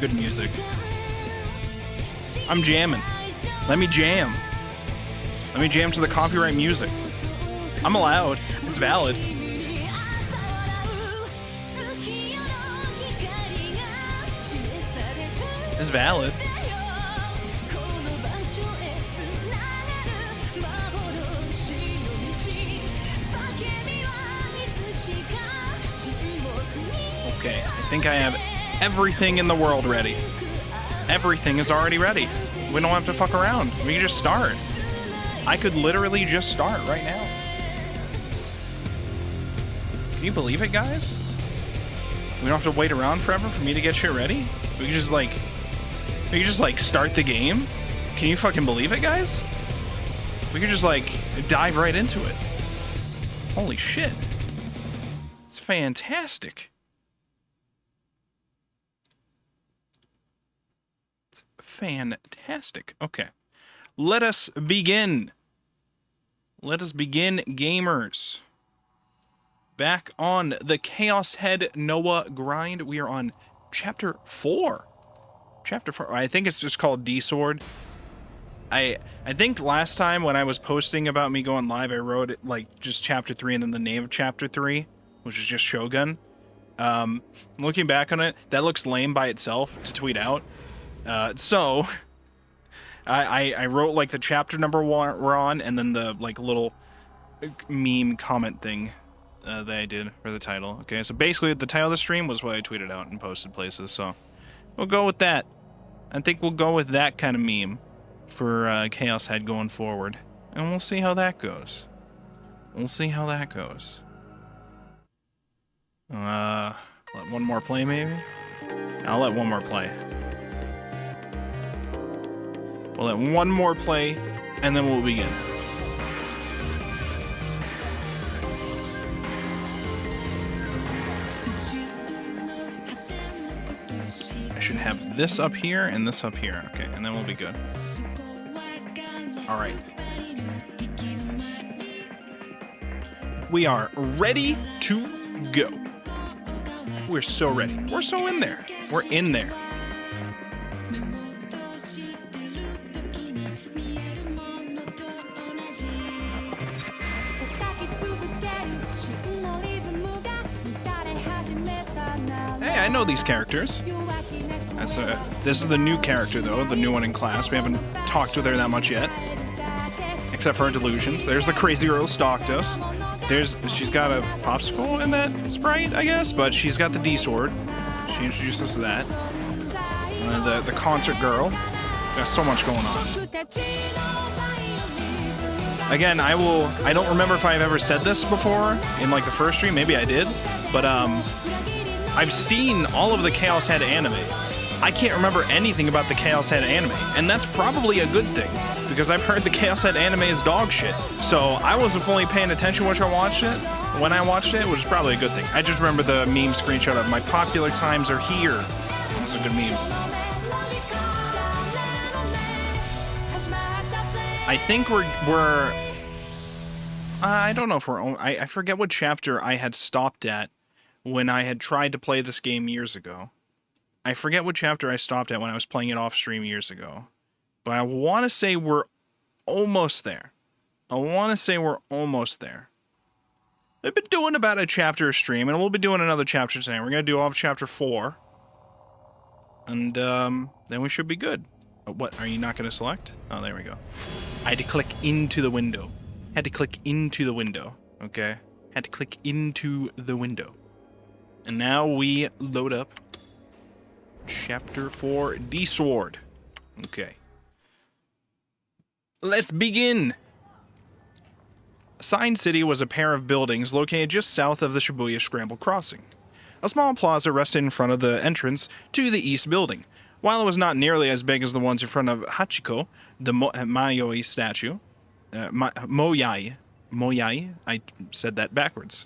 Good music. I'm jamming. Let me jam. Let me jam to the copyright music. I'm allowed. It's valid. It's valid. Okay, I think I have everything in the world ready. Everything is already ready. We don't have to fuck around. We can just start. I could literally just start right now. Can you believe it, guys? We don't have to wait around forever for me to get shit ready? We can just like start the game? Can you fucking believe it, guys? We can just like dive right into it. Holy shit. It's fantastic. Fantastic. Okay. Let us begin. Let us begin, gamers. Back on the Chaos Head Noah grind. We are on Chapter 4. Chapter 4. I think it's just called D-Sword. I think last time when I was posting about me going live, I wrote it like just Chapter 3 and then the name of Chapter 3, which is just Shogun. Looking back on it, that looks lame by itself to tweet out. So I wrote like the chapter number we're on, and then the like little meme comment thing that I did for the title. Okay, so basically the title of the stream was what I tweeted out and posted places, so we'll go with that. I think we'll go with that kind of meme for Chaos Head going forward, and we'll see how that goes. We'll see how that goes. Let one more play, maybe? I'll let one more play. We'll let one more play, and then we'll begin. I should have this up here and this up here. Okay, and then we'll be good. All right. We are ready to go. We're so ready. We're so in there. We're in there. Hey, I know these characters. This is the new character, though, the new one in class. We haven't talked with her that much yet, except for her delusions. There's the crazy girl who stalked us. She's got a popsicle in that sprite, I guess, but she's got the D-Sword. She introduced us to that. The concert girl. Got so much going on. Again, I don't remember if I've ever said this before in like the first stream. Maybe I did, but I've seen all of the Chaos Head anime. I can't remember anything about the Chaos Head anime, and that's probably a good thing, because I've heard the Chaos Head anime is dog shit. So I wasn't fully paying attention when I watched it, which is probably a good thing. I just remember the meme screenshot of "My popular times are here." That's a good meme. I think I don't know if I forget what chapter I had stopped at when I had tried to play this game years ago. I forget what chapter I stopped at when I was playing it off stream years ago. But I want to say we're almost there. We've been doing about a chapter a stream, and we'll be doing another chapter today. We're going to do all of chapter 4. And then we should be good. What, are you not going to select? Oh, there we go. I had to click into the window. Okay? Had to click into the window. And now we load up Chapter 4, D-Sword. Okay. Let's begin! Sign City was a pair of buildings located just south of the Shibuya Scramble Crossing. A small plaza rested in front of the entrance to the east building. While it was not nearly as big as the ones in front of Hachiko, the Mayoi statue, Moyai, I said that backwards.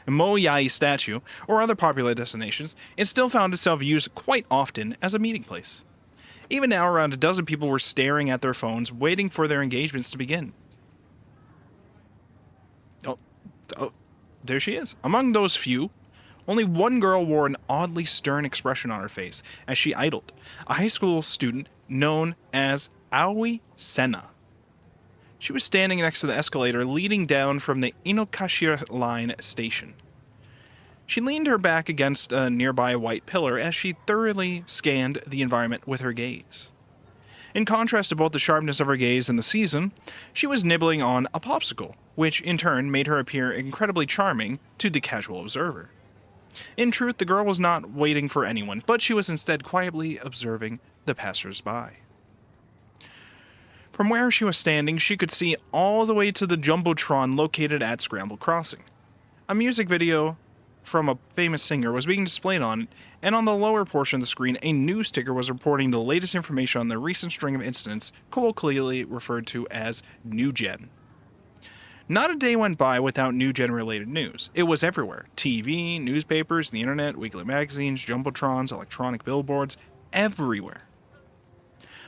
Moyai statue, or other popular destinations, it still found itself used quite often as a meeting place. Even now, around a dozen people were staring at their phones, waiting for their engagements to begin. Oh, there she is. Among those few, only one girl wore an oddly stern expression on her face as she idled, a high school student known as Aoi Senna. She was standing next to the escalator leading down from the Inokashira Line station. She leaned her back against a nearby white pillar as she thoroughly scanned the environment with her gaze. In contrast to both the sharpness of her gaze and the season, she was nibbling on a popsicle, which in turn made her appear incredibly charming to the casual observer. In truth, the girl was not waiting for anyone, but she was instead quietly observing the passers-by. From where she was standing, she could see all the way to the Jumbotron located at Scramble Crossing. A music video from a famous singer was being displayed on it, and on the lower portion of the screen, a news ticker was reporting the latest information on the recent string of incidents, colloquially referred to as New Gen. Not a day went by without New Gen related news. It was everywhere. TV, newspapers, the internet, weekly magazines, jumbotrons, electronic billboards, everywhere.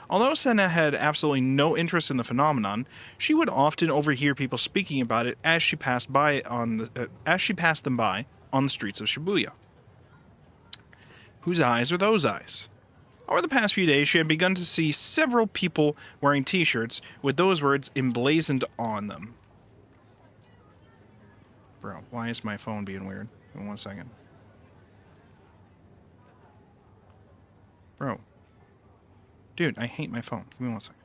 Although Senna had absolutely no interest in the phenomenon, she would often overhear people speaking about it as she passed them by on the streets of Shibuya. Whose eyes are those eyes? Over the past few days, she had begun to see several people wearing t-shirts with those words emblazoned on them. Bro, why is my phone being weird? Give me 1 second. Bro. Dude, I hate my phone. Give me 1 second.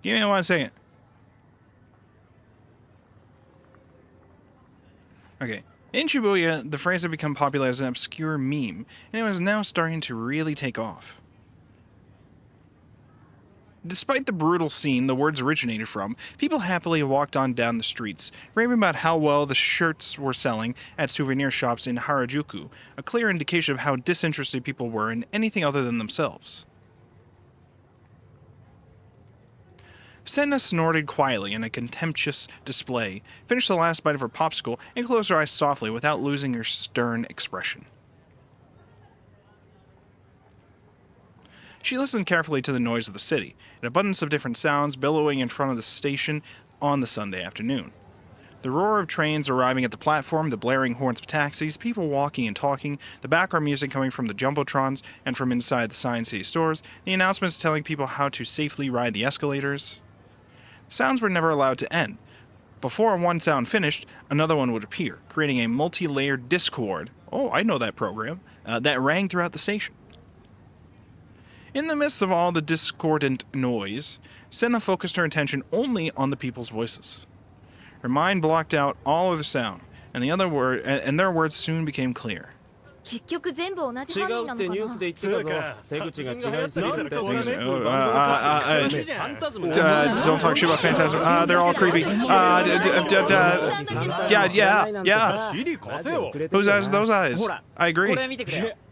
Give me 1 second. Okay. In Shibuya, the phrase had become popular as an obscure meme, and it was now starting to really take off. Despite the brutal scene the words originated from, people happily walked on down the streets, raving about how well the shirts were selling at souvenir shops in Harajuku, a clear indication of how disinterested people were in anything other than themselves. Senna snorted quietly in a contemptuous display, finished the last bite of her popsicle, and closed her eyes softly without losing her stern expression. She listened carefully to the noise of the city, an abundance of different sounds billowing in front of the station on the Sunday afternoon. The roar of trains arriving at the platform, the blaring horns of taxis, people walking and talking, the background music coming from the jumbotrons and from inside the Science City stores, the announcements telling people how to safely ride the escalators. Sounds were never allowed to end. Before one sound finished, another one would appear, creating a multi-layered discord, oh, I know that program, that rang throughout the station. In the midst of all the discordant noise, Senna focused her attention only on the people's voices. Her mind blocked out all other sound, and their words soon became clear. 結局全部同じ犯人なのかな。違うってニュースで言ってたぞ。手口が違いすぎるって。Don't talk shit about Phantasm. They're all creepy. Yeah. Whose eyes are those eyes? I agree.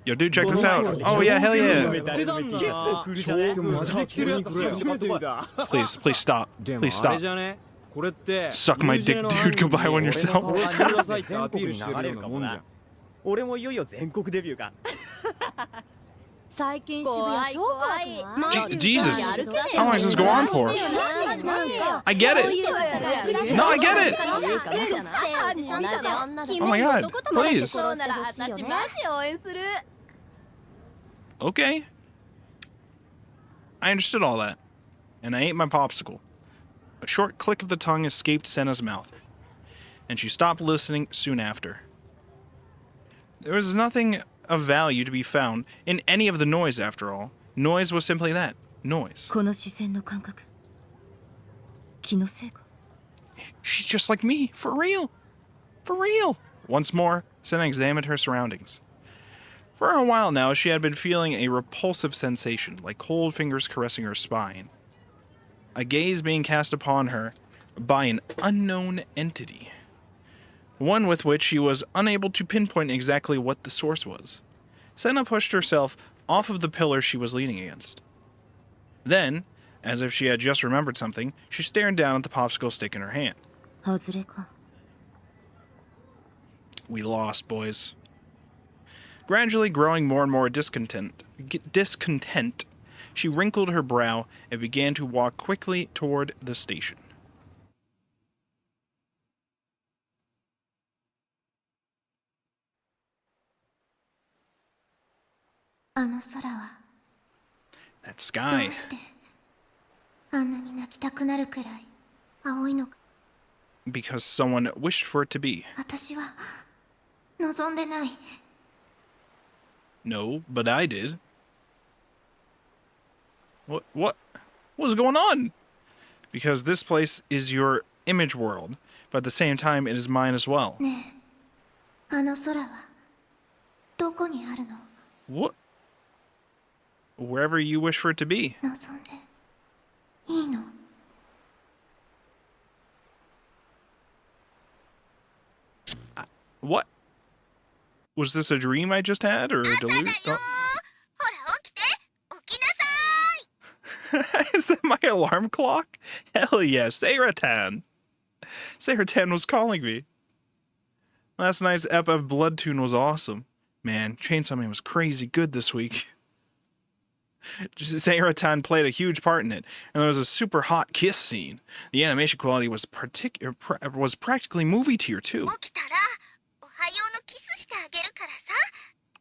Yo, dude, check this out. Oh, yeah, hell yeah. Please stop. Please stop. Suck my dick, dude. Go buy one yourself. 俺もいよいよ全国デビューか。最近渋谷超怖い。Jesus, how long does this go on for? I get it. No, I get it. Oh my god, please. Okay. I understood all that, and I ate my popsicle. A short click of the tongue escaped Senna's mouth, and she stopped listening soon after. There was nothing of value to be found in any of the noise, after all. Noise was simply that, noise. She's just like me, for real. For real. Once more, Senna examined her surroundings. For a while now, she had been feeling a repulsive sensation, like cold fingers caressing her spine. A gaze being cast upon her by an unknown entity. One with which she was unable to pinpoint exactly what the source was. Senna pushed herself off of the pillar she was leaning against. Then, as if she had just remembered something, she stared down at the popsicle stick in her hand. 外れか。 We lost, boys. Gradually growing more and more discontent, she wrinkled her brow and began to walk quickly toward the station. あの空は That ど sky. うしてあんなに泣きたくなるくらい青いのか。 Because someone wished for it to be. 私は望んでない。 No, but I did. What was going on? Because this place is your image world, but at the same time it is mine as well. ねえ、あの空はどこにあるの？ What? Wherever you wish for it to be. 望んでいいの？ What? Was this a dream I just had, or a delusion? Oh. Is that my alarm clock? Hell yeah, Saratan. Saratan was calling me. Last night's ep of Bloodtune was awesome. Man, Chainsaw Man was crazy good this week. Saratan played a huge part in it, and there was a super hot kiss scene. The animation quality was practically movie tier too.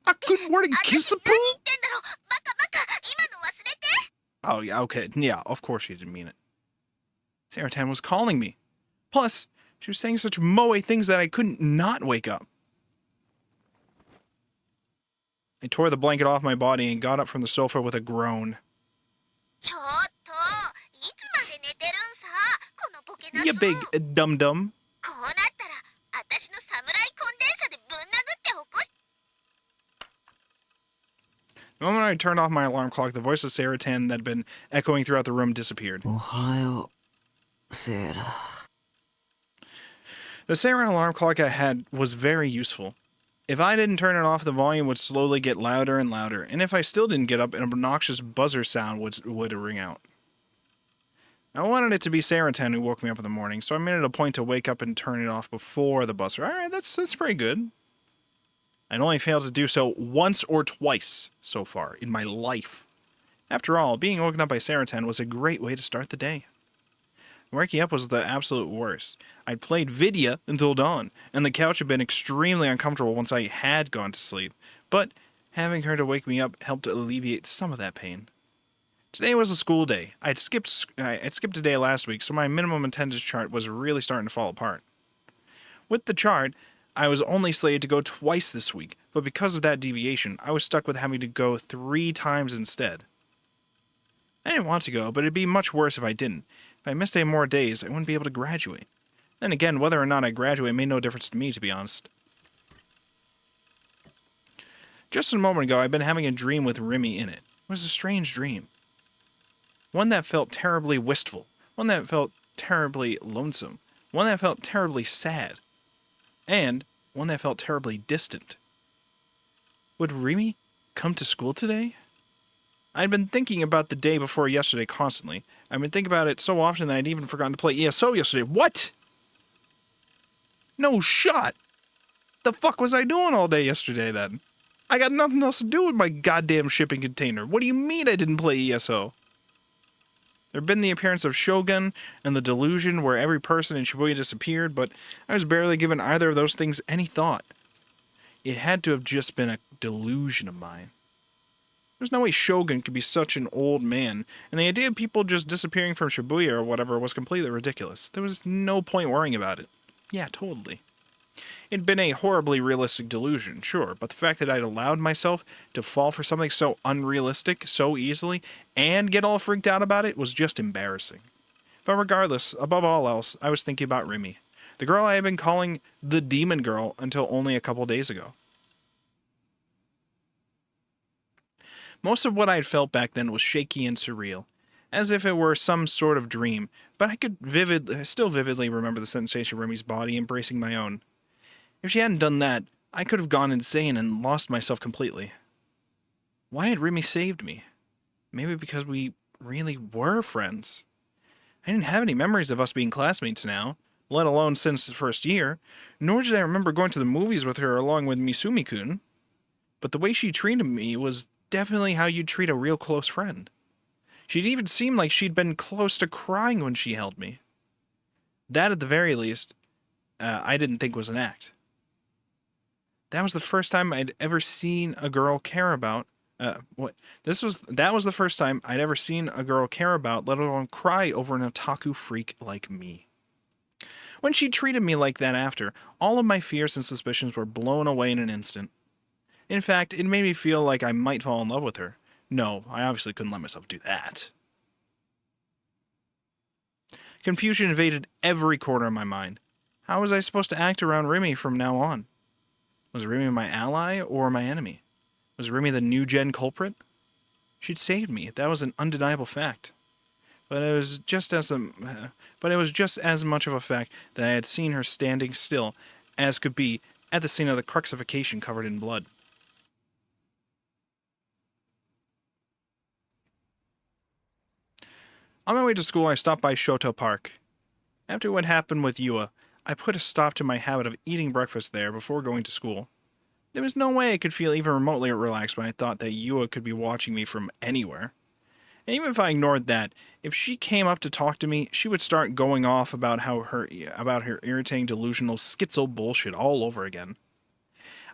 A good morning kiss. Oh yeah, okay, yeah, of course she didn't mean it. Saratan was calling me. Plus, she was saying such moe things that I couldn't not wake up. I tore the blanket off my body and got up from the sofa with a groan. You big dum-dum. The moment I turned off my alarm clock, the voice of Saratan that had been echoing throughout the room disappeared. Ohio, Sarah. The Sarah alarm clock I had was very useful. If I didn't turn it off, the volume would slowly get louder and louder, and if I still didn't get up, an obnoxious buzzer sound would ring out. I wanted it to be Saratan who woke me up in the morning, so I made it a point to wake up and turn it off before the buzzer. Alright, that's pretty good. I'd only failed to do so once or twice so far in my life. After all, being woken up by Saratan was a great way to start the day. Waking up was the absolute worst. I'd played Vidya until dawn, and the couch had been extremely uncomfortable once I had gone to sleep, but having her to wake me up helped to alleviate some of that pain. Today was a school day. I'd skipped a day last week, so my minimum attendance chart was really starting to fall apart. With the chart, I was only slated to go twice this week, but because of that deviation, I was stuck with having to go 3 times instead. I didn't want to go, but it'd be much worse if I didn't. If I missed 8 more days, I wouldn't be able to graduate. Then again, whether or not I graduate made no difference to me, to be honest. Just a moment ago, I'd been having a dream with Remy in it. It was a strange dream. One that felt terribly wistful. One that felt terribly lonesome. One that felt terribly sad. And one that felt terribly distant. Would Remy come to school today? I'd been thinking about the day before yesterday constantly. I'd been thinking about it so often that I'd even forgotten to play ESO yesterday. What? No shot! The fuck was I doing all day yesterday then? I got nothing else to do with my goddamn shipping container. What do you mean I didn't play ESO? There'd been the appearance of Shogun and the delusion where every person in Shibuya disappeared, but I was barely given either of those things any thought. It had to have just been a delusion of mine. There's no way Shogun could be such an old man, and the idea of people just disappearing from Shibuya or whatever was completely ridiculous. There was no point worrying about it. Yeah, totally. It'd been a horribly realistic delusion, sure, but the fact that I'd allowed myself to fall for something so unrealistic so easily and get all freaked out about it was just embarrassing. But regardless, above all else, I was thinking about Remy, the girl I had been calling the Demon Girl until only a couple days ago. Most of what I had felt back then was shaky and surreal, as if it were some sort of dream, but I could still vividly remember the sensation of Remy's body embracing my own. If she hadn't done that, I could have gone insane and lost myself completely. Why had Remy saved me? Maybe because we really were friends. I didn't have any memories of us being classmates now, let alone since the first year, nor did I remember going to the movies with her along with Misumi-kun. But the way she treated me was definitely how you'd treat a real close friend. She'd even seemed like she'd been close to crying when she held me. That, at the very least, I didn't think was an act. That was the first time I'd ever seen a girl care about. That was the first time I'd ever seen a girl care about, let alone cry over an otaku freak like me. When she treated me like that after, all of my fears and suspicions were blown away in an instant. In fact, it made me feel like I might fall in love with her. No, I obviously couldn't let myself do that. Confusion invaded every corner of my mind. How was I supposed to act around Remy from now on? Was Remy my ally or my enemy? Was Remy the new-gen culprit? She'd saved me, that was an undeniable fact. But it was just as much of a fact that I had seen her standing still as could be at the scene of the crucifixion covered in blood. On my way to school, I stopped by Shoto Park. After what happened with Yua, I put a stop to my habit of eating breakfast there before going to school. There was no way I could feel even remotely relaxed when I thought that Yua could be watching me from anywhere. And even if I ignored that, if she came up to talk to me, she would start going off about her irritating delusional schizo bullshit all over again.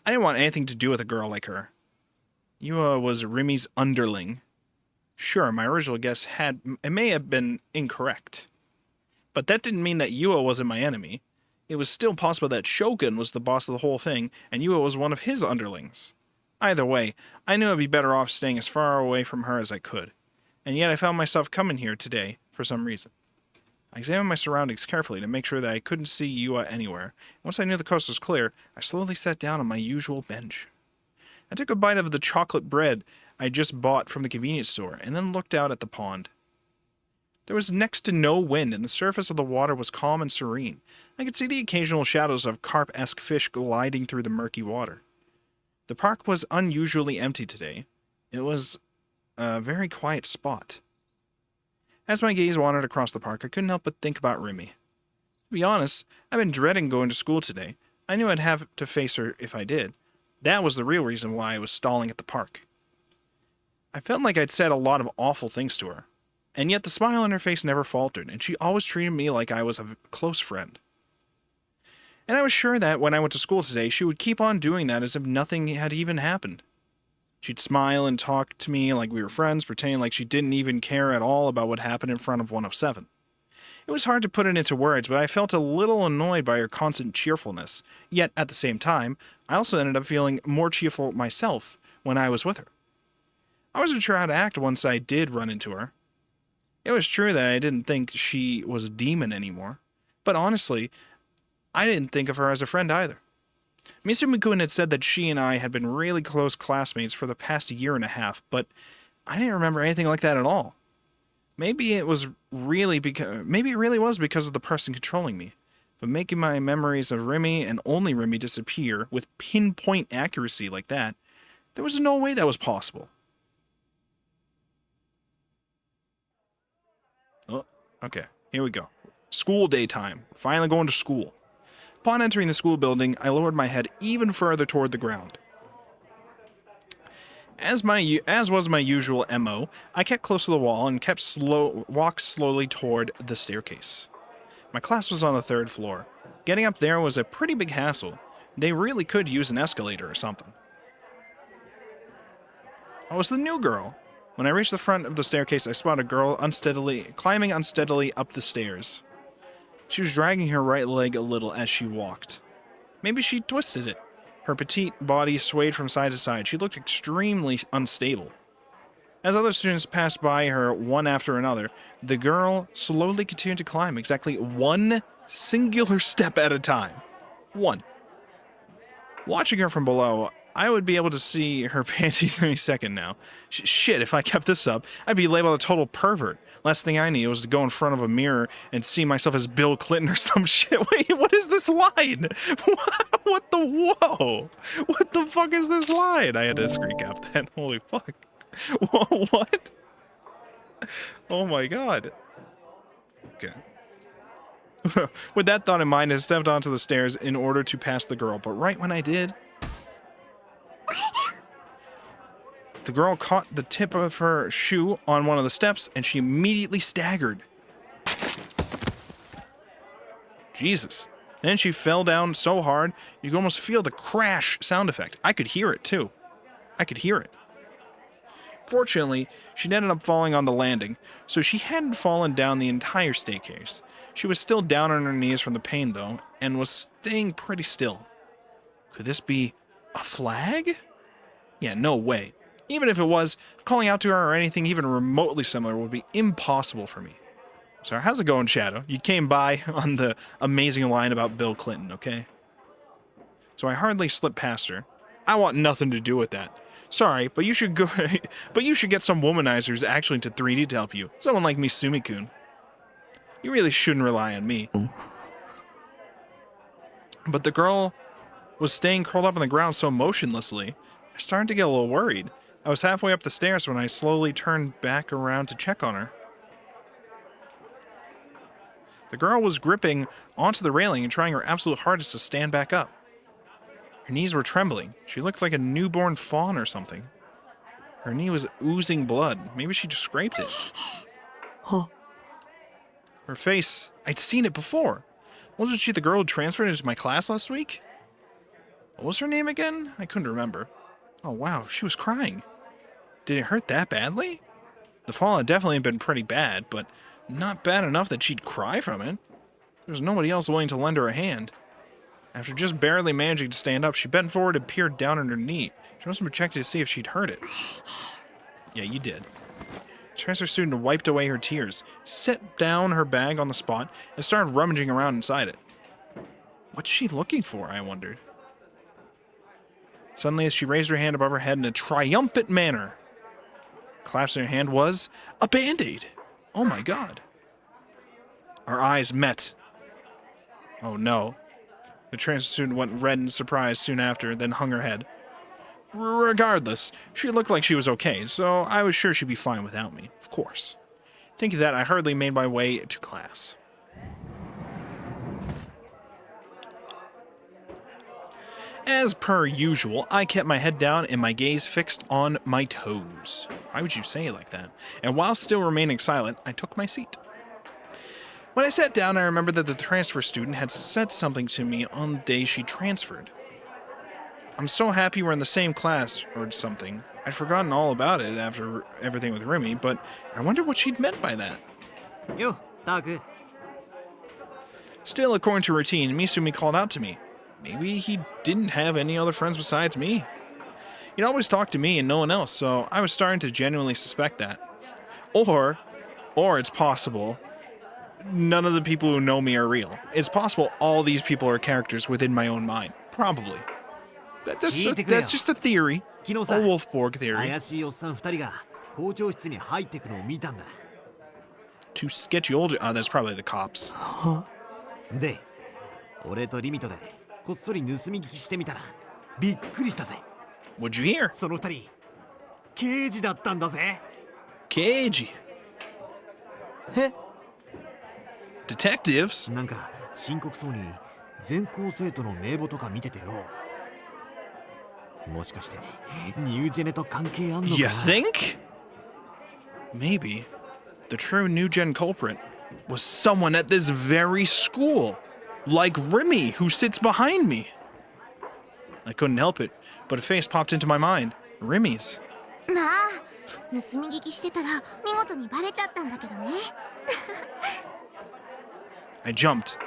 I didn't want anything to do with a girl like her. Yua was Remy's underling. Sure, my original guess may have been incorrect. But that didn't mean that Yua wasn't my enemy. It was still possible that Shogun was the boss of the whole thing, and Yua was one of his underlings. Either way, I knew I'd be better off staying as far away from her as I could. And yet I found myself coming here today, for some reason. I examined my surroundings carefully to make sure that I couldn't see Yua anywhere. Once I knew the coast was clear, I slowly sat down on my usual bench. I took a bite of the chocolate bread I just bought from the convenience store, and then looked out at the pond. There was next to no wind, and the surface of the water was calm and serene. I could see the occasional shadows of carp-esque fish gliding through the murky water. The park was unusually empty today. It was a very quiet spot. As my gaze wandered across the park, I couldn't help but think about Remy. To be honest, I've been dreading going to school today. I knew I'd have to face her if I did. That was the real reason why I was stalling at the park. I felt like I'd said a lot of awful things to her, and yet the smile on her face never faltered, and she always treated me like I was a close friend. And I was sure that when I went to school today, she would keep on doing that as if nothing had even happened. She'd smile and talk to me like we were friends, pretending like she didn't even care at all about what happened in front of 107. It was hard to put it into words, but I felt a little annoyed by her constant cheerfulness. Yet, at the same time, I also ended up feeling more cheerful myself when I was with her. I wasn't sure how to act once I did run into her. It was true that I didn't think she was a demon anymore, but honestly, I didn't think of her as a friend either. Misumi-kun had said that she and I had been really close classmates for the past year and a half, but I didn't remember anything like that at all. Maybe it really was because of the person controlling me, but making my memories of Remy and only Remy disappear with pinpoint accuracy like that, there was no way that was possible. Oh, okay, here we go. School day time. Finally going to school. Upon entering the school building, I lowered my head even further toward the ground. As was my usual MO, I kept close to the wall and walked slowly toward the staircase. My class was on the 3rd floor. Getting up there was a pretty big hassle. They really could use an escalator or something. I was the new girl. When I reached the front of the staircase, I spotted a girl climbing unsteadily up the stairs. She was dragging her right leg a little as she walked. Maybe she twisted it. Her petite body swayed from side to side. She looked extremely unstable. As other students passed by her one after another, the girl slowly continued to climb, exactly one singular step at a time. One. Watching her from below, I would be able to see her panties any second now. Shit, if I kept this up, I'd be labeled a total pervert. Last thing I needed was to go in front of a mirror and see myself as Bill Clinton or some shit. Wait, what is this line? What the whoa? What the fuck is this line? I had to screen cap that. Holy fuck. What? Oh my god. Okay. With that thought in mind, I stepped onto the stairs in order to pass the girl, but right when I did, the girl caught the tip of her shoe on one of the steps, and she immediately staggered. Jesus. And then she fell down so hard, you could almost feel the crash sound effect. I could hear it, too. I could hear it. Fortunately, she ended up falling on the landing, so she hadn't fallen down the entire staircase. She was still down on her knees from the pain, though, and was staying pretty still. Could this be a flag? Yeah, no way. Even if it was, calling out to her or anything even remotely similar would be impossible for me. So how's it going, Shadow? You came by on the amazing line about Bill Clinton, okay? So I hardly slipped past her. I want nothing to do with that. Sorry, but you should go. But you should get some womanizers actually into 3D to help you. Someone like Misumi-kun. You really shouldn't rely on me. But the girl was staying curled up on the ground so motionlessly, I started to get a little worried. I was halfway up the stairs when I slowly turned back around to check on her. The girl was gripping onto the railing and trying her absolute hardest to stand back up. Her knees were trembling. She looked like a newborn fawn or something. Her knee was oozing blood. Maybe she just scraped it. Huh? Her face, I'd seen it before. Wasn't she the girl who transferred into my class last week? What was her name again? I couldn't remember. Oh wow, she was crying. Did it hurt that badly? The fall had definitely been pretty bad, but not bad enough that she'd cry from it. There was nobody else willing to lend her a hand. After just barely managing to stand up, she bent forward and peered down at her knee. She must have been checking to see if she'd hurt it. Yeah, you did. The transfer student wiped away her tears, set down her bag on the spot, and started rummaging around inside it. What's she looking for, I wondered. Suddenly, as she raised her hand above her head in a triumphant manner, clasped in her hand was a Band-Aid. Oh my god. Our eyes met. Oh no. The transfer student went red in surprise soon after, then hung her head. Regardless, she looked like she was okay, so I was sure she'd be fine without me, of course. Thinking that, I hurriedly made my way to class. As per usual, I kept my head down and my gaze fixed on my toes. Why would you say it like that? And while still remaining silent, I took my seat. When I sat down, I remembered that the transfer student had said something to me on the day she transferred. I'm so happy we're in the same class, or something. I'd forgotten all about it after everything with Remy, but I wonder what she'd meant by that. Yo, Taku. Still, according to routine, Misumi called out to me. Maybe he didn't have any other friends besides me. He'd always talk to me and no one else, so I was starting to genuinely suspect that. Or it's possible none of the people who know me are real. It's possible all these people are characters within my own mind. Probably. That's just a theory. A Wolfborg theory. 怪しいおっさん2人が校長室に入ってくのを見たんだ。 Two sketchy old... Oh, that's probably the cops. で、俺とリミトでこっそり盗み聞きしてみたらびっくりしたぜ。 What'd you hear? その2人、刑事だったんだぜ。 Cagey. え Detectives? なんか深刻そうに全校生徒の名簿とか見ててよ。もしかしてニュージェネと関係あんのかな You think? Maybe the true new gen culprit was someone at this very school. Like Remy, who sits behind me. I couldn't help it, but a face popped into my mind. Remy's. まあ、盗み聞きしてたら見事にバレちゃったんだけどね。I jumped.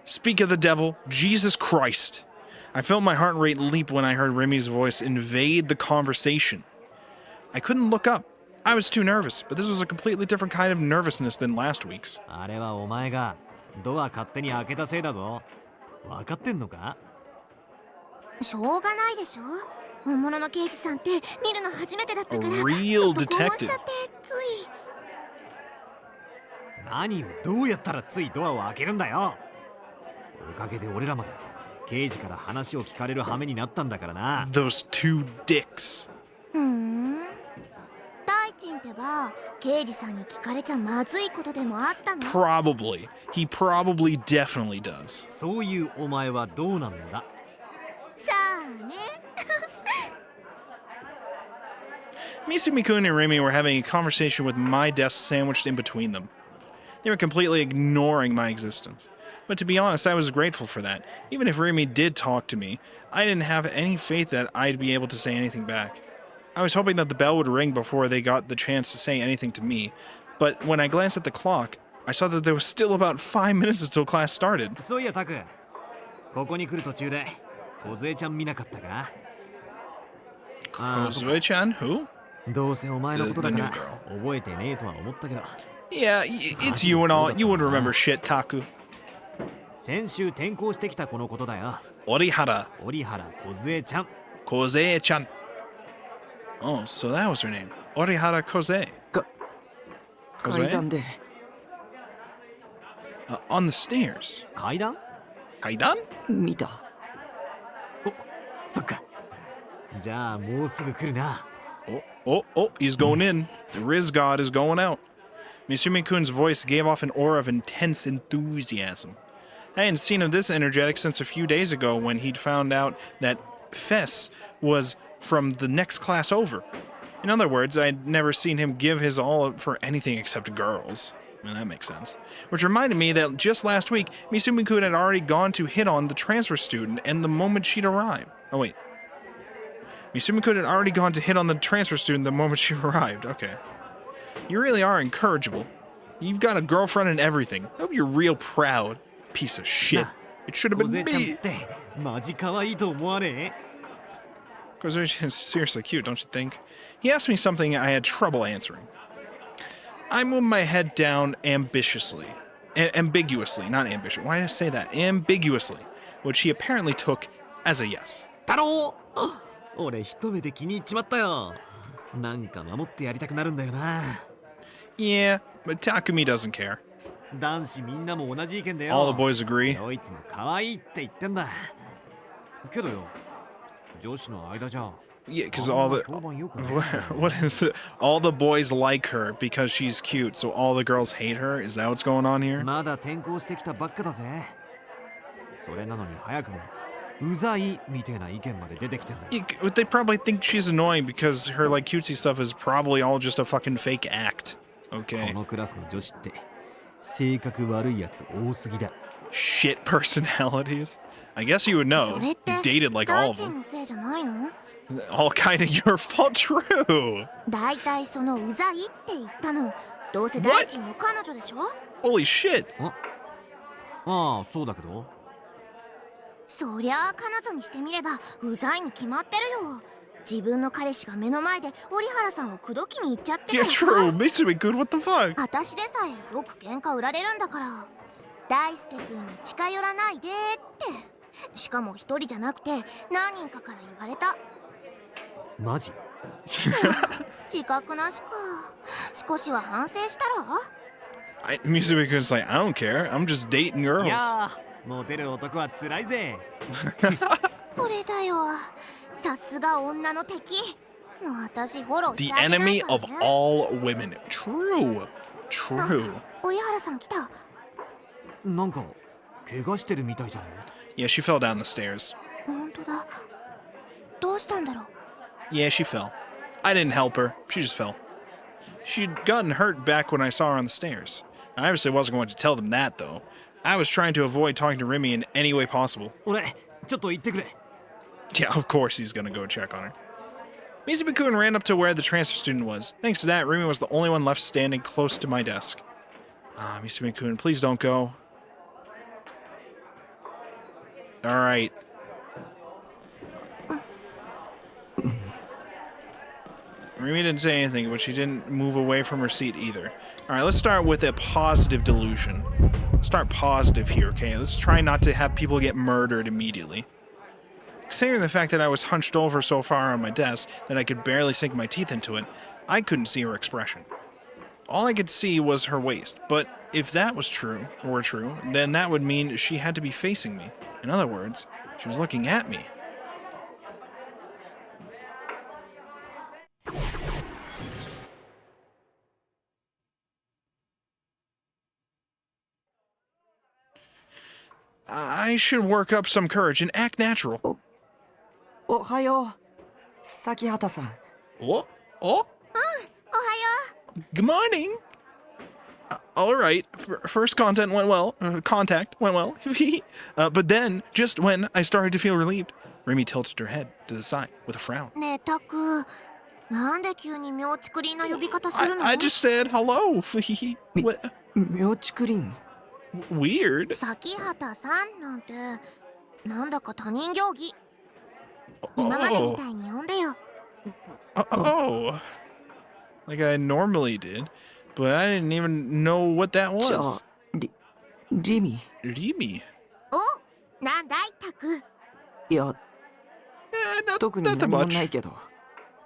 Speak of the devil, Jesus Christ. I felt my heart rate leap when I heard Remy's voice invade the conversation. I couldn't look up. I was too nervous, but this was a completely different kind of nervousness than last week's. あれはお前がドア勝手に開けたせいだぞ。分かってんのか？しょうがないでしょ。本物の刑事さんって見るの初めてだったから、 A real ちょっと興奮しちゃ detective. ってつい。何をどうやったらついドアを開けるんだよ。おかげで俺らまで刑事から話を聞かれる羽目になったんだからな。Those two dicks. ふーん。大臣ってけば刑事さんに聞かれちゃまずいことでもあったの？ Probably. He probably definitely does. そういうお前はどうなんだ？さあね。Misumi-kun and Remy were having a conversation with my desk sandwiched in between them. They were completely ignoring my existence. But to be honest, I was grateful for that. Even if Remy did talk to me, I didn't have any faith that I'd be able to say anything back. I was hoping that the bell would ring before they got the chance to say anything to me, but when I glanced at the clock, I saw that there was still about 5 minutes until class started. そういやタク、ここに来る途中で梢ちゃん見なかったか？ Kozue-chan? Who? どうせお前のことだか The ら new 覚えてねえとは思ったけど。 Yeah, it's you and all. You wouldn't remember shit, Taku. 先週転校してきた子のことだよ。 Orihara. 折原梢ちゃん。 Kozue-chan. Oh, so that was her name. Orihara Koze. 階段で On the stairs. 階段？ Kaidan? 見た。そっか。じゃあもうすぐ来るな。 Oh, he's going in. The Riz God is going out. Misumi-kun's voice gave off an aura of intense enthusiasm. I hadn't seen him this energetic since a few days ago when he'd found out that Fess was from the next class over. In other words, I'd never seen him give his all for anything except girls. I mean, that makes sense. Which reminded me that just last week, Misumi-kun had already gone to hit on the transfer student and the moment she'd arrived. Oh, wait. Misumi-kun had already gone to hit on the transfer student the moment she arrived. Okay. You really are incorrigible. You've got a girlfriend and everything. I hope you're real proud. Piece of shit. It should have been 梢ちゃんっ me. てマジ可愛いと思わねえ？ Kozue is seriously cute, don't you think? He asked me something I had trouble answering. I moved my head down ambitiously. Ambiguously, not ambitious. Why did I say that? Ambiguously. Which he apparently took as a yes. 太郎！俺一目で気に入っちまったよ。なんか守ってやりたくなるんだよな。 Yeah, but Takumi doesn't care. 男子みんなも同じ意見だよ。 All the boys agree. どいつも可愛いって言ってんだ。けどよ、女子の間じゃ。 Yeah, because all the... What is it? All the boys like her because she's cute, so all the girls hate her? Is that what's going on here? まだ転校してきたばっかだぜ。それなのに早くもうざいみたいな意見まで出てきてんだよ。 They probably think she's annoying because her like cutesy stuff is probably all just a fucking fake act. こ Okay. のクラスの女子って性格悪いやつ多すぎだ。 Shit personalities. I guess you would know. それって You dated like 大 all of 臣 them. のせいじゃないの？ All kind of your fault. True. だいたいそのうざいって言ったのどうせ大臣の彼女でしょ？ Holy shit. ああ、そうだけど。そりゃあ彼女にしてみればうざいに決まってるよ。自分の彼氏が目の前で折原さんを口説きに行っちゃってた Yeah, らさ true. Misumi, good. What the fuck? 私でさえよく喧嘩売られるんだから大輔君に近寄らないでってしかも一人じゃなくて何人かから言われたマジ？自覚なしか少しは反省したら Misumi-kun's like, I don't care. I'm just dating い girls. やー、モテる男は辛いぜ。これだよさすが女の敵もう私フォローし The てあげない enemy から of ね all women. True. True. 折原さん来たなんか怪我してるみたいじゃね？ Yeah, she fell down the stairs. 本当だどうしたんだろう Yeah, she fell. I didn't help her. She just fell. She'd gotten hurt back when I saw her on the stairs. I obviously wasn't going to tell them that, though. I was trying to avoid talking to Remy in any way possible. 俺、ちょっと行ってくれ。 Yeah, of course he's gonna go check on her. Misumi-kun ran up to where the transfer student was. Thanks to that, Remy was the only one left standing close to my desk. Misumi-kun, please don't go. Alright. Remy didn't say anything, but she didn't move away from her seat either. Alright, let's start with a positive delusion. Start positive here, okay? Let's try not to have people get murdered immediately. Considering the fact that I was hunched over so far on my desk that I could barely sink my teeth into it, I couldn't see her expression. All I could see was her waist, but if that was true, then that would mean she had to be facing me. In other words, she was looking at me. I should work up some courage and act natural. おはよう、咲畑さん。Oh, おはよ good morning. All right, first contact went well. But then, just when I started to feel relieved, Remy tilted her head to the side with a frown. う。ねえタク、なんで急に妙ちくりんな呼び方するの？ I just said hello. What? 妙竹林。Weird. 咲畑さんなんてなんだか他人行儀。今までみたいに呼んでよ。Oh. Like I normally did, but I didn't even know what that じゃあ was. リミ。 Remy? お、なんだいタク。いや、 特に Nothing 何も much. ないけど。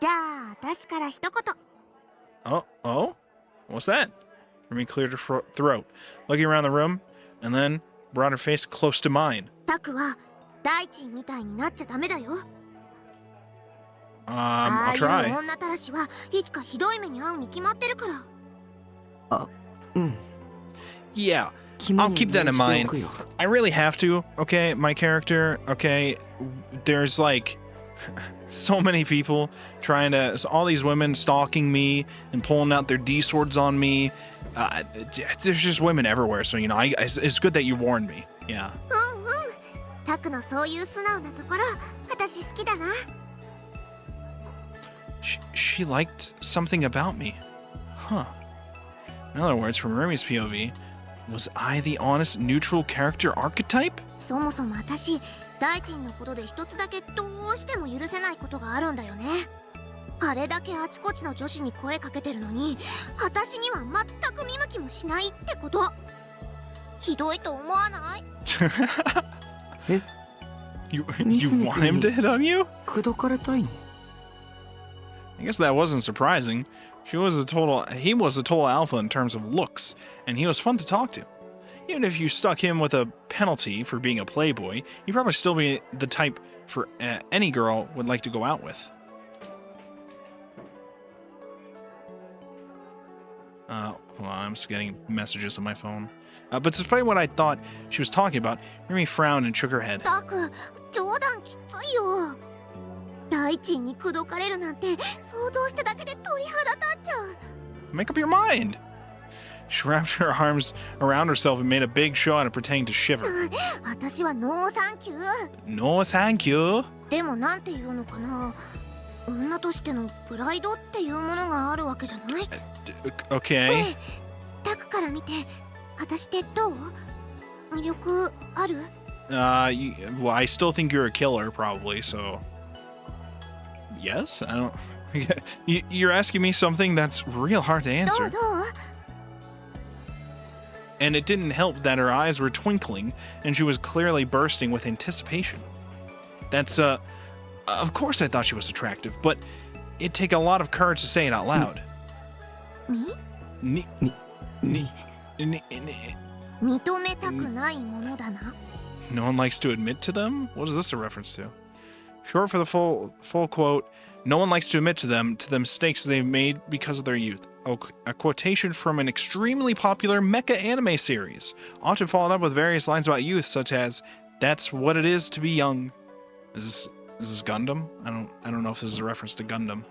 じゃあ私から一言。 Oh? What's that? Remy cleared her throat, looking around the room, and then brought her face close to mine. タクは大地みたいになっちゃダメだよ。I'll ああいう try. 女たらしはいつかひどい目に遭うに決まってるから。あ、うん。 Yeah, 肝 I'll に keep that 銘 in じて mind. おくよ。 I really have to, okay? My character, okay? There's like so many people trying to, all these women stalking me and pulling out their D swords on me. There's just women everywhere, so you know, it's good that you warned me. Yeah. うんうん。タクのそういう素直なところ、私好きだな。She liked something about me. Huh. In other words, from Remy's POV, was I the honest, neutral character archetype? そもそも私、大地のことで一つだけどうしても許せないことがあるんだよね。あれだけあちこちの女子に声かけてるのに、私には全く見向きもしないってこと。ひどいと思わない？ You want him to hit on you? 口説かれたいの？ I guess that wasn't surprising. He was a total alpha in terms of looks, and he was fun to talk to. Even if you stuck him with a penalty for being a playboy, he'd probably still be the type for any girl would like to go out with. Hold on, I'm just getting messages on my phone. But despite what I thought she was talking about, Remy frowned and shook her head. タク、冗談きついよ。大地に口説かれるなんて想像しただけで鳥肌立っちゃう。 Make up your mind. She wrapped her arms around herself and made a big show out of pretending to shiver. 私はノーサンキュー。 No, thank you. でもなんていうのかな。女としてのプライドっていうものがあるわけじゃない？ Okay. ねえ、タクから見て私ってどう？魅力ある？ Well, I still think you're a killer, probably, so... Yes? I don't... You're asking me something that's real hard to どう answer. どう？ And it didn't help that her eyes were twinkling, and she was clearly bursting with anticipation. That's, of course I thought she was attractive, but it'd take a lot of courage to say it out loud. み？ Ni- 認めたくないものだな。 No one likes to admit to them? What is this a reference to? Short for the full quote, no one likes to admit to the mistakes they've made because of their youth. A quotation from an extremely popular mecha anime series, often followed up with various lines about youth, such as, "That's what it is to be young." Is this Gundam? I don't know if this is a reference to Gundam.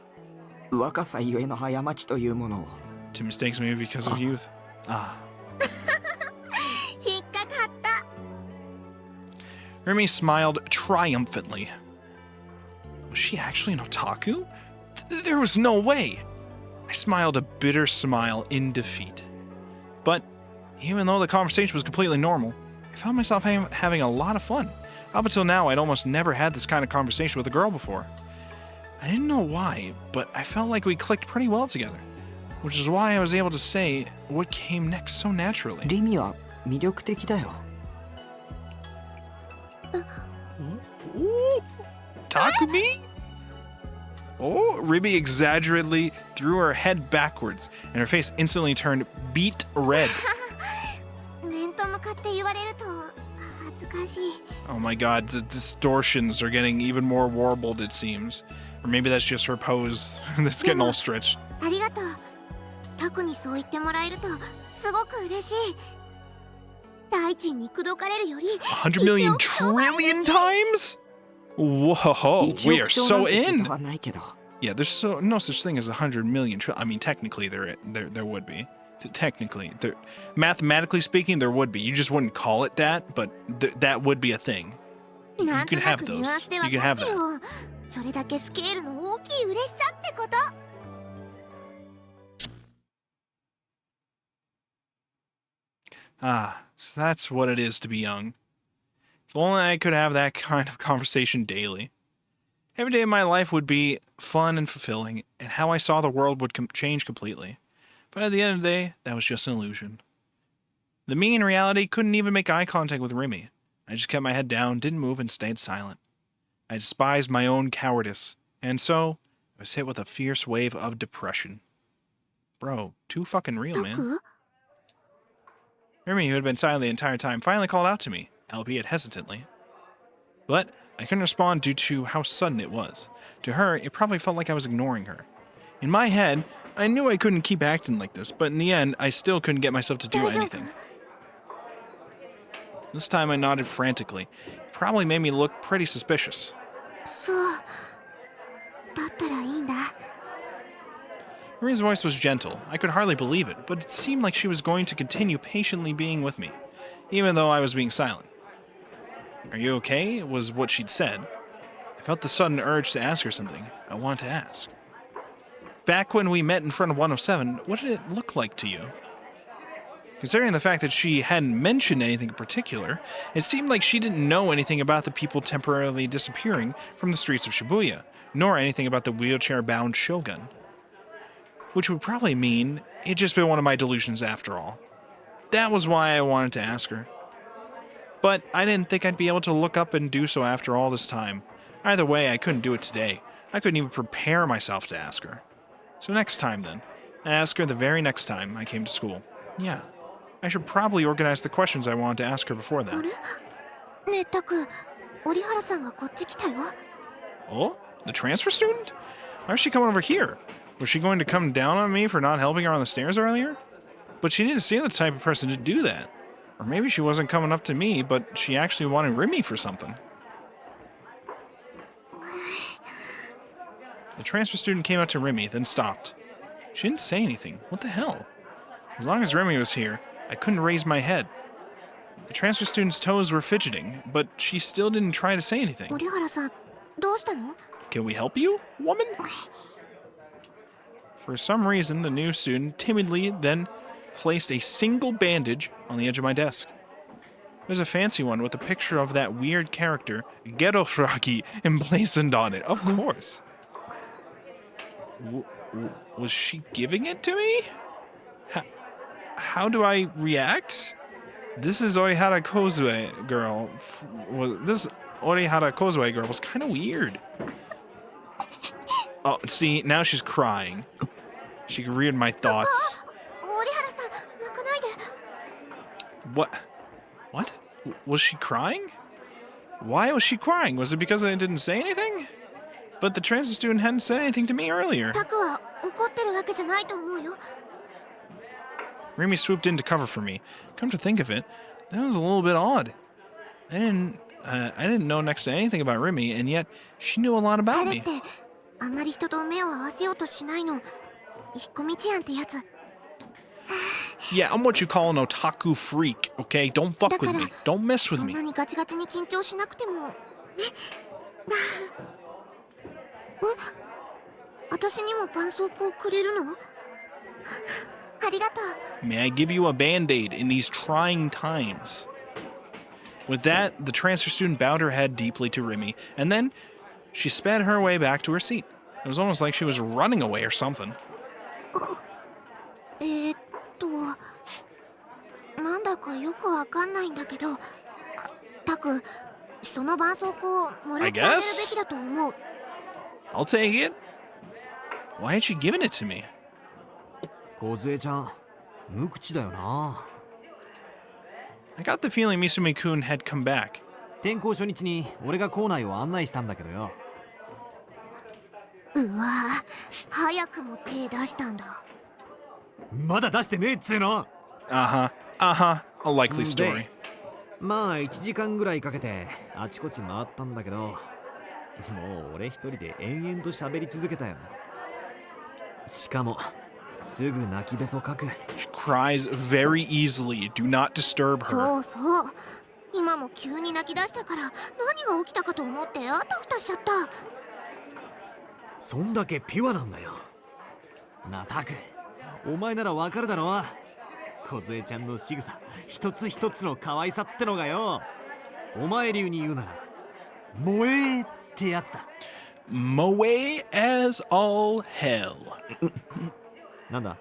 若さゆえの過ちというものを。 To mistakes made because of youth. Ah. 引っかかった。 Remy smiled triumphantly. Was she actually an otaku? There was no way! I smiled a bitter smile in defeat. But even though the conversation was completely normal, I found myself having a lot of fun. Up until now, I'd almost never had this kind of conversation with a girl before. I didn't know why, but I felt like we clicked pretty well together, which is why I was able to say what came next so naturally. リミは魅力的だよ。 Ooh, Takumi? Oh, Remy exaggerately threw her head backwards, and her face instantly turned beet red. 面と向かって言われると恥ずかしい。 Oh my god, the distortions are getting even more warbled, it seems. Or maybe that's just her pose that's getting all stretched. ありがとう。タクにそう言ってもらえるとすごく嬉しい。大臣に口説かれるより 100 million 1億兆倍 trillion times? Whoa, 1 we are 億兆 so なんて言って in. たはないけど Yeah, there's no such thing as 100 million trillion. I mean, technically there would be. Technically, mathematically speaking, there would be. You just wouldn't call it that, but that would be a thing. You なんと can な have くニュ those. アンスで You 分 can か have って that. よ。それだけスケールの大きい嬉しさってこと。 Ah, so that's what it is to be young. If only I could have that kind of conversation daily. Every day of my life would be fun and fulfilling, and how I saw the world would change completely. But at the end of the day, that was just an illusion. Me in reality couldn't even make eye contact with Remy. I just kept my head down, didn't move, and stayed silent. I despised my own cowardice, and so I was hit with a fierce wave of depression. Bro, too fucking real, タ man. ク Remy, who had been silent the entire time, finally called out to me, albeit hesitantly. But I couldn't respond due to how sudden it was. To her, it probably felt like I was ignoring her. In my head, I knew I couldn't keep acting like this, but in the end, I still couldn't get myself to do 大丈夫 anything. This time I nodded frantically. It probably made me look pretty suspicious. そうだったらいいんだ。 Marie's voice was gentle. I could hardly believe it, but it seemed like she was going to continue patiently being with me, even though I was being silent. Are you okay? Was what she'd said. I felt the sudden urge to ask her something. I wanted to ask. Back when we met in front of 107, what did it look like to you? Considering the fact that she hadn't mentioned anything in particular, it seemed like she didn't know anything about the people temporarily disappearing from the streets of Shibuya, nor anything about the wheelchair-bound shogun. Which would probably mean it'd just been one of my delusions after all. That was why I wanted to ask her. But I didn't think I'd be able to look up and do so after all this time. Either way, I couldn't do it today. I couldn't even prepare myself to ask her. So next time then. I asked her the very next time I came to school. Yeah. I should probably organize the questions I wanted to ask her before あ then. れねえタク折原さんがこっち来たよ。 Oh? The transfer student? Why is she coming over here? Was she going to come down on me for not helping her on the stairs earlier? But she didn't seem the type of person to do that. Or maybe she wasn't coming up to me, but she actually wanted Remy for something. The transfer student came up to Remy, then stopped. She didn't say anything. What the hell? As long as Remy was here, I couldn't raise my head. The transfer student's toes were fidgeting, but she still didn't try to say anything. 折原さんどうしたの？ Can we help you, woman? For some reason, the new student timidly then placed a single bandage on the edge of my desk. It was a fancy one with a picture of that weird character, Gerofraki, emblazoned on it. Of course. Was she giving it to me? How do I react? This is Orihara Kozue girl. This Orihara Kozue girl was kind of weird. Oh, see, now she's crying. She can read my thoughts. 折原さん泣かないで。 What? Was she crying? Why was she crying? Was it because I didn't say anything? But the transit student hadn't said anything to me earlier. タクは怒ってるわけじゃないと思うよ。 Remy swooped in to cover for me. Come to think of it, that was a little bit odd. I didn't know next to anything about Remy, and yet she knew a lot about 彼 me. ってあんまり人と目を合わせようとしないの。引っ込み思案ってやつ。 Yeah, I'm what you call an otaku freak, okay? Don't fuck with me. Don't mess そ with ん me. なにガチガチに緊張しなくてもね。私にも絆創膏くれるの？ありがとう。 May I give you a band-aid in these trying times? With that, the transfer student bowed her head deeply to Remy, and then she sped her way back to her seat. It was almost like she was running away or something. なんだかよくわかんないんだけど、タク、その絆創膏もらってあげるべきだと思う。 I'll take it. Why had she given it to me? 梢ちゃん無口だよな。 I got the feeling Misumi-kun had come back. 転校初日に俺が校内を案内したんだけどよ。うわぁ、早くも手出したんだ。まだ出してねえっつうの。 Uh-huh. A likely story. でまあ1時間ぐらいかけてあちこち回ったんだけど、もう俺一人で延々と喋り続けたよ。しかもすぐ泣きべそかく。 She cries very easily. Do not disturb her. そうそう。今も急に泣き出したから何が起きたかと思ってあたふたしちゃった。そんだけピュアなんだよ。なたく、お前ならわかるだろう。梢ちゃんの仕草一つ一つの可愛さってのがよ、お前流に言うなら萌えってやつだ。 Moe as all hell. なんだ、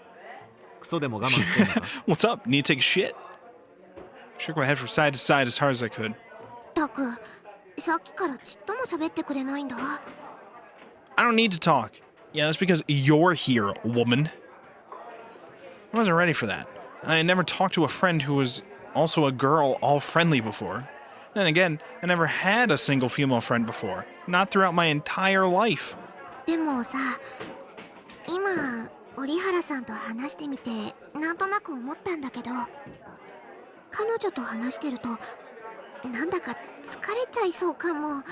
クソでも我慢してんのか？ What's up? Need to take a shit? Shook my head from side to side as hard as I could. たく、さっきからちっとも喋ってくれないんだ。 I don't need to talk. Yeah, that's because you're here, woman. I wasn't ready for that. I had never talked to a friend who was also a girl all friendly before. Then again, I never had a single female friend before. Not throughout my entire life. でもさ、今折原さんと話してみてなんとなく思ったんだけど、彼女と話してるとなんだか疲れちゃいそうかも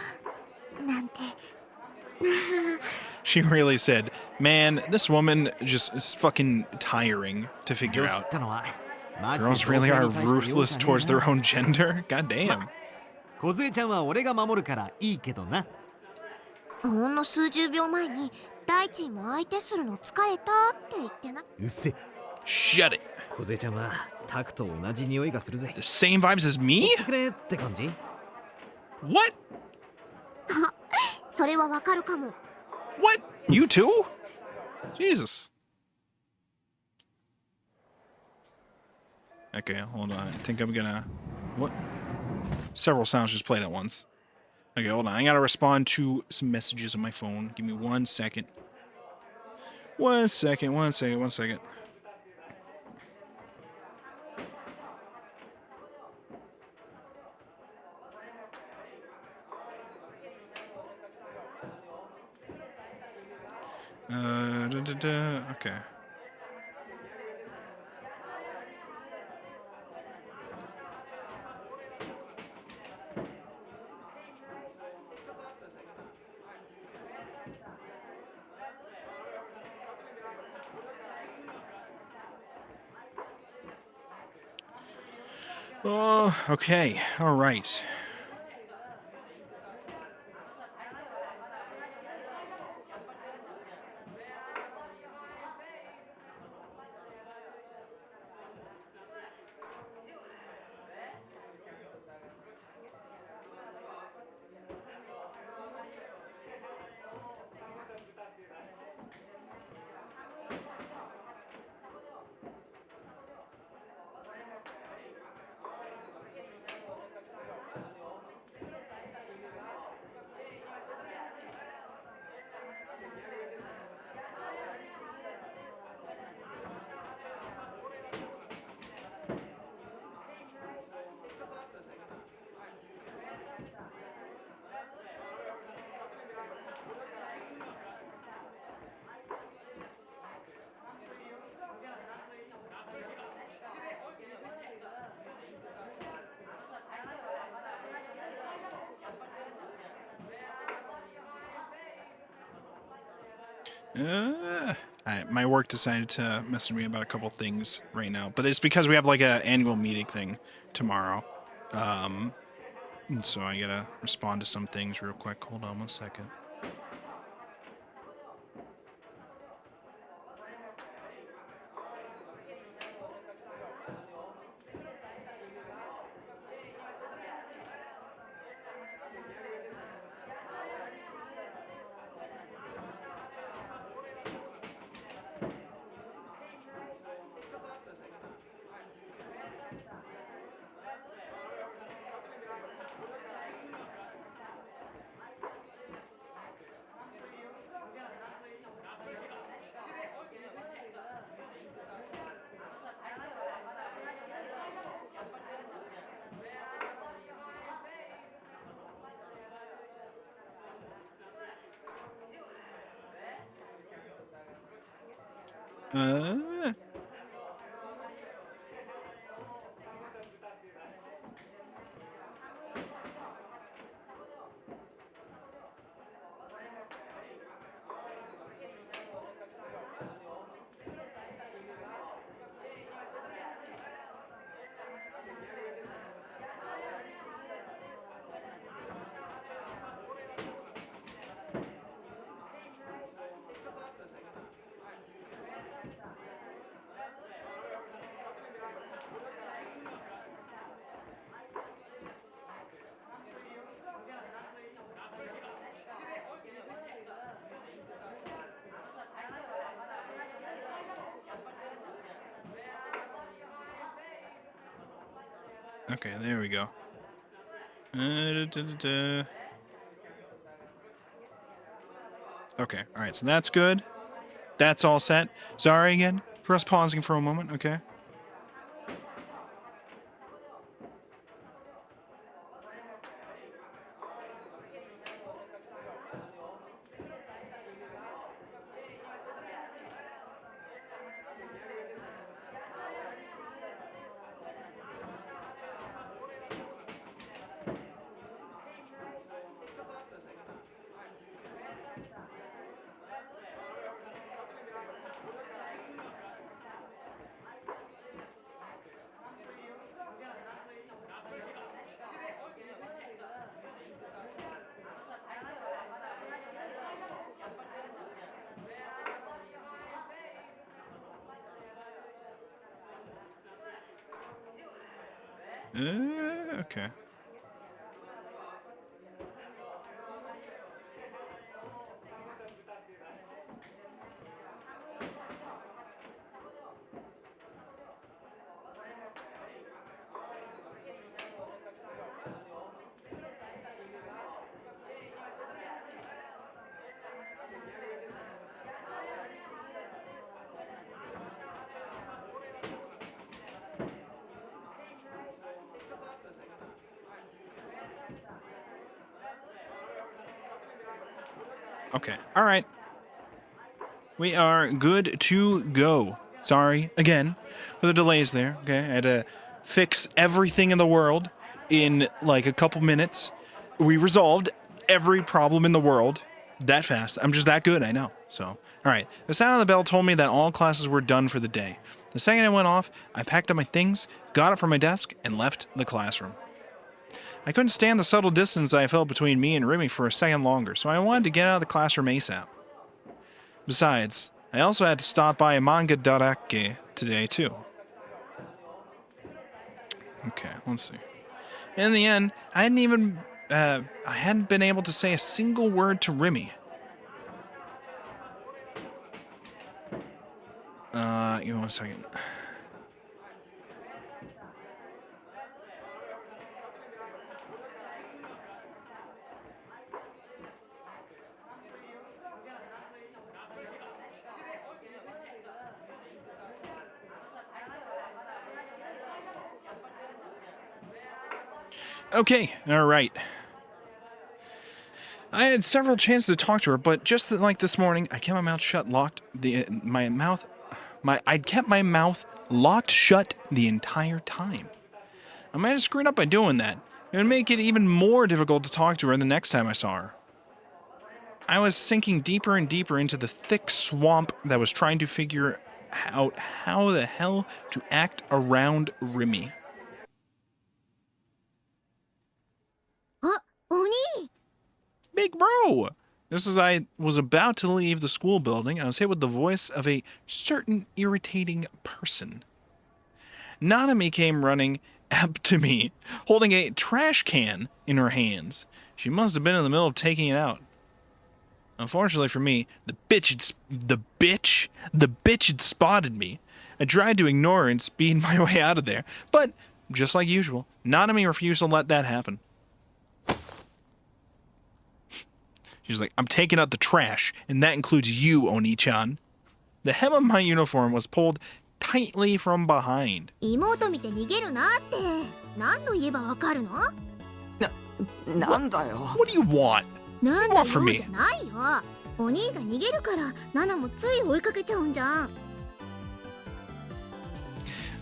なんて。She really said, man, this woman just is fucking tiring to figure 女子 out. ってのはマジで Girls really are 同性に対して容 ruthless 赦ねえ towards な。 their own gender? God damn. 梢ちゃんは俺が守るからいいけどな。ほんの数十秒前に大地も相手するの疲れたって言ってな。うっせ。 Shut it. 梢ちゃんはタクと同じ匂いがするぜ。 The same vibes as me? 言ってくれって感じ。 What? それはわかるかも。 What? You too? Jesus. Okay, hold on. I think I'm gonna... What? Several sounds just played at once. Okay, hold on. I gotta respond to some messages on my phone. Give me 1 second. 1 second, 1 second, 1 second. Okay. Oh, okay. All right. My work decided to message me about a couple things right now, but it's because we have like a annual meeting thing tomorrow. And so I gotta respond to some things real quick. Hold on 1 second. Okay, there we go. Okay, alright, so that's good. That's all set. Sorry again for us pausing for a moment, okay? Okay. Okay, alright. We are good to go. Sorry again for the delays there. Okay, I had to fix everything in the world in like a couple minutes. We resolved every problem in the world that fast. I'm just that good, I know. So, all right. The sound of the bell told me that all classes were done for the day. The second it went off, I packed up my things, got up from my desk, and left the classroom. I couldn't stand the subtle distance I felt between me and Remy for a second longer, so I wanted to get out of the classroom ASAP. Besides, I also had to stop by a manga darake today, too. Okay, let's see. In the end, I hadn't been able to say a single word to Remy. Give me 1 second. Okay, all right. I had several chances to talk to her, but just like this morning, I kept my mouth shut, I'd kept my mouth locked shut the entire time. I might have screwed up by doing that. It would make it even more difficult to talk to her the next time I saw her. I was sinking deeper and deeper into the thick swamp that was trying to figure out how the hell to act around Remy. あ、お兄 Big bro! Just as I was about to leave the school building, I was hit with the voice of a certain irritating person. Nanami came running up to me, holding a trash can in her hands. She must have been in the middle of taking it out. Unfortunately for me, the bitch had spotted me. I tried to ignore her and speed my way out of there, but just like usual, Nanami refused to let that happen. She's like, I'm taking out the trash, and that includes you, Oni-chan. The hem of my uniform was pulled tightly from behind. 妹見て逃げるなって何度言えばわかるの？なんだよ。 What do you want? なんだよ for me. じゃないよ。お兄が逃げるからナナもつい追いかけちゃうんじゃん。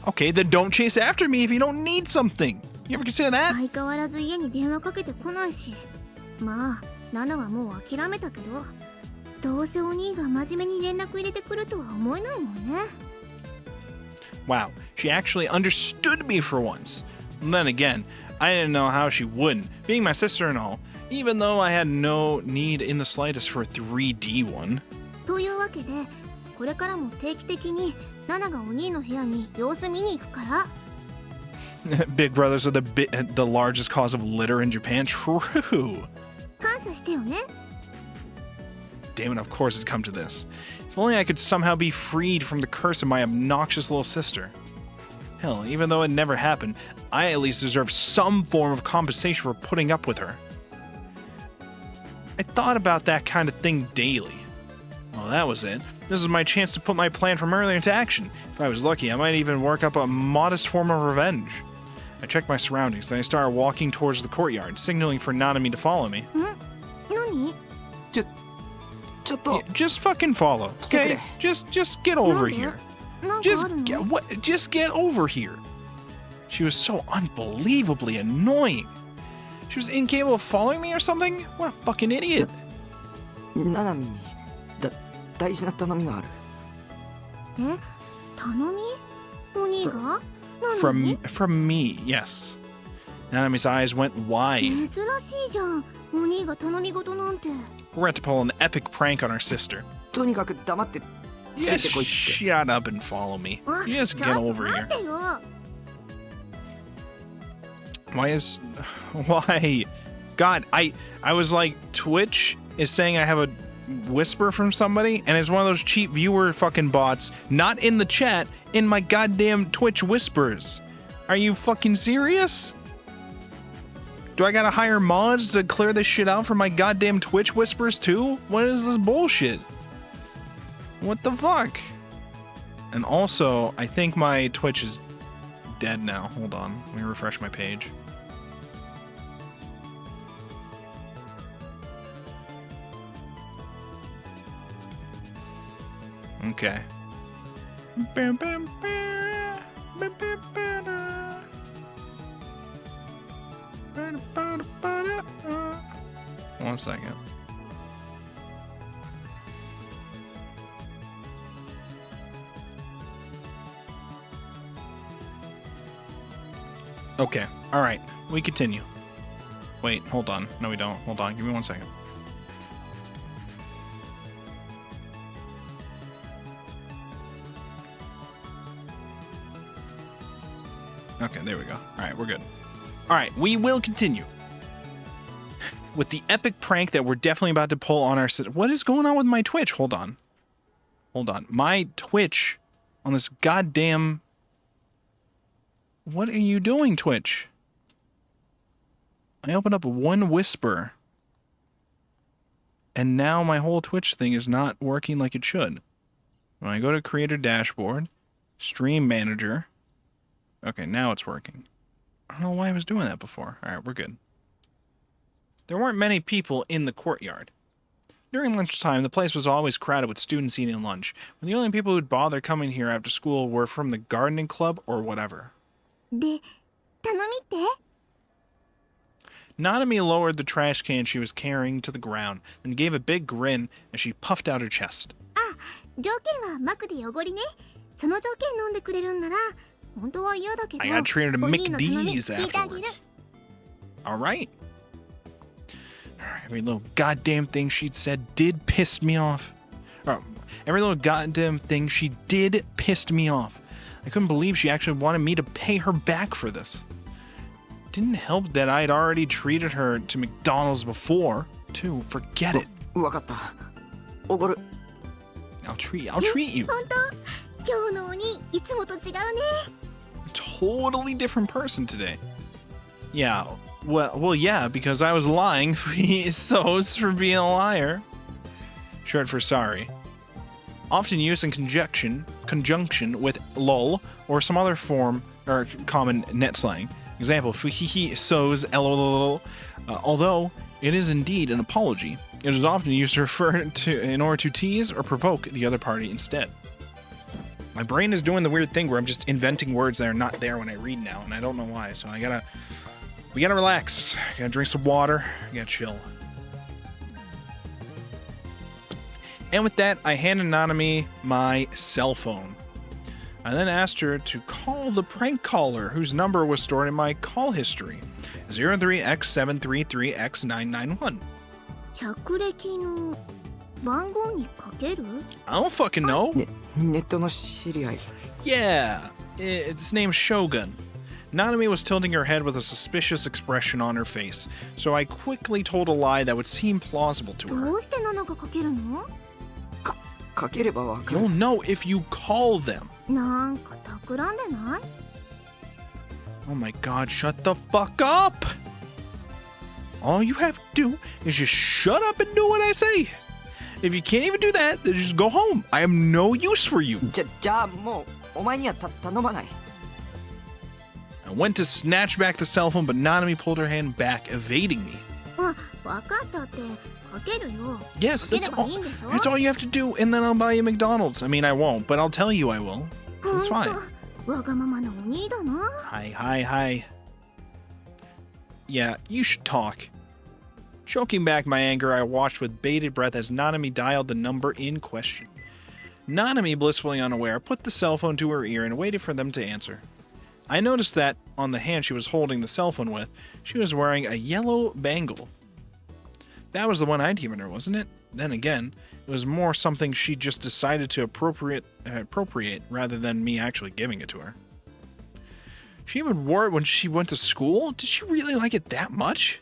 Okay, then don't chase after me if you don't need something. You ever consider that? 相変わらず家に電話かけてこないし。まあナナはもう諦めたけど、どうせお兄が真面目に連絡入れてくるとは思えないもんね。 Wow, she actually understood me for once. And then again, I didn't know how she wouldn't, being my sister and all, even though I had no need in the slightest for a 3D one. というわけで、これからも定期的にナナがお兄の部屋に様子見に行くから。 Big brothers are the largest cause of litter in Japan. True. 感謝してよね。 Damn it, of course it's come to this. If only I could somehow be freed from the curse of my obnoxious little sister. Hell, even though it never happened, I at least deserve some form of compensation for putting up with her. I thought about that kind of thing daily. Well, that was it. This was my chance to put my plan from earlier into action. If I was lucky, I might even work up a modest form of revenge. I checked my surroundings, then I started walking towards the courtyard, signaling for Nanami to follow me. 何ちょっと Yeah, just fucking follow, okay? Just get over here. なんかあるの Just get over here. She was so unbelievably annoying. She was incapable of following me or something? What a fucking idiot. ナナミに大事な頼みがある。え頼みお兄が何 From me, yes. Nanami's eyes went wide. 珍しいじゃんお兄が頼み事なんて We're about to pull an epic prank on our sister. とにかく黙ってつ Just いてこいって。 shut up and follow me. あ Just ちょ get っと over 待 here. ってよ Why? God, I was like, Twitch is saying I have a whisper from somebody, and it's one of those cheap viewer fucking bots, not in the chat, in my goddamn Twitch whispers. Are you fucking serious? Do I gotta hire mods to clear this shit out from my goddamn Twitch whispers too? What is this bullshit? What the fuck? And also, I think my Twitch is dead now. Hold on. Let me refresh my page. Okay. One second. Okay. All right. We continue. Wait, hold on. No, we don't. Hold on. Give me 1 second. Okay, there we go. All right, we're good. All right, we will continue with the epic prank that we're definitely about to pull on our... What is going on with my Twitch? Hold on. Hold on. My Twitch on this goddamn... What are you doing, Twitch? I opened up one whisper, and now my whole Twitch thing is not working like it should. When I go to Creator Dashboard, Stream Manager... Okay, now it's working. I don't know why I was doing that before. All right, we're good. There weren't many people in the courtyard. During lunchtime, the place was always crowded with students eating lunch, when the only people who'd bother coming here after school were from the gardening club or whatever. で頼みって Nanami lowered the trash can she was carrying to the ground, then gave a big grin as she puffed out her chest. 条件はマクで汚りねその条件飲んでくれるんなら本当は嫌だけど I got treated to お兄の頼み McD's 聞いてあげる afterwards. Alright. Every little goddamn thing she'd said did piss me off. Every little goddamn thing she did pissed me off. I couldn't believe she actually wanted me to pay her back for this. Didn't help that I'd already treated her to McDonald's before, too. Forget it. わかった。おごる。 I'll treat you. 本当今日のお兄いつもと違うね Totally different person today. Yeah. Well, yeah, because I was lying. So's for being a liar. Short for sorry. Often used in conjunction with lol or some other form or common net slang. Example, fuhihi so's lol. Although it is indeed an apology, it is often used to refer to in order to tease or provoke the other party instead. My brain is doing the weird thing where I'm just inventing words that are not there when I read now, and I don't know why. So we gotta relax. Gotta drink some water. Gotta chill. And with that, I handed Nanami my cell phone. I then asked her to call the prank caller, whose number was stored in my call history, 03X733X991. 着歴の番号にかける I don't fucking know. ネットの知り合い。 Yeah, its name's Shogun. Nanami was tilting her head with a suspicious expression on her face, so I quickly told a lie that would seem plausible to her. どうして7がかけるのかければわかる。 You'll know if you call them. なんか企んでない Oh my god, shut the fuck up! All you have to do is just shut up and do what I say. If you can't even do that, then just go home. I am no use for you. じゃあもうお前には頼まない。 I went to snatch back the cell phone, but Nanami pulled her hand back, evading me. あ、わかったってかけるよ。 Yes, かければいいんでしょ。 that's all you have to do, and then I'll buy you McDonald's. I mean, I won't, but I'll tell you I will. It's ほん fine. とわがままなお兄だな。 Hi. Yeah, you should talk. Choking back my anger, I watched with bated breath as Nanami dialed the number in question. Nanami, blissfully unaware, put the cell phone to her ear and waited for them to answer. I noticed that, on the hand she was holding the cell phone with, she was wearing a yellow bangle. That was the one I'd given her, wasn't it? Then again, it was more something she just decided to appropriate rather than me actually giving it to her. She even wore it when she went to school? Did she really like it that much?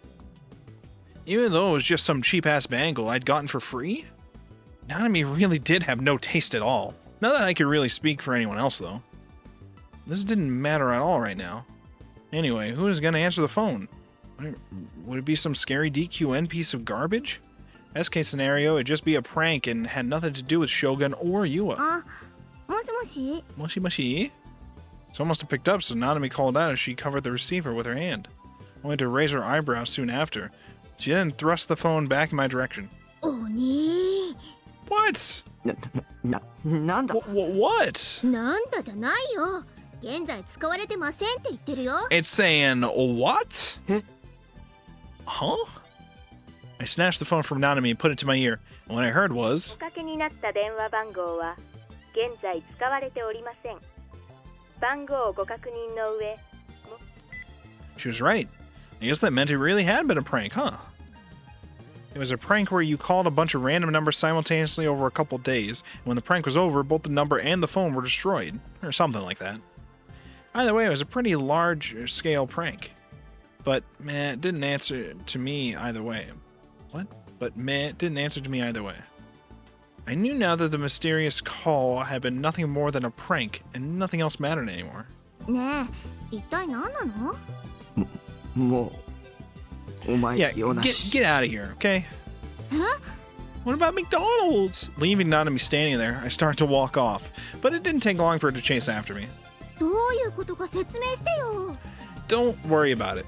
Even though it was just some cheap-ass bangle I'd gotten for free? Nanami really did have no taste at all. Not that I could really speak for anyone else, though. This didn't matter at all right now. Anyway, who is going to answer the phone? Would it be some scary DQN piece of garbage? Best case scenario, it'd just be a prank and had nothing to do with Shogun or Yua. あ、もしもし。 Moshi? Someone must have picked up, so Nanami called out as she covered the receiver with her hand. Only to raise her eyebrows soon after. She then thrust the phone back in my direction. お兄。 What? なんだ What? なんだじゃないよ。現在使われてませんって言ってるよ。 It's saying, what? え Huh? I snatched the phone from Nanami and put it to my ear, and what I heard was... おかけになった電話番号は現在使われておりません。番号をご確認の上。 She was right. I guess that meant it really had been a prank, huh? It was a prank where you called a bunch of random numbers simultaneously over a couple days, and when the prank was over, both the number and the phone were destroyed, or something like that. Either way, it was a pretty large-scale prank. But, meh, it didn't answer to me either way. What? But, meh, it didn't answer to me either way. I knew now that the mysterious call had been nothing more than a prank, and nothing else mattered anymore. ねえ、一体何なの？もうお前 Yeah, 用な get し out of here, okay? What about McDonald's? Leaving Nanami standing there, I started to walk off, but it didn't take long for her to chase after me. どういうことか説明してよ。 Don't worry about it.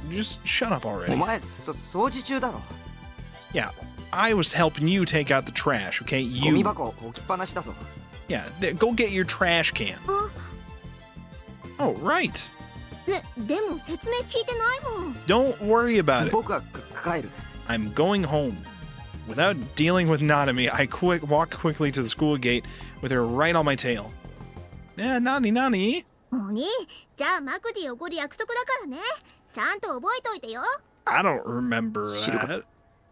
Just shut up お already. 前掃除中だろ Yeah, I was helping you take out the trash, okay? ゴミ You. 箱置きっぱなしだぞ Yeah, go get your trash can. あ、 Oh, right. ね、でも説明聞いてないもん。 Don't worry about it. 僕は帰る I'm going home. Without dealing with Nanami, I walked quickly to the school gate with her right on my tail. Yeah, Nani? お兄、じゃあマクディおごる約束だからね。ちゃんと覚えといてよ。 I don't remember that.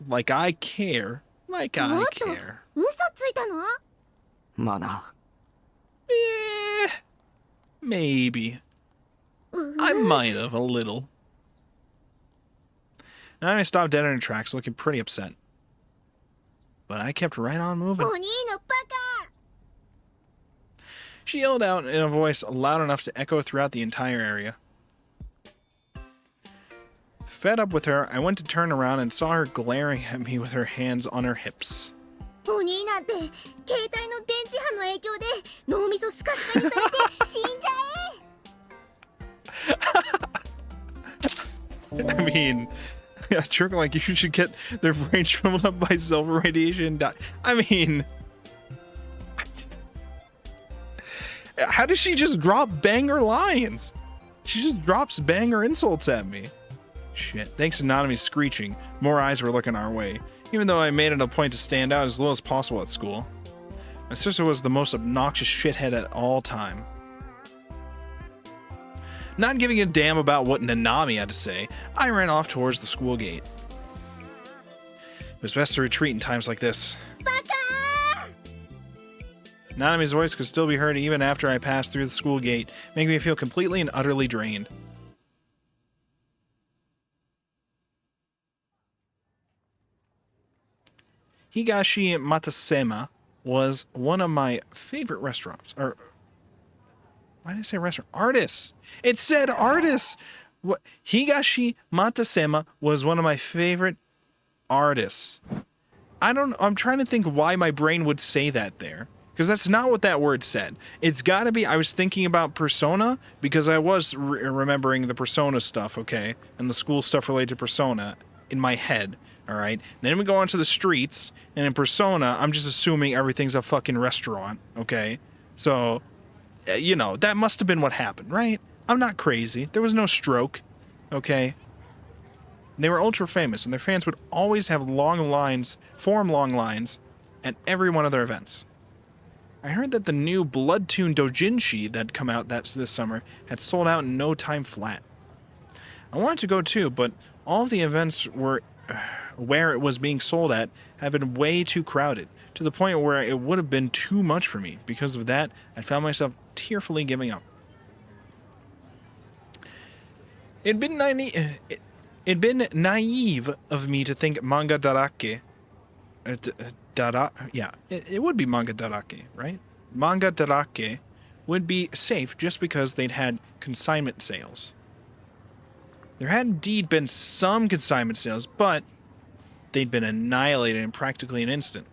Like I care. Like ちょ I っと care. 嘘ついたの？まあな Maybe. I might have, a little. Now I stopped dead in her tracks, looking pretty upset. But I kept right on moving. お兄のバカ。 She yelled out in a voice loud enough to echo throughout the entire area. Fed up with her, I went to turn around and saw her glaring at me with her hands on her hips. お兄なんて携帯の電磁波の影響で脳みそスカスカにされて死んじゃ I mean, a jerk like you should get their brain shriveled up by silver radiation and die. I mean, how does she just drop banger lines? She just drops banger insults at me. Shit, thanks to Nanami's screeching, more eyes were looking our way, even though I made it a point to stand out as low as possible at school. My sister was the most obnoxious shithead at all time. Not giving a damn about what Nanami had to say, I ran off towards the school gate. It was best to retreat in times like this. う。バカー。 Nanami's voice could still be heard even after I passed through the school gate, making me feel completely and utterly drained. Higashi Matasema was one of my favorite restaurants. Why did I say restaurant? Artists. It said artists. What? Higashi Matasema was one of my favorite artists. I'm trying to think why my brain would say that there. Because that's not what that word said. It's got to be, I was thinking about Persona, because I was remembering the Persona stuff, okay? And the school stuff related to Persona in my head, alright? Then we go onto the streets, and in Persona, I'm just assuming everything's a fucking restaurant, okay? So, you know, that must have been what happened, right? I'm not crazy. There was no stroke, okay? They were ultra famous, and their fans would always have form long lines, at every one of their events. I heard that the new Bloodtoon Dojinshi that had come out this summer had sold out in no time flat. I wanted to go too, but all of the events where it was being sold at have been way too crowded, to the point where it would have been too much for me. Because of that, I found myself tearfully giving up. It'd been naive of me to think manga darake. It would be manga darake, right? Manga darake would be safe just because they'd had consignment sales. There had indeed been some consignment sales, but they'd been annihilated in practically an instant.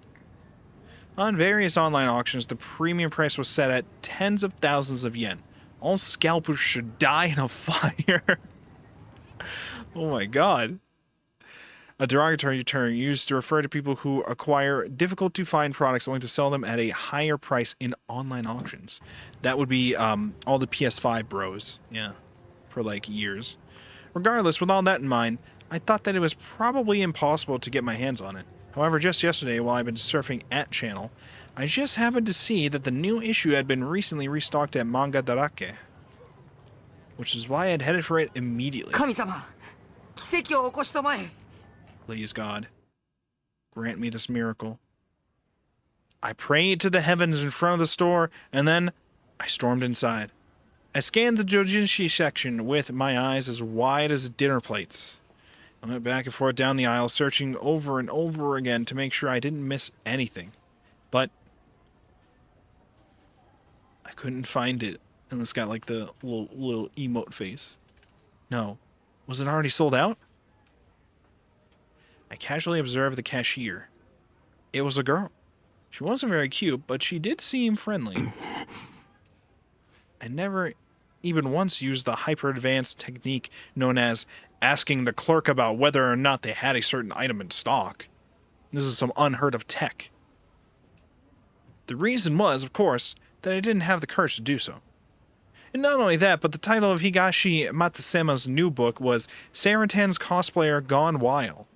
On various online auctions, the premium price was set at tens of thousands of yen. All scalpers should die in a fire. Oh my god. A derogatory term used to refer to people who acquire difficult-to-find products only to sell them at a higher price in online auctions. That would be all the PS5 bros, yeah, for like years. Regardless, with all that in mind, I thought that it was probably impossible to get my hands on it. However, just yesterday, while I've been surfing at channel, I just happened to see that the new issue had been recently restocked at Manga Darake, which is why I'd headed for it immediately. 神様、奇跡を起こしたまえ。 Please, God, grant me this miracle. I prayed to the heavens in front of the store, and then I stormed inside. I scanned the Jojinshi section with my eyes as wide as dinner plates. I went back and forth down the aisle, searching over and over again to make sure I didn't miss anything. But I couldn't find it. And it's got like the little emote face. No. Was it already sold out? I casually observed the cashier. It was a girl. She wasn't very cute, but she did seem friendly. I never even once used the hyper-advanced technique known as asking the clerk about whether or not they had a certain item in stock. This is some unheard-of tech. The reason was, of course, that I didn't have the courage to do so. And not only that, but the title of Higashi Matasema's new book was Saratan's Cosplayer Gone Wild.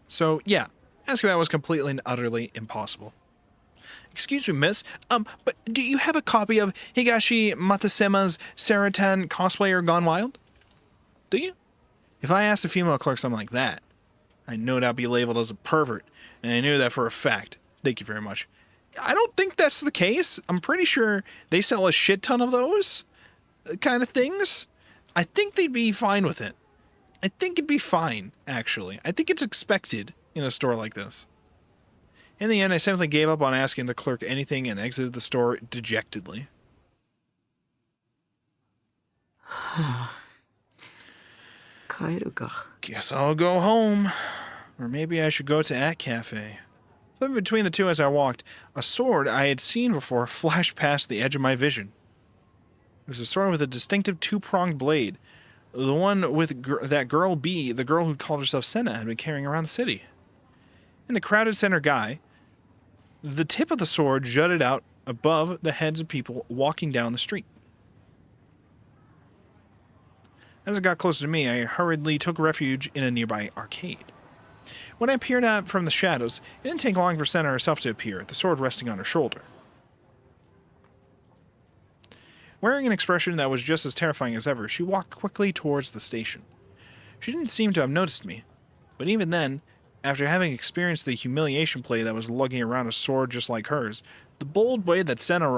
So, yeah, asking that was completely and utterly impossible. Excuse me, miss, but do you have a copy of Higashi Matasema's Saratan Cosplayer Gone Wild? Do you? If I asked a female clerk something like that, I'd no doubt be labeled as a pervert, and I knew that for a fact. Thank you very much. I don't think that's the case. I'm pretty sure they sell a shit ton of those kind of things. I think they'd be fine with it. I think it'd be fine, actually. I think it's expected in a store like this. In the end, I simply gave up on asking the clerk anything and exited the store dejectedly. Guess I'll go home. Or maybe I should go to At Cafe. Flipping between the two as I walked, a sword I had seen before flashed past the edge of my vision. It was a sword with a distinctive two-pronged blade. The one with that girl B, the girl who called herself Senna, had been carrying around the city. In the crowded center guy, the tip of the sword jutted out above the heads of people walking down the street. As it got closer to me, I hurriedly took refuge in a nearby arcade. When I peered out from the shadows, it didn't take long for Senna herself to appear, the sword resting on her shoulder. Wearing an expression that was just as terrifying as ever, she walked quickly towards the station. She didn't seem to have noticed me, but even then, after having experienced the humiliation play that was lugging around a sword just like hers, the bold way that Senna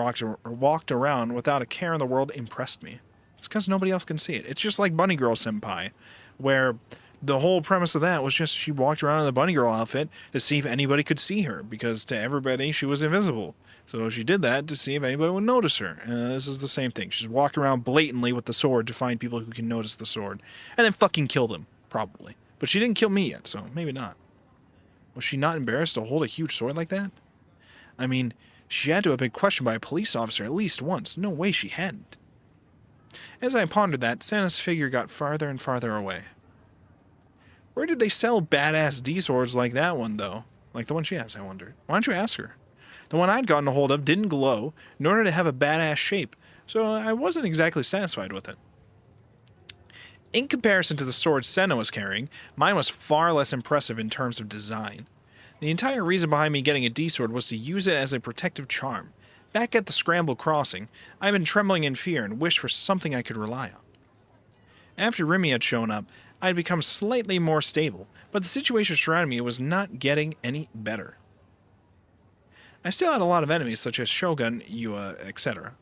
walked around without a care in the world impressed me. It's because nobody else can see it. It's just like Bunny Girl Senpai, where The whole premise of that was just she walked around in the bunny girl outfit to see if anybody could see her, because to everybody she was invisible. So she did that to see if anybody would notice her. This is the same thing. She's walking around blatantly with the sword to find people who can notice the sword. And then fucking kill them, probably. But she didn't kill me yet, so maybe not. Was she not embarrassed to hold a huge sword like that? I mean, she had to have been questioned by a police officer at least once. No way she hadn't. As I pondered that, Santa's figure got farther and farther away. Where did they sell badass D-swords like that one, though? Like the one she has, I wondered. Why don't you ask her? The one I'd gotten a hold of didn't glow, nor did it have a badass shape, so I wasn't exactly satisfied with it. In comparison to the sword Senna was carrying, mine was far less impressive in terms of design. The entire reason behind me getting a D-sword was to use it as a protective charm. Back at the Scramble Crossing, I'd been trembling in fear and wished for something I could rely on. After Remy had shown up, I'd become slightly more stable, but the situation surrounding me was not getting any better. I still had a lot of enemies such as Shogun, Yua, etc.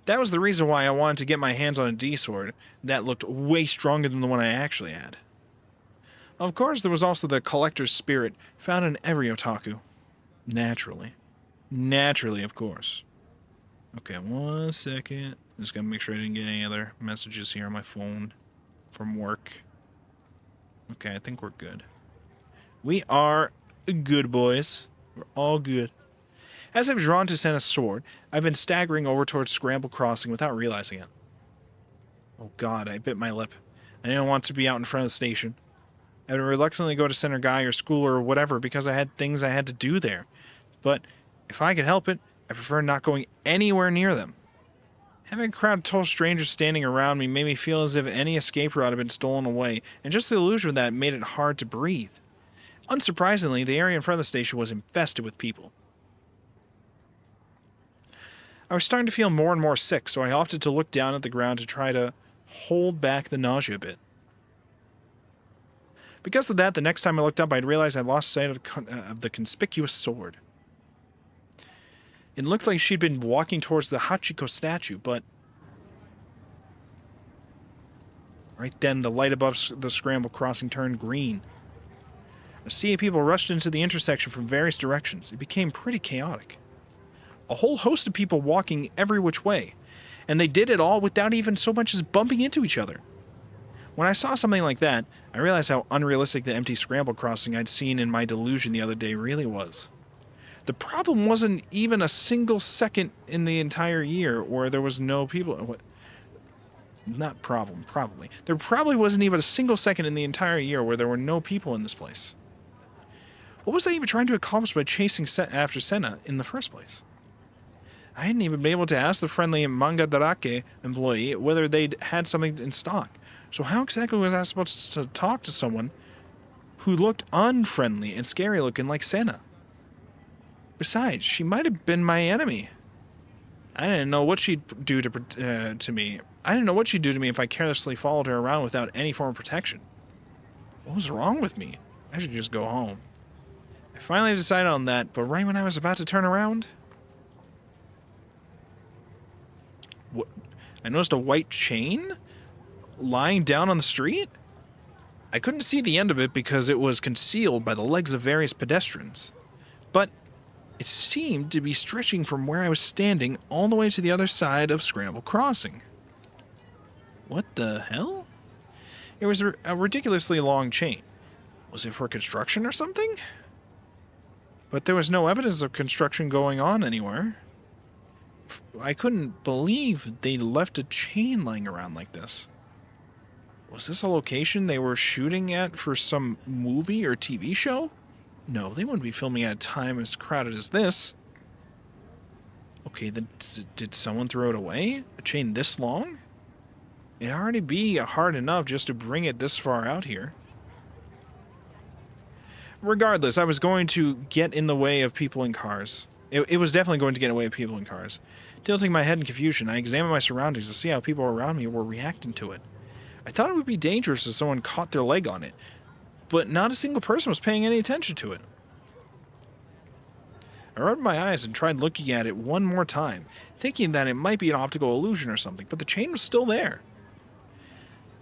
That was the reason why I wanted to get my hands on a D-sword that looked way stronger than the one I actually had. Of course, there was also the collector's spirit found in every otaku. Naturally. Naturally, of course. Okay, 1 second. Just gotta make sure I didn't get any other messages here on my phone from work. Okay, I think we're good. We are good, boys. We're all good. As I've drawn to Santa's sword, I've been staggering over towards Scramble Crossing without realizing it. Oh god, I bit my lip. I didn't want to be out in front of the station. I would reluctantly go to Center Guy or school or whatever because I had things I had to do there. But if I could help it, I prefer not going anywhere near them. Having a crowd of total strangers standing around me made me feel as if any escape route had been stolen away, and just the illusion of that made it hard to breathe. Unsurprisingly, the area in front of the station was infested with people. I was starting to feel more and more sick, so I opted to look down at the ground to try to hold back the nausea a bit. Because of that, the next time I looked up, I'd realized I'd lost sight of the conspicuous sword. It looked like she'd been walking towards the Hachiko statue, but right then the light above the Scramble Crossing turned green. A sea of people rushed into the intersection from various directions. It became pretty chaotic. A whole host of people walking every which way, and they did it all without even so much as bumping into each other. When I saw something like that, I realized how unrealistic the empty Scramble Crossing I'd seen in my delusion the other day really was. The problem wasn't even a single second in the entire year where there was no people. Not problem, probably. There probably wasn't even a single second in the entire year where there were no people in this place. What was I even trying to accomplish by chasing after Senna in the first place? I hadn't even been able to ask the friendly Manga Darake employee whether they'd had something in stock. So how exactly was I supposed to talk to someone who looked unfriendly and scary looking like Senna? Besides, she might have been my enemy. I didn't know what she'd do to me. I didn't know what she'd do to me if I carelessly followed her around without any form of protection. What was wrong with me? I should just go home. I finally decided on that, but right when I was about to turn around, I noticed a white chain lying down on the street. I couldn't see the end of it because it was concealed by the legs of various pedestrians, but it seemed to be stretching from where I was standing all the way to the other side of Scramble Crossing. What the hell? It was a ridiculously long chain. Was it for construction or something? But there was no evidence of construction going on anywhere. I couldn't believe they left a chain lying around like this. Was this a location they were shooting at for some movie or TV show? No, they wouldn't be filming at a time as crowded as this. Okay, then did someone throw it away? A chain this long? It'd already be hard enough just to bring it this far out here. Regardless, I was going to get in the way of people in cars. It was definitely going to get in the way of people in cars. Tilting my head in confusion, I examined my surroundings to see how people around me were reacting to it. I thought it would be dangerous if someone caught their leg on it, but not a single person was paying any attention to it. I rubbed my eyes and tried looking at it one more time, thinking that it might be an optical illusion or something, but the chain was still there.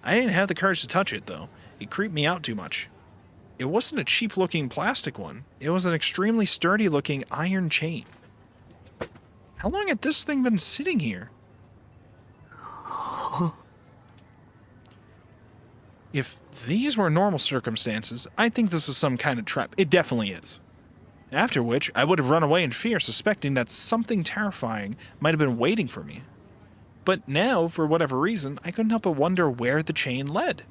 I didn't have the courage to touch it, though. It creeped me out too much. It wasn't a cheap-looking plastic one. It was an extremely sturdy-looking iron chain. How long had this thing been sitting here? If these were normal circumstances, I think this is some kind of trap. It definitely is. After which, I would have run away in fear, suspecting that something terrifying might have been waiting for me. But now, for whatever reason, I couldn't help but wonder where the chain led.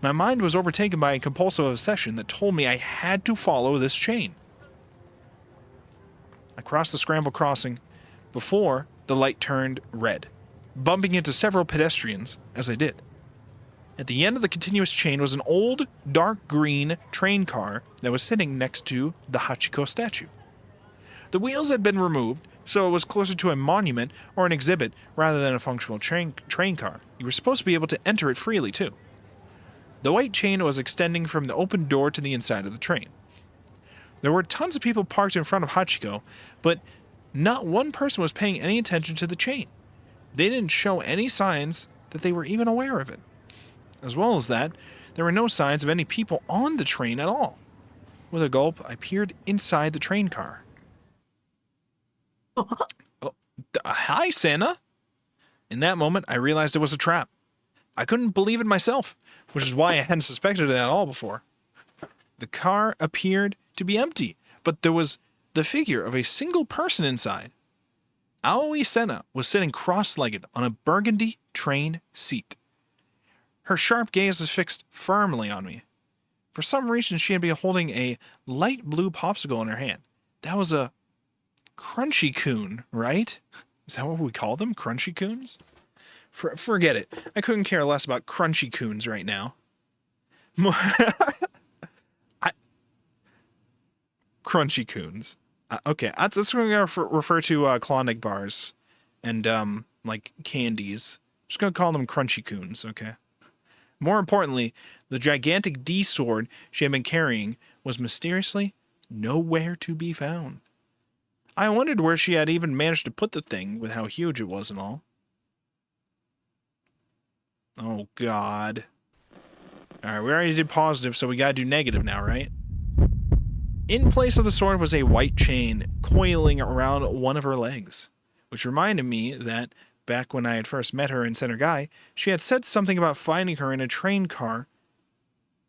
My mind was overtaken by a compulsive obsession that told me I had to follow this chain. I crossed the scramble crossing before the light turned red, bumping into several pedestrians as I did. At the end of the continuous chain was an old, dark green train car that was sitting next to the Hachiko statue. The wheels had been removed, so it was closer to a monument or an exhibit rather than a functional train car. You were supposed to be able to enter it freely, too. The white chain was extending from the open door to the inside of the train. There were tons of people parked in front of Hachiko, but not one person was paying any attention to the chain. They didn't show any signs that they were even aware of it. As well as that, there were no signs of any people on the train at all. With a gulp, I peered inside the train car. Hi, Santa! In that moment, I realized it was a trap. I couldn't believe it myself, which is why I hadn't suspected it at all before. The car appeared to be empty, but there was the figure of a single person inside. Aoi Sena was sitting cross-legged on a burgundy train seat. Her sharp gaze was fixed firmly on me. For some reason, she had been holding a light blue popsicle in her hand. That was a crunchy coon, right? Is that what we call them? Crunchy coons? Forget it. I couldn't care less about crunchy coons right now. Crunchy coons. Okay, that's going to refer to Klondike bars and like candies. Just going to call them crunchy coons, okay? More importantly, the gigantic D sword she had been carrying was mysteriously nowhere to be found. I wondered where she had even managed to put the thing with how huge it was and all. Oh, God. Alright, we already did positive, so we gotta do negative now, right? In place of the sword was a white chain coiling around one of her legs, which reminded me that back when I had first met her in Center Guy, she had said something about finding her in a train car.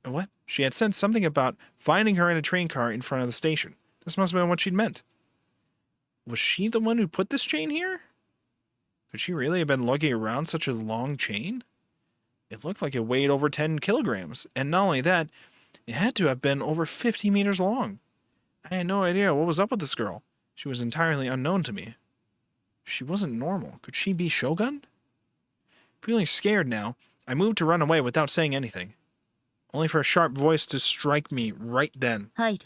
What? She had said something about finding her in a train car in front of the station. This must have been what she'd meant. Was she the one who put this chain here? Could she really have been lugging around such a long chain? It looked like it weighed over 10 kilograms, and not only that, it had to have been over 50 meters long. I had no idea what was up with this girl. She was entirely unknown to me. She wasn't normal. Could she be Shogun? Feeling scared now, I moved to run away without saying anything, only for a sharp voice to strike me right then. Hide.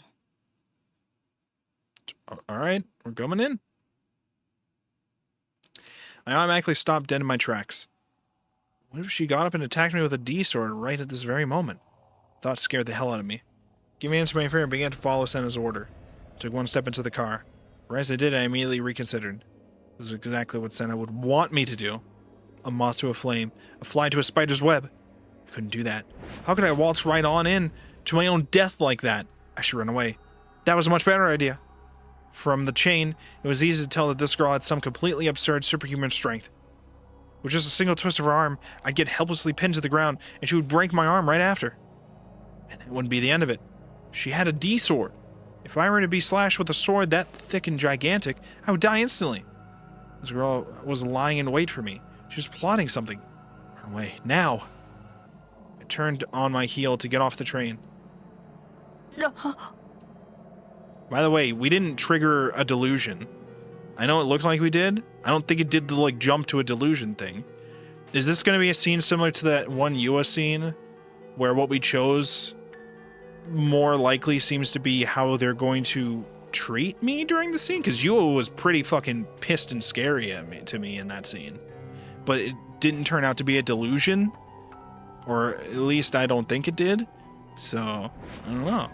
Alright, we're coming in. I automatically stopped dead in my tracks. What if she got up and attacked me with a D-sword right at this very moment? Thought scared the hell out of me. Gave me into my fear and began to follow Senna's order. I took one step into the car. Right as I did, I immediately reconsidered. This is exactly what Senna would want me to do. A moth to a flame, a fly to a spider's web. I couldn't do that. How could I waltz right on in to my own death like that? I should run away. That was a much better idea. From the chain, it was easy to tell that this girl had some completely absurd superhuman strength. With just a single twist of her arm, I'd get helplessly pinned to the ground, and she would break my arm right after. And that wouldn't be the end of it. She had a D-sword. If I were to be slashed with a sword that thick and gigantic, I would die instantly. This girl was lying in wait for me. She was plotting something. Run away, now! I turned on my heel to get off the train. By the way, we didn't trigger a delusion. I know it looked like we did. I don't think it did the, like, jump to a delusion thing. Is this going to be a scene similar to that one Yua scene? Where what we chose more likely seems to be how they're going to treat me during the scene? Because Yua was pretty fucking pissed and scary to me in that scene. But it didn't turn out to be a delusion. Or at least I don't think it did. So, I don't know.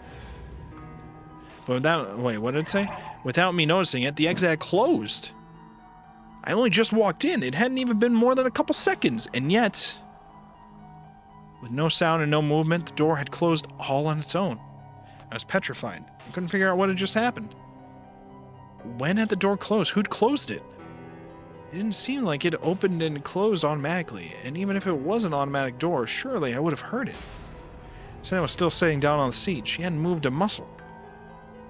But without, wait, what did it say? Without me noticing it, the exit had closed. I only just walked in. It hadn't even been more than a couple seconds. And yet, With no sound and no movement, the door had closed all on its own. I was petrified. I couldn't figure out what had just happened. When had the door closed? Who'd closed it? It didn't seem like it opened and closed automatically, and even if it was an automatic door, surely I would have heard it. Senna was still sitting down on the seat. She hadn't moved a muscle.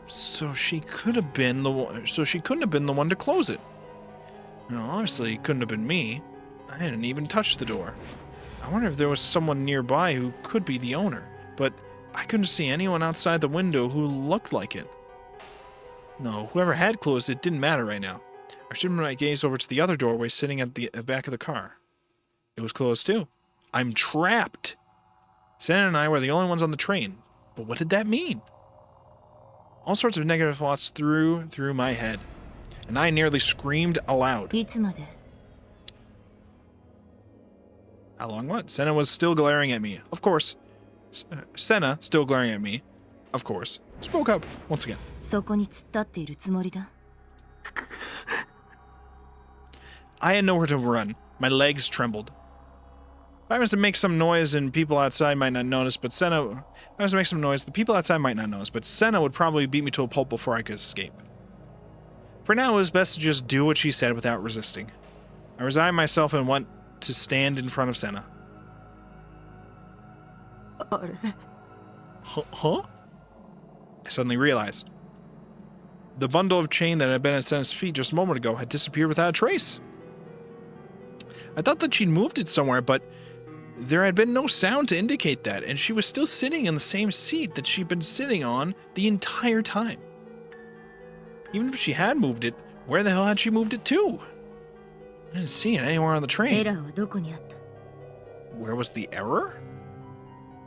So she could have been the one. So she couldn't have been the one to close it. No, obviously it couldn't have been me. I hadn't even touched the door. I wonder if there was someone nearby who could be the owner, but I couldn't see anyone outside the window who looked like it. No, whoever had closed it didn't matter right now. I shifted my gaze over to the other doorway sitting at the back of the car. It was closed too. I'm trapped. Senna and I were the only ones on the train. But what did that mean? All sorts of negative thoughts through my head, and I nearly screamed aloud. いつまで How long what? Senna was still glaring at me. Of course. Senna, still glaring at me. Of course. Spoke up, once again. そこに突っ立っているつもりだ I had nowhere to run. My legs trembled. If I was to make some noise and people outside might not notice, but Senna... If I was to make some noise, the people outside might not notice, but Senna would probably beat me to a pulp before I could escape. For now, it was best to just do what she said without resisting. I resigned myself and went to stand in front of Senna. あれ Huh? I suddenly realized. The bundle of chain that had been at Senna's feet just a moment ago had disappeared without a trace. I thought that she'd moved it somewhere, but there had been no sound to indicate that, and she was still sitting in the same seat that she'd been sitting on the entire time. Even if she had moved it, where the hell had she moved it to? I didn't see it anywhere on the エ train. ラーはどこにあった Where was the error?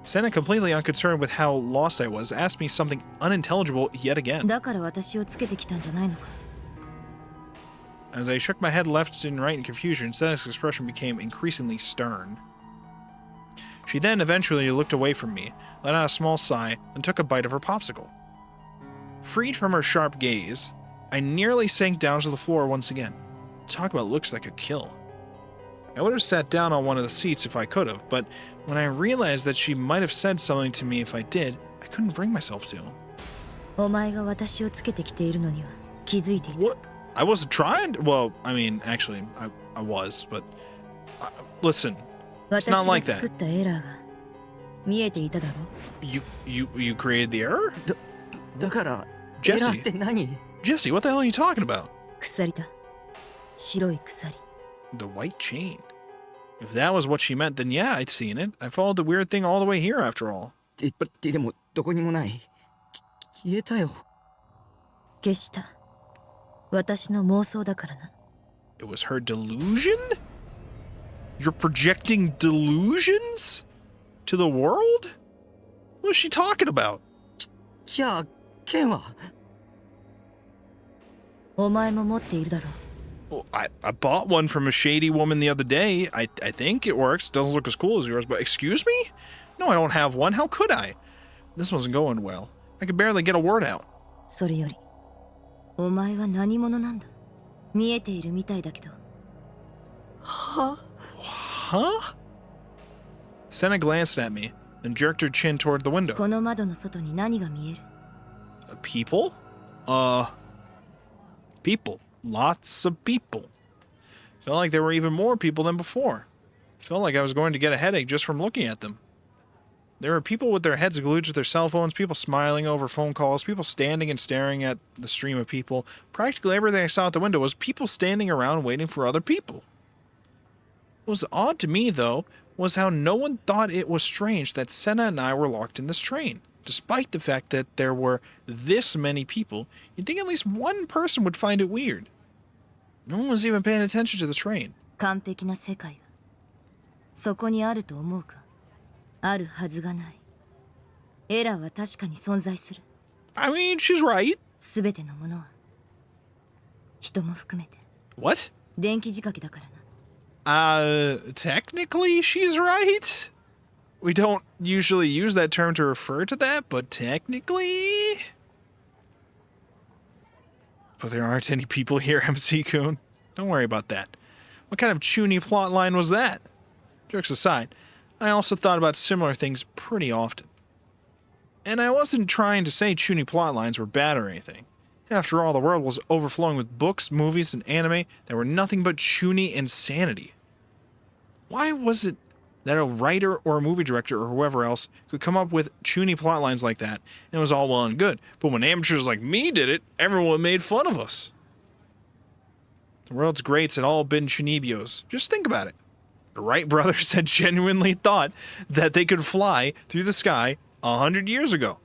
Senna, completely unconcerned with how lost I was, asked me something unintelligible yet again. だから私をつけてきたんじゃないのか As I shook my head left and right in confusion, Senna's expression became increasingly stern. She then eventually looked away from me, let out a small sigh, and took a bite of her popsicle. Freed from her sharp gaze, I nearly sank down to the floor once again. Talk about looks that could kill. I would have sat down on one of the seats if I could have, but when I realized that she might have said something to me if I did, I couldn't bring myself to. お前が私をつけてきているのには気づいていた What? I wasn't trying to, well, I mean, actually, I was, but... listen, it's 私 not が like 作 that. ったエラーが見えていただろ You created the error? だからエ Jesse ラーって何 Jesse, what the hell are you talking about? 鎖だ白い鎖 The white chain. If that was what she meant, then yeah, I'd seen it. I followed the weird thing all the way here, after all. って言ってでもどこにもない消えたよ消した私の妄想だからな It was her delusion? You're projecting delusions? To the world? What is she talking about? じゃあ剣はお前も持っているだろ Well, I bought one from a shady woman the other day. I think it works. Doesn't look as cool as yours, but excuse me? No, I don't have one. How could I? This wasn't going well. I could barely get a word out. それよりお前は何者なんだ見えているみたいだけど は Huh? Senna glanced at me, then jerked her chin toward the window. この窓の外に何が見える People? People. Lots of people. Felt like there were even more people than before. Felt like I was going to get a headache just from looking at them. There were people with their heads glued to their cell phones, people smiling over phone calls, people standing and staring at the stream of people. Practically everything I saw at the window was people standing around waiting for other people. What was odd to me, though, was how no one thought it was strange that Senna and I were locked in this train. Despite the fact that there were this many people, you'd think at least one person would find it weird. No one was even paying attention to the train. 完璧な世界がそこにあると思うかあるはずがないエラーは確かに存在する I mean, she's right. すべてのものは人も含めて What? 電気仕掛けだからな Technically she's right. We don't usually use that term to refer to that, but technically... But there aren't any people here, MC-kun. Don't worry about that. What kind of chuny plot line was that? Jokes aside, I also thought about similar things pretty often. And I wasn't trying to say chuuni plotlines were bad or anything. After all, the world was overflowing with books, movies, and anime that were nothing but chuuni insanity. Why was it that a writer or a movie director or whoever else could come up with chuuni plotlines like that and it was all well and good, but when amateurs like me did it, everyone made fun of us? The world's greats had all been chunibios. Just think about it. The Wright brothers had genuinely thought that they could fly through the sky 100 years ago.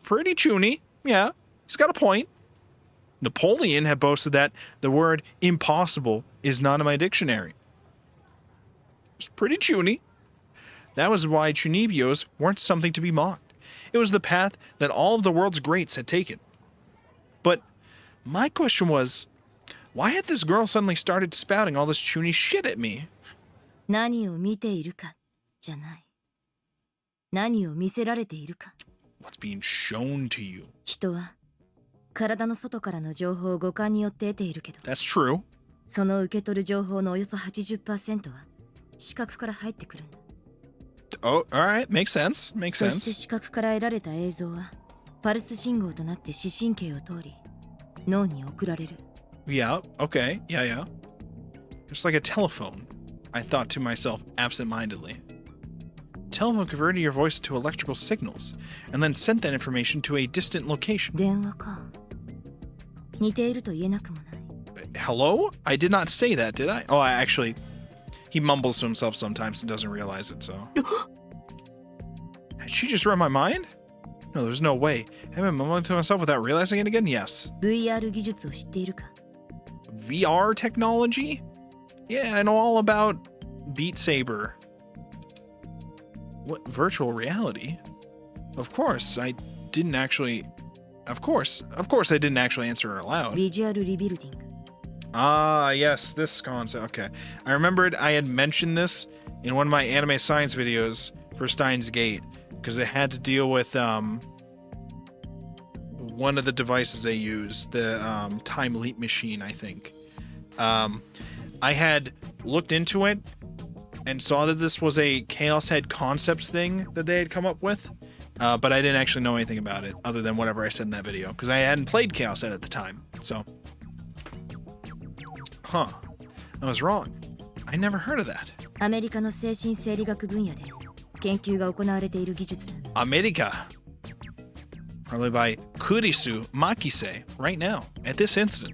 Pretty chuuni, yeah, he's got a point. Napoleon had boasted that the word impossible is not in my dictionary. It's pretty chuuni. That was why chunibios weren't something to be mocked. It was the path that all of the world's greats had taken. But my question was, why had this girl suddenly started spouting all this chuuni shit at me? 何を見ているかじゃない。何を見せられているか。What's being shown to you? 人は体の外からの情報を五感によって得ているけど、 That's true. その受け取る情報のおよそ 80% は視覚から入ってくるんだ。Oh, alright. Makes sense. Makes そして sense. 視覚から得られた映像はパルス信号となって視神経を通り脳に送られる。Yeah, okay. Yeah. Just like a telephone, I thought to myself absent-mindedly. Telephone converted your voice to electrical signals and then sent that information to a distant location. 電話か。似ていると言えなくもない。Hello? I did not say that, did I? Oh, he mumbles to himself sometimes and doesn't realize it, so. Had she just read my mind? No, there's no way. Have I mumbling to myself without realizing it again? Yes. VR 技術を知っているか。 VR technology? Yeah, I know all about Beat Saber. What, virtual reality? Of course, I didn't actually... Of course I didn't actually answer her aloud. ビジュアルリビルディング。 Ah, yes, this concept. Okay. I remembered I had mentioned this in one of my anime science videos for Steins Gate, because it had to deal with one of the devices they use, the time leap machine, I think. I had looked into it and saw that this was a Chaos Head concepts thing that they had come up with, but I didn't actually know anything about it other than whatever I said in that video, because I hadn't played Chaos Head at the time, so... Huh. I was wrong. I never heard of that. アメリカの精神生理学分野で研究が行われている技術だ。 America. Probably by Kurisu Makise right now, at this instant.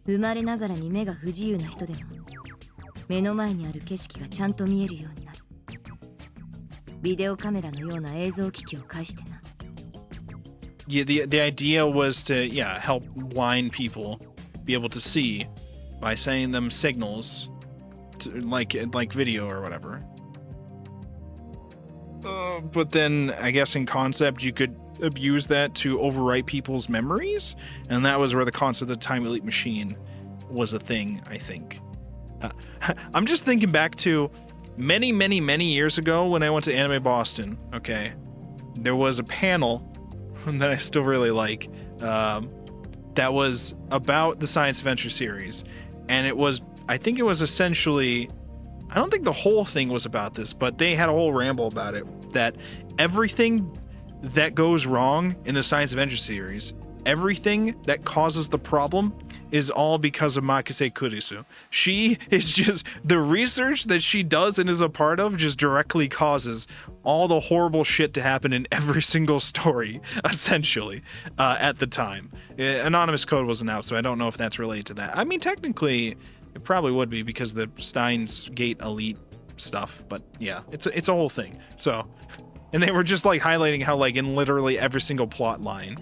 生まれながらに目が不自由な人でも目の前にある景色がちゃんと見えるようになる。ビデオカメラのような映像機器を介してな。 Yeah, the idea was to help blind people be able to see by sending them signals to, like video or whatever. But then I guess in concept you could abuse that to overwrite people's memories, and that was where the concept of the time elite machine was a thing, I think. I'm just thinking back to many years ago when I went to Anime Boston. Okay, there was a panel that I still really like that was about the science adventure series, and I think it was essentially, I don't think the whole thing was about this, but they had a whole ramble about it, that everything that goes wrong in the science adventure series, everything that causes the problem is all because of Makise Kurisu. She is just, the research that she does and is a part of just directly causes all the horrible shit to happen in every single story, essentially, at the time. Anonymous Code wasn't out, so I don't know if that's related to that. I mean, technically, it probably would be because of the Steins Gate Elite stuff, but yeah, it's a whole thing. So, and they were just like highlighting how like in literally every single plot line,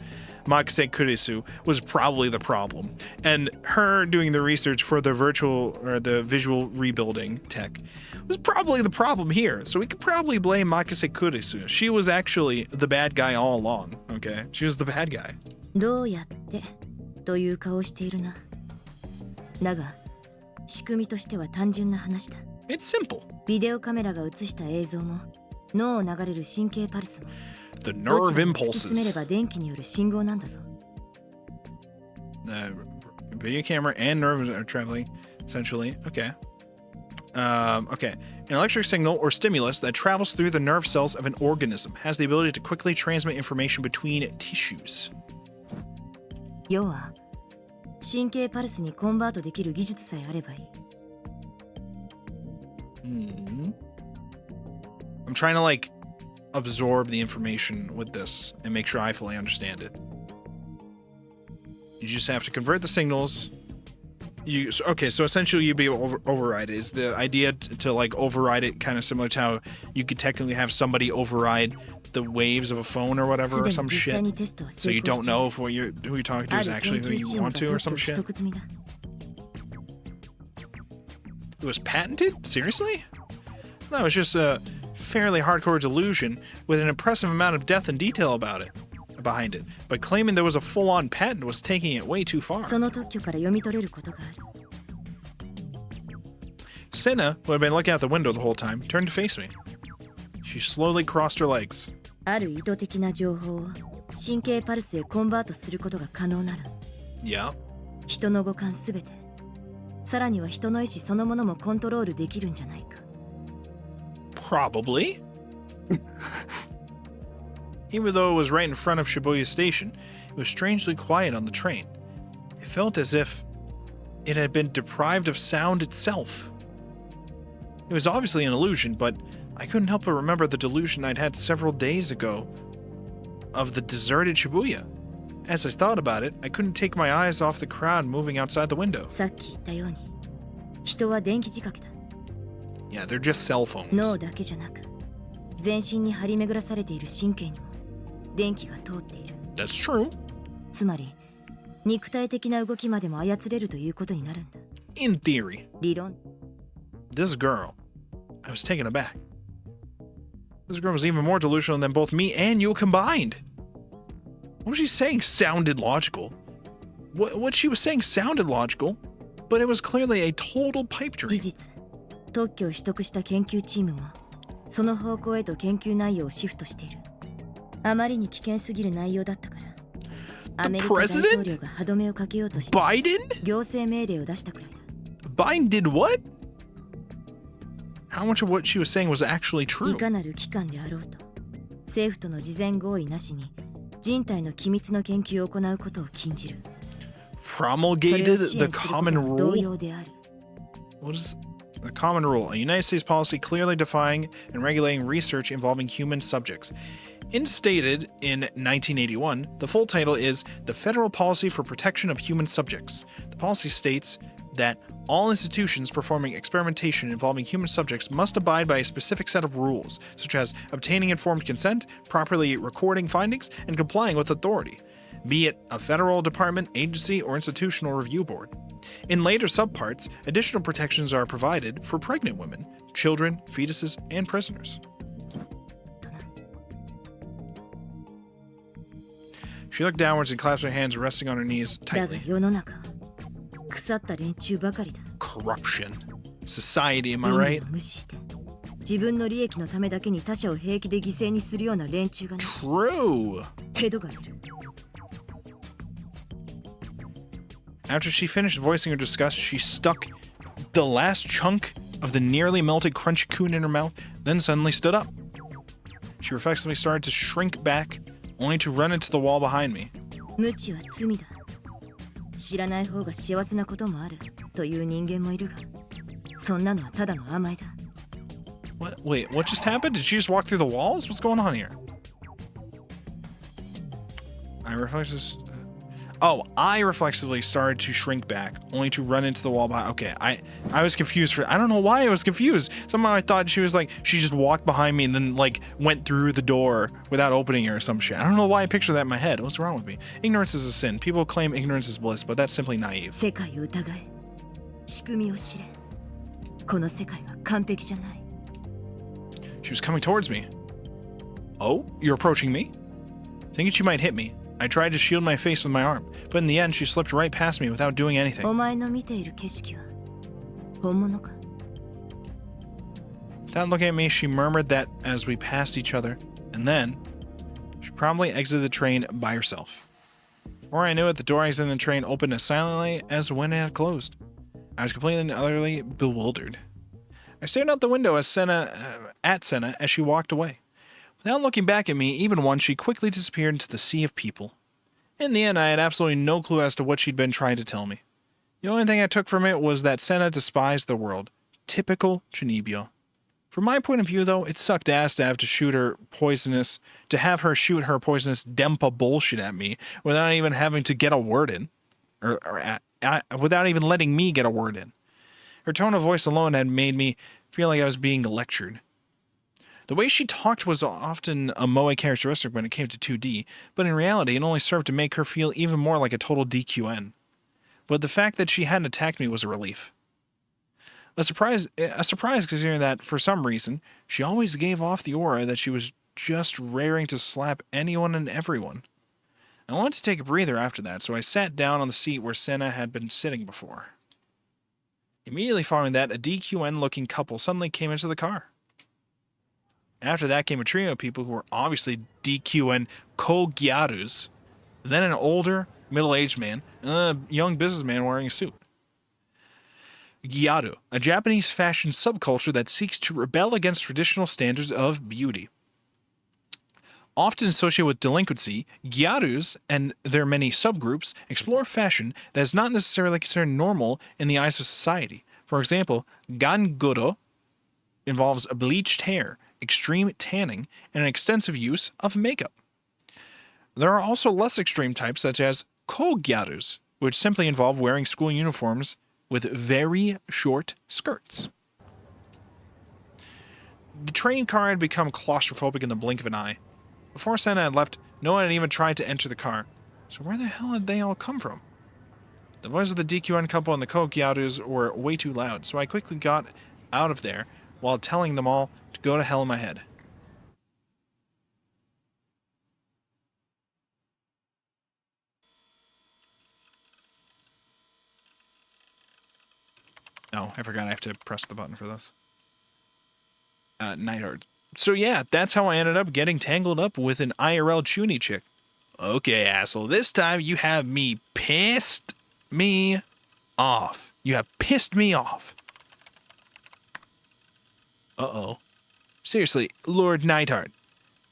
Makise Kurisu was probably the problem, and her doing the research for the virtual or the visual rebuilding tech was probably the problem here. So we could probably blame Makise Kurisu. She was actually the bad guy all along. Okay, she was the bad guy. どうやってという顔しているな。だが仕組みとしては単純な話だ。 It's simple. ビデオカメラが映した映像も脳を流れる神経パルスも The どち nerve らも突き詰めれ impulses. ば電気による信号なんだぞ。 Video camera and nerves are traveling, essentially. Okay. Okay. An electric signal or stimulus that travels through the nerve cells of an organism has the ability to quickly transmit information between tissues. 要は神経パルスにコンバートできる技術さえあればいい。I'm trying to like absorb the information with this and make sure I fully understand it. You just have to convert the signals. Okay, so essentially you'd be able to override it. Is the idea to like override it kind of similar to how you could technically have somebody override the waves of a phone or whatever or some shit? So you don't know if who you're talking to is actually who you want to or some shit? It was patented? Seriously? That was just a fairly hardcore delusion with an impressive amount of depth and detail behind it, but claiming there was a full-on patent was taking it way too far. その特許から読み取れることがある。 Senna, who had been looking out the window the whole time, turned to face me. She slowly crossed her legs. ある意図的な情報を神経パルスへコンバートすることが可能なら、 Yeah. 人の五感すべて、さらには人の意志そのものもコントロールできるんじゃないか。 Probably. Even though it was right in front of Shibuya Station, it was strangely quiet on the train. It felt as if it had been deprived of sound itself. It was obviously an illusion, but I couldn't help but remember the delusion I'd had several days ago of the deserted Shibuya. As I thought about it, I couldn't take my eyes off the crowd moving outside the window. さっき言ったように、人は電気仕掛けだ。 Yeah, they're just cell phones. 脳だけじゃなく、全身に張り巡らされている神経にも電気が通っている。 That's true. つまり、肉体的な動きまでも操れるということになるんだ。 In theory. 理論。 This girl, I was taken aback. This girl was even more delusional than both me and you combined. What was she saying sounded logical. What she was saying sounded logical, but it was clearly a total pipe 事 dream. 実、特許を取得した研究チームもその方向へと研究内容をシフトしている。あまりに危険すぎる内容だったから、アメリカ大統領が歯止めをかけようとして Biden? 行政命令を出したくらいだ。 Biden did what? How much of what she was saying was actually い true? かなる機関であろうと、政府との事前合意なしに人体の機密の研究を行うことを禁じる。それを Promulgated 支 the 援すること common も同 rule? 様である。 What is the common rule? A United States policy clearly defining and regulating research involving human subjects. Instated in 1981, the full title is The Federal Policy for Protection of Human Subjects. The policy states that all institutions performing experimentation involving human subjects must abide by a specific set of rules, such as obtaining informed consent, properly recording findings, and complying with authority, be it a federal department, agency, or institutional review board. In later subparts, additional protections are provided for pregnant women, children, fetuses, and prisoners. She looked downwards and clasped her hands, resting on her knees だが tightly. 世の中は腐った連中ばかりだ。 Corruption. Society, am I 倫 right? 理を無視して自分の利益のためだけに他者を平気で犠牲にするような連中がね、 True. ヘドがいる。 After she finished voicing her disgust, she stuck the last chunk of the nearly melted crunchy coon in her mouth, then suddenly stood up. She reflexively started to shrink back, only to run into the wall behind me. 無知は罪だ。知らない方が幸せなこともあるという人間もいるが、そんなのはただの甘えだ。 What? Wait, what just happened? Did she just walk through the walls? What's going on here? I reflexively started to shrink back, only to run into the wall behind. Okay, I was confused I don't know why I was confused. Somehow I thought she just walked behind me and then like went through the door without opening it or some shit. I don't know why I pictured that in my head. What's wrong with me? Ignorance is a sin. People claim ignorance is bliss, but that's simply naive. 世界を疑え。仕組みを知れ。この世界は完璧じゃない。 She was coming towards me. Oh, you're approaching me? Thinking she might hit me, I tried to shield my face with my arm, but in the end she slipped right past me without doing お anything. 前の見ている景色は本物か。 Without looking at me, she murmured that as we passed each other, and then she promptly exited the train by herself. Before I knew it, the door exiting the train opened as silently as when it had closed. I was completely and utterly bewildered. I stared out the window at Senna as she walked away. Without looking back at me even once, she quickly disappeared into the sea of people. In the end, I had absolutely no clue as to what she'd been trying to tell me. The only thing I took from it was that Senna despised the world. Typical Chinibyo. From my point of view, though, it sucked ass to have her shoot her poisonous Dempa bullshit at me without even having to get a word in. Without even letting me get a word in. Her tone of voice alone had made me feel like I was being lectured. The way she talked was often a moe characteristic when it came to 2D, but in reality it only served to make her feel even more like a total DQN. But the fact that she hadn't attacked me was a relief. A surprise considering that, for some reason, she always gave off the aura that she was just raring to slap anyone and everyone. I wanted to take a breather after that, so I sat down on the seat where Senna had been sitting before. Immediately following that, a DQN-looking couple suddenly came into the car. After that came a trio of people who were obviously DQN Kogyarus, then an older, middle-aged man, and a young businessman wearing a suit. Gyaru, a Japanese fashion subculture that seeks to rebel against traditional standards of beauty. Often associated with delinquency, Gyarus and their many subgroups explore fashion that is not necessarily considered normal in the eyes of society. For example, Ganguro involves bleached hair, extreme tanning, and an extensive use of makeup. There are also less extreme types such as Kogyarus, which simply involve wearing school uniforms with very short skirts. The train car had become claustrophobic in the blink of an eye. Before Senna had left, no one had even tried to enter the car. So where the hell had they all come from? The voices of the DQN couple and the Kogyarus were way too loud, so I quickly got out of there while telling them all to go to hell in my head. Oh, I forgot I have to press the button for this. Nightheart. So yeah, that's how I ended up getting tangled up with an IRL Chuny chick. Okay, asshole, this time you have me pissed me off. You have pissed me off. Uh-oh. Seriously, Lord Nightheart.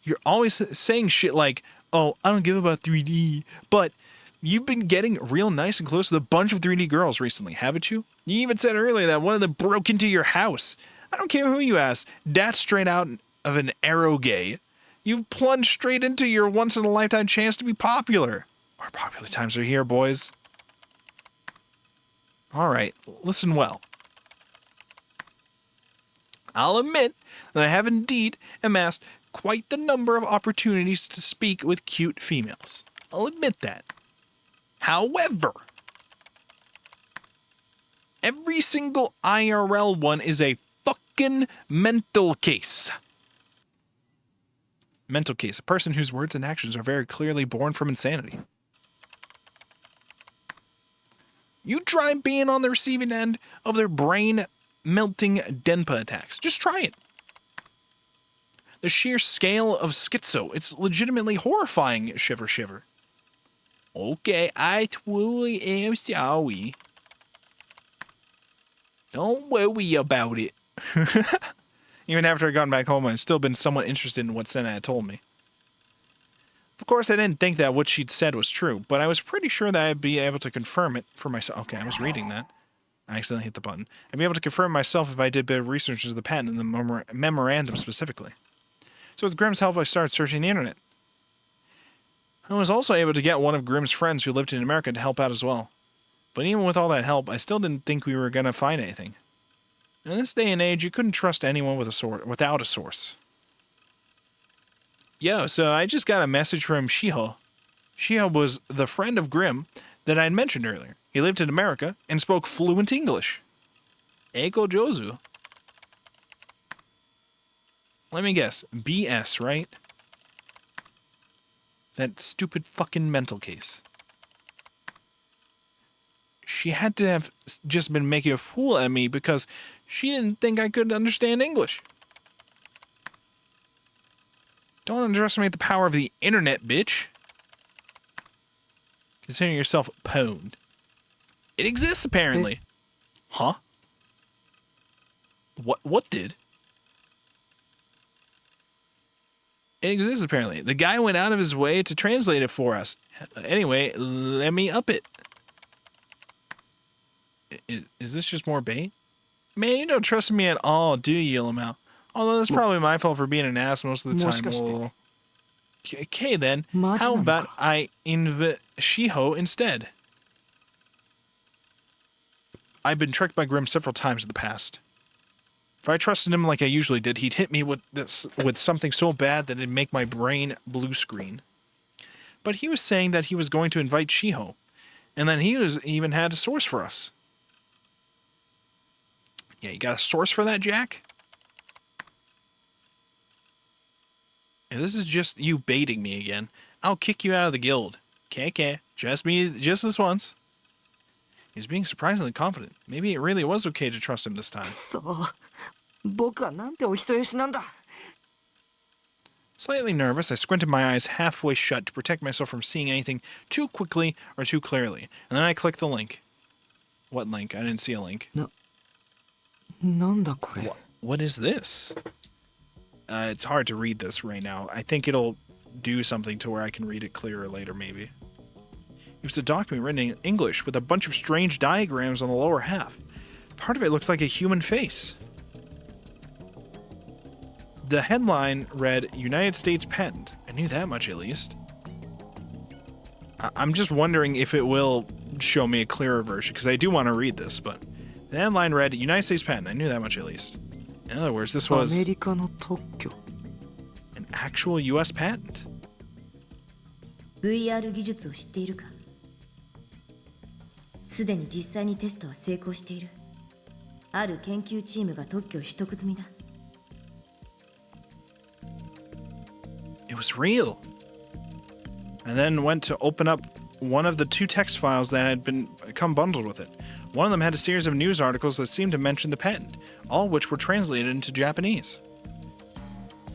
You're always saying shit like, oh, I don't give about 3D, but you've been getting real nice and close with a bunch of 3D girls recently, haven't you? You even said earlier that one of them broke into your house. I don't care who you ask. That's straight out of an arrow gay. You've plunged straight into your once-in-a-lifetime chance to be popular. Our popular times are here, boys. Alright, listen well. I'll admit that I have indeed amassed quite the number of opportunities to speak with cute females. I'll admit that. However, every single IRL one is a fucking mental case. Mental case, a person whose words and actions are very clearly born from insanity. You try being on the receiving end of their brain-melting Denpa attacks. Just try it. The sheer scale of schizo, it's legitimately horrifying, shiver shiver. Okay, I totally am sorry. Don't worry about it. Even after I got back home, I'd still been somewhat interested in what Senna had told me. Of course, I didn't think that what she'd said was true, but I was pretty sure that I'd be able to confirm it for myself. Okay, I was reading that. I accidentally hit the button. I'd be able to confirm myself if I did a bit of research into the patent and the memorandum specifically. So with Grimm's help, I started searching the internet. I was also able to get one of Grimm's friends who lived in America to help out as well. But even with all that help, I still didn't think we were going to find anything. In this day and age, you couldn't trust anyone with without a source. Yo, so I just got a message from Shiho. Shiho was the friend of Grimm that I had mentioned earlier. He lived in America and spoke fluent English. Eiko Jozu. Let me guess. BS, right? That stupid fucking mental case. She had to have just been making a fool out of me because she didn't think I could understand English. Don't underestimate the power of the internet, bitch. Consider yourself pwned. It exists, apparently. Huh? What did? It exists, apparently. The guy went out of his way to translate it for us. Anyway, let me up it. Is this just more bait? Man, you don't trust me at all, do you, Lamau? Although that's probably my fault for being an ass most of the time. Well, okay, then. How about I invite Shiho instead? I've been tricked by Grimm several times in the past. If I trusted him like I usually did, he'd hit me with something so bad that it'd make my brain blue screen. But he was saying that he was going to invite Shiho, and then he even had a source for us. Yeah, you got a source for that, Jack? And this is just you baiting me again. I'll kick you out of the guild. Okay. Just this once. He's being surprisingly confident. Maybe it really was okay to trust him this time. Slightly nervous, I squinted my eyes halfway shut to protect myself from seeing anything too quickly or too clearly. And then I clicked the link. What link? I didn't see a link. What is this? It's hard to read this right now. I think it'll do something to where I can read it clearer later, maybe. It was a document written in English with a bunch of strange diagrams on the lower half. Part of it looked like a human face. The headline read, United States Patent. I knew that much at least. I'm just wondering if it will show me a clearer version, because I do want to read this, but the headline read, United States Patent. I knew that much at least. In other words, this was an actual US patent. VR 技術を知っているか？すでに実際にテストは成功している。ある研究チームが特許を取得済みだ。It was real. And then went to open up one of the two text files that had come bundled with it. One of them had a series of news articles that seemed to mention the patent, all which were translated into Japanese.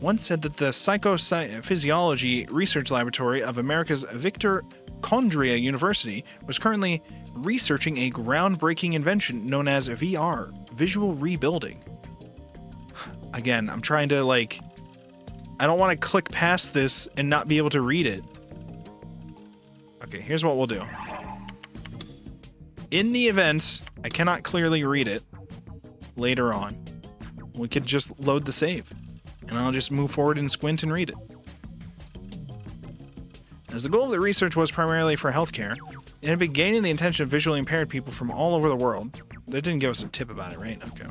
One said that the Psychophysiology Research Laboratory of America's Victor Condria University was currently researching a groundbreaking invention known as VR, visual rebuilding. Again, I'm trying to, I don't want to click past this and not be able to read it. Okay, here's what we'll do. In the event I cannot clearly read it later on, we could just load the save. And I'll just move forward and squint and read it. As the goal of the research was primarily for healthcare, it had been gaining the attention of visually impaired people from all over the world. They didn't give us a tip about it, right? Okay.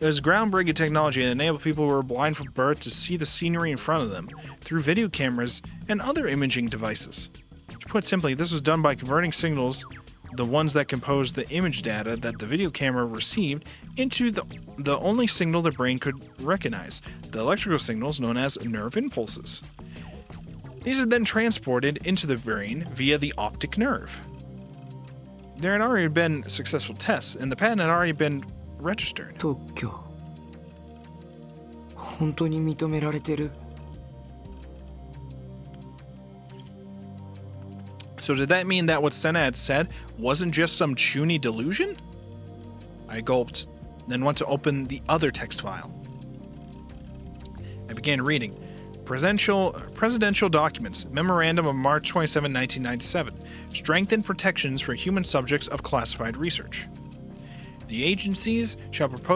It was groundbreaking technology that enabled people who were blind from birth to see the scenery in front of them through video cameras and other imaging devices. To put simply, this was done by converting signals, the ones that composed the image data that the video camera received, into the only signal the brain could recognize, the electrical signals known as nerve impulses. These are then transported into the brain via the optic nerve. There had already been successful tests, and the patent had already been registered. 特許本当に認められてる So did that mean that what Senna had said wasn't just some chuny delusion? I gulped, then went to open the other text file. I began reading. Presidential Documents, Memorandum of March 27, 1997. Strengthen protections for human subjects of classified research. The agencies shall jointly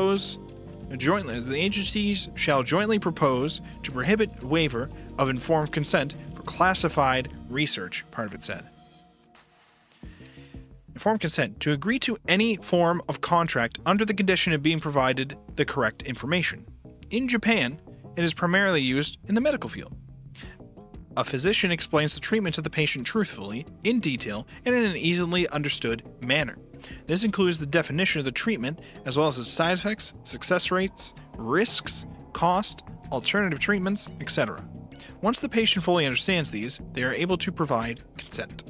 propose to prohibit waiver of informed consent for classified research, part of it said. Informed consent, to agree to any form of contract under the condition of being provided the correct information. In Japan, it is primarily used in the medical field. A physician explains the treatment to the patient truthfully, in detail, and in an easily understood manner. This includes the definition of the treatment, as well as its side effects, success rates, risks, cost, alternative treatments, etc. Once the patient fully understands these, they are able to provide consent.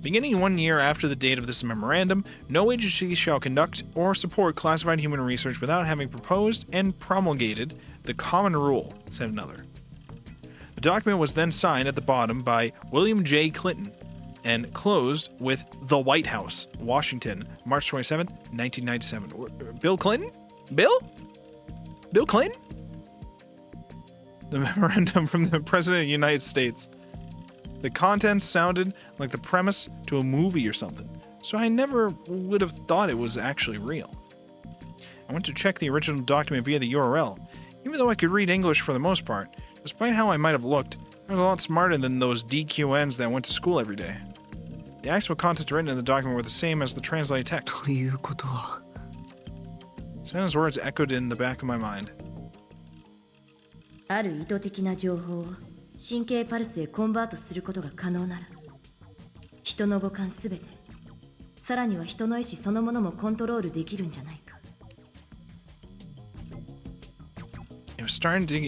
Beginning 1 year after the date of this memorandum, no agency shall conduct or support classified human research without having proposed and promulgated the common rule, said another. The document was then signed at the bottom by William J. Clinton, and closed with the White House, Washington, March 27, 1997. Bill Clinton? Bill Clinton? The memorandum from the President of the United States. The contents sounded like the premise to a movie or something, so I never would have thought it was actually real. I went to check the original document via the URL. Even though I could read English for the most part, despite how I might have looked, I was a lot smarter than those DQNs that went to school every day. The actual contents written in the document were the same as the translated text. ということは Santa's words echoed in the back of my mind. ある意図的な情報を神経パルスへコンバートすることが可能なら、人の五感すべて、さらには人の意志そのものもコントロールできるんじゃないか。It was starting to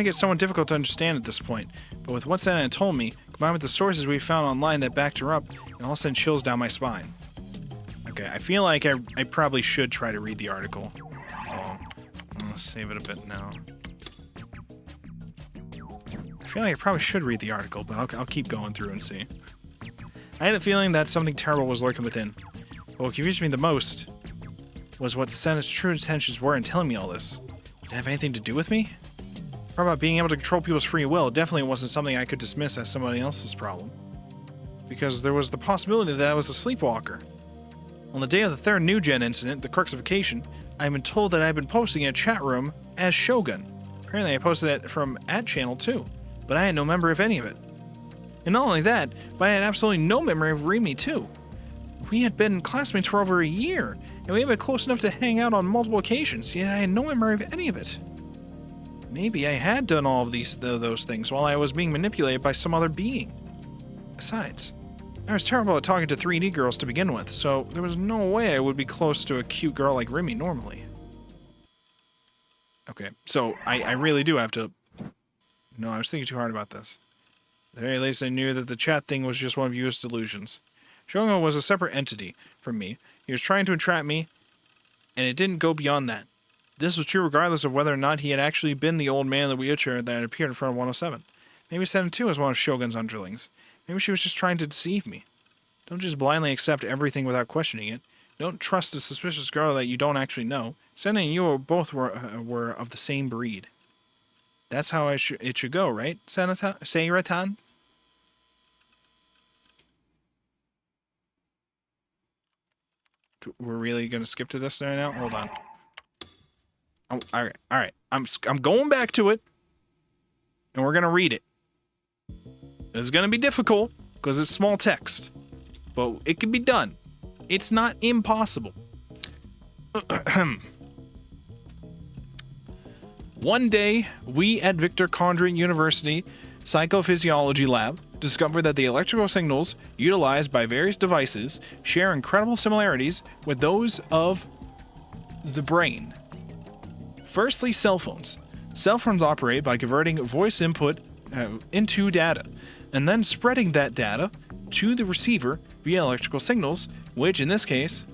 get somewhat difficult to understand at this point, but with what Santa had told me, combined with the sources we found online that backed her up, it all sent chills down my spine. Okay, I feel like I probably should try to read the article. I'm gonna save it a bit now. I feel like I probably should read the article, but I'll keep going through and see. I had a feeling that something terrible was lurking within. But what confused me the most was what Santa's true intentions were in telling me all this. Did it have anything to do with me? Or about being able to control people's free will definitely wasn't something I could dismiss as somebody else's problem. Because there was the possibility that I was a sleepwalker. On the day of the third New Gen incident, the Cruxification, I've been told that I've been posting in a chat room as Shogun. Apparently I posted that from @channel too, but I had no memory of any of it. And not only that, but I had absolutely no memory of Remy too. We had been classmates for over a year, and we had been close enough to hang out on multiple occasions, yet I had no memory of any of it. Maybe I had done all of those things while I was being manipulated by some other being. Besides, I was terrible at talking to 3D girls to begin with, so there was no way I would be close to a cute girl like Remy normally. Okay, so I really do have to... No, I was thinking too hard about this. At the very least, I knew that the chat thing was just one of Yu's delusions. Shogun was a separate entity from me. He was trying to entrap me, and it didn't go beyond that. This was true regardless of whether or not he had actually been the old man in the wheelchair that had appeared in front of 107. Maybe Santa too was one of Shogun's underlings. Maybe she was just trying to deceive me. Don't just blindly accept everything without questioning it. Don't trust a suspicious girl that you don't actually know. Santa and you both were of the same breed. That's how it should go, right, Seira-tan? We're really gonna skip to this right now? Hold on. Oh, all right. I'm going back to it, and we're gonna read it. This is gonna be difficult because it's small text, but it can be done. It's not impossible. One day, we at Victor Condren University Psychophysiology Lab discovered that the electrical signals utilized by various devices share incredible similarities with those of the brain. Firstly, cell phones. Cell phones operate by converting voice input into data, and then spreading that data to the receiver via electrical signals, which in this case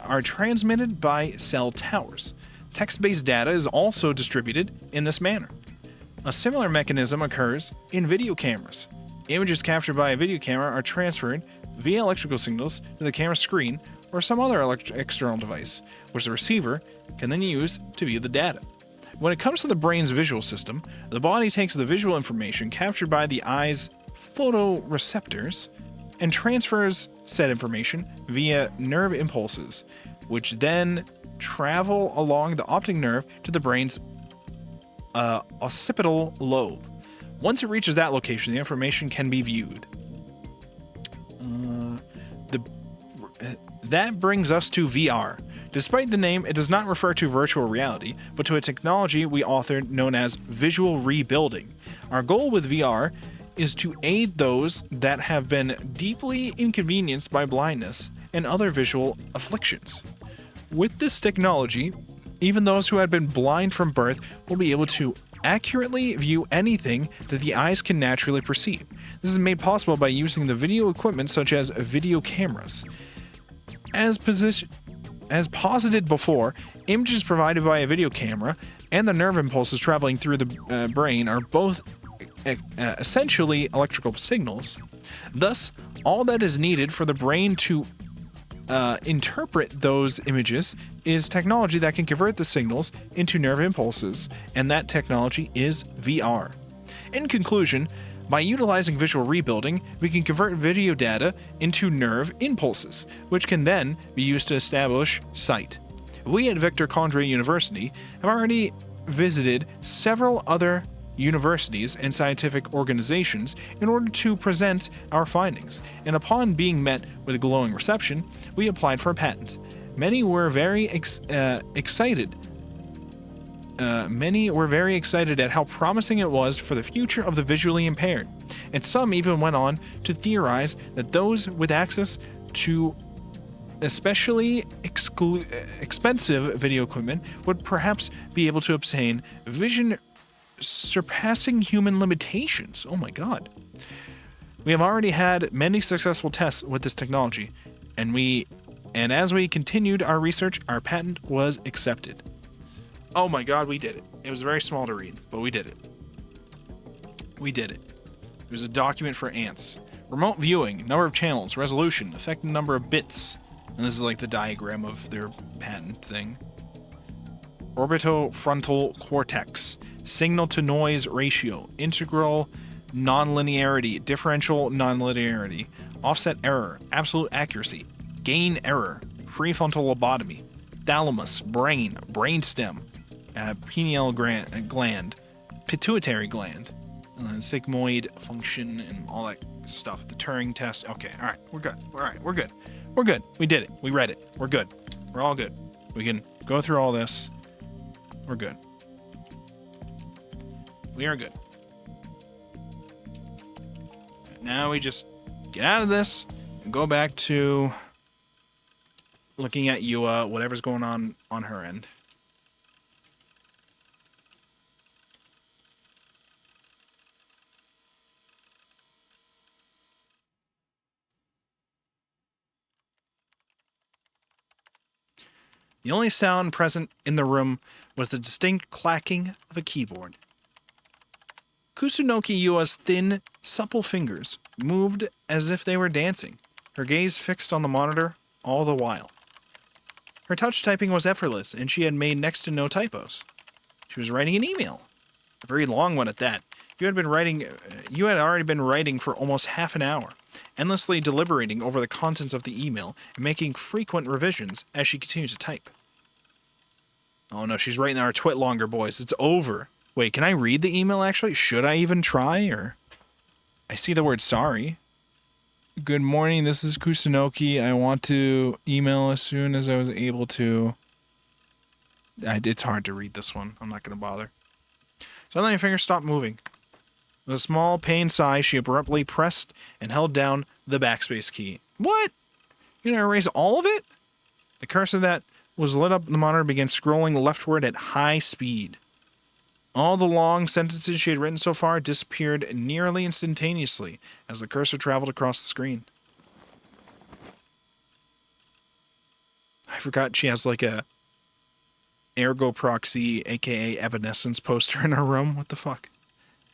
are transmitted by cell towers. Text-based data is also distributed in this manner. A similar mechanism occurs in video cameras. Images captured by a video camera are transferred via electrical signals to the camera screen or some other external device, which the receiver can then use to view the data. When it comes to the brain's visual system, the body takes the visual information captured by the eye's photoreceptors and transfers said information via nerve impulses, which then travel along the optic nerve to the brain's occipital lobe. Once it reaches that location, the information can be viewed. That brings us to VR. Despite the name, it does not refer to virtual reality, but to a technology we authored known as visual rebuilding. Our goal with VR is to aid those that have been deeply inconvenienced by blindness and other visual afflictions. With this technology, even those who had been blind from birth will be able to accurately view anything that the eyes can naturally perceive. This is made possible by using the video equipment such as video cameras. As posited before, images provided by a video camera and the nerve impulses traveling through the brain are both essentially electrical signals. Thus, all that is needed for the brain to interpret those images is technology that can convert the signals into nerve impulses, and that technology is VR. In conclusion, by utilizing visual rebuilding, we can convert video data into nerve impulses, which can then be used to establish sight. We at Victor Condré University have already visited several other universities and scientific organizations in order to present our findings, and upon being met with a glowing reception, we applied for a patent. Many were very excited at how promising it was for the future of the visually impaired, and some even went on to theorize that those with access to especially expensive video equipment would perhaps be able to obtain vision surpassing human limitations. Oh my god. We have already had many successful tests with this technology, and as we continued our research, our patent was accepted. Oh my god, we did it. It was very small to read, but we did it. We did it. It was a document for ants. Remote viewing, number of channels, resolution, effective number of bits. And this is like the diagram of their patent thing. Orbitofrontal cortex, signal to noise ratio, integral nonlinearity, differential nonlinearity, offset error, absolute accuracy, gain error, prefrontal lobotomy, thalamus, brain, brainstem, pineal gland, pituitary gland, sigmoid function, and all that stuff. The Turing test. Okay, all right, we're good. All right, we're good. We're good. We did it. We read it. We're good. We're all good. We can go through all this. We're good. We are good. Now we just get out of this and go back to looking at Yua, whatever's going on her end. The only sound present in the room was the distinct clacking of a keyboard. Kusunoki Yua's thin, supple fingers moved as if they were dancing, her gaze fixed on the monitor all the while. Her touch typing was effortless, and she had made next to no typos. She was writing an email. A very long one at that. You had already been writing for almost half an hour, endlessly deliberating over the contents of the email and making frequent revisions as she continued to type. Oh no, she's writing our twit longer, boys. It's over. Wait, can I read the email actually? Should I even try, or? I see the word sorry. Good morning, this is Kusunoki. I want to email as soon as I was able to. It's hard to read this one. I'm not going to bother. Suddenly her fingers stopped moving. With a small pained sigh, she abruptly pressed and held down the backspace key. What? You're going to erase all of it? The cursor that was lit up the monitor began scrolling leftward at high speed. All the long sentences she had written so far disappeared nearly instantaneously as the cursor traveled across the screen. I forgot she has like a Ergo Proxy, aka Evanescence poster in her room. What the fuck?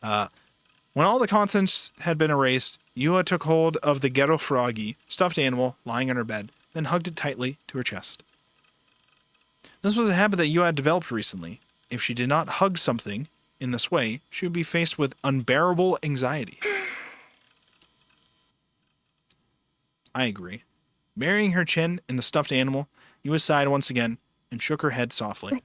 When all the contents had been erased, Yua took hold of the ghetto froggy, stuffed animal, lying on her bed, then hugged it tightly to her chest. This was a habit that Yua had developed recently. If she did not hug something in this way, she would be faced with unbearable anxiety. I agree. Burying her chin in the stuffed animal, Yua sighed once again and shook her head softly.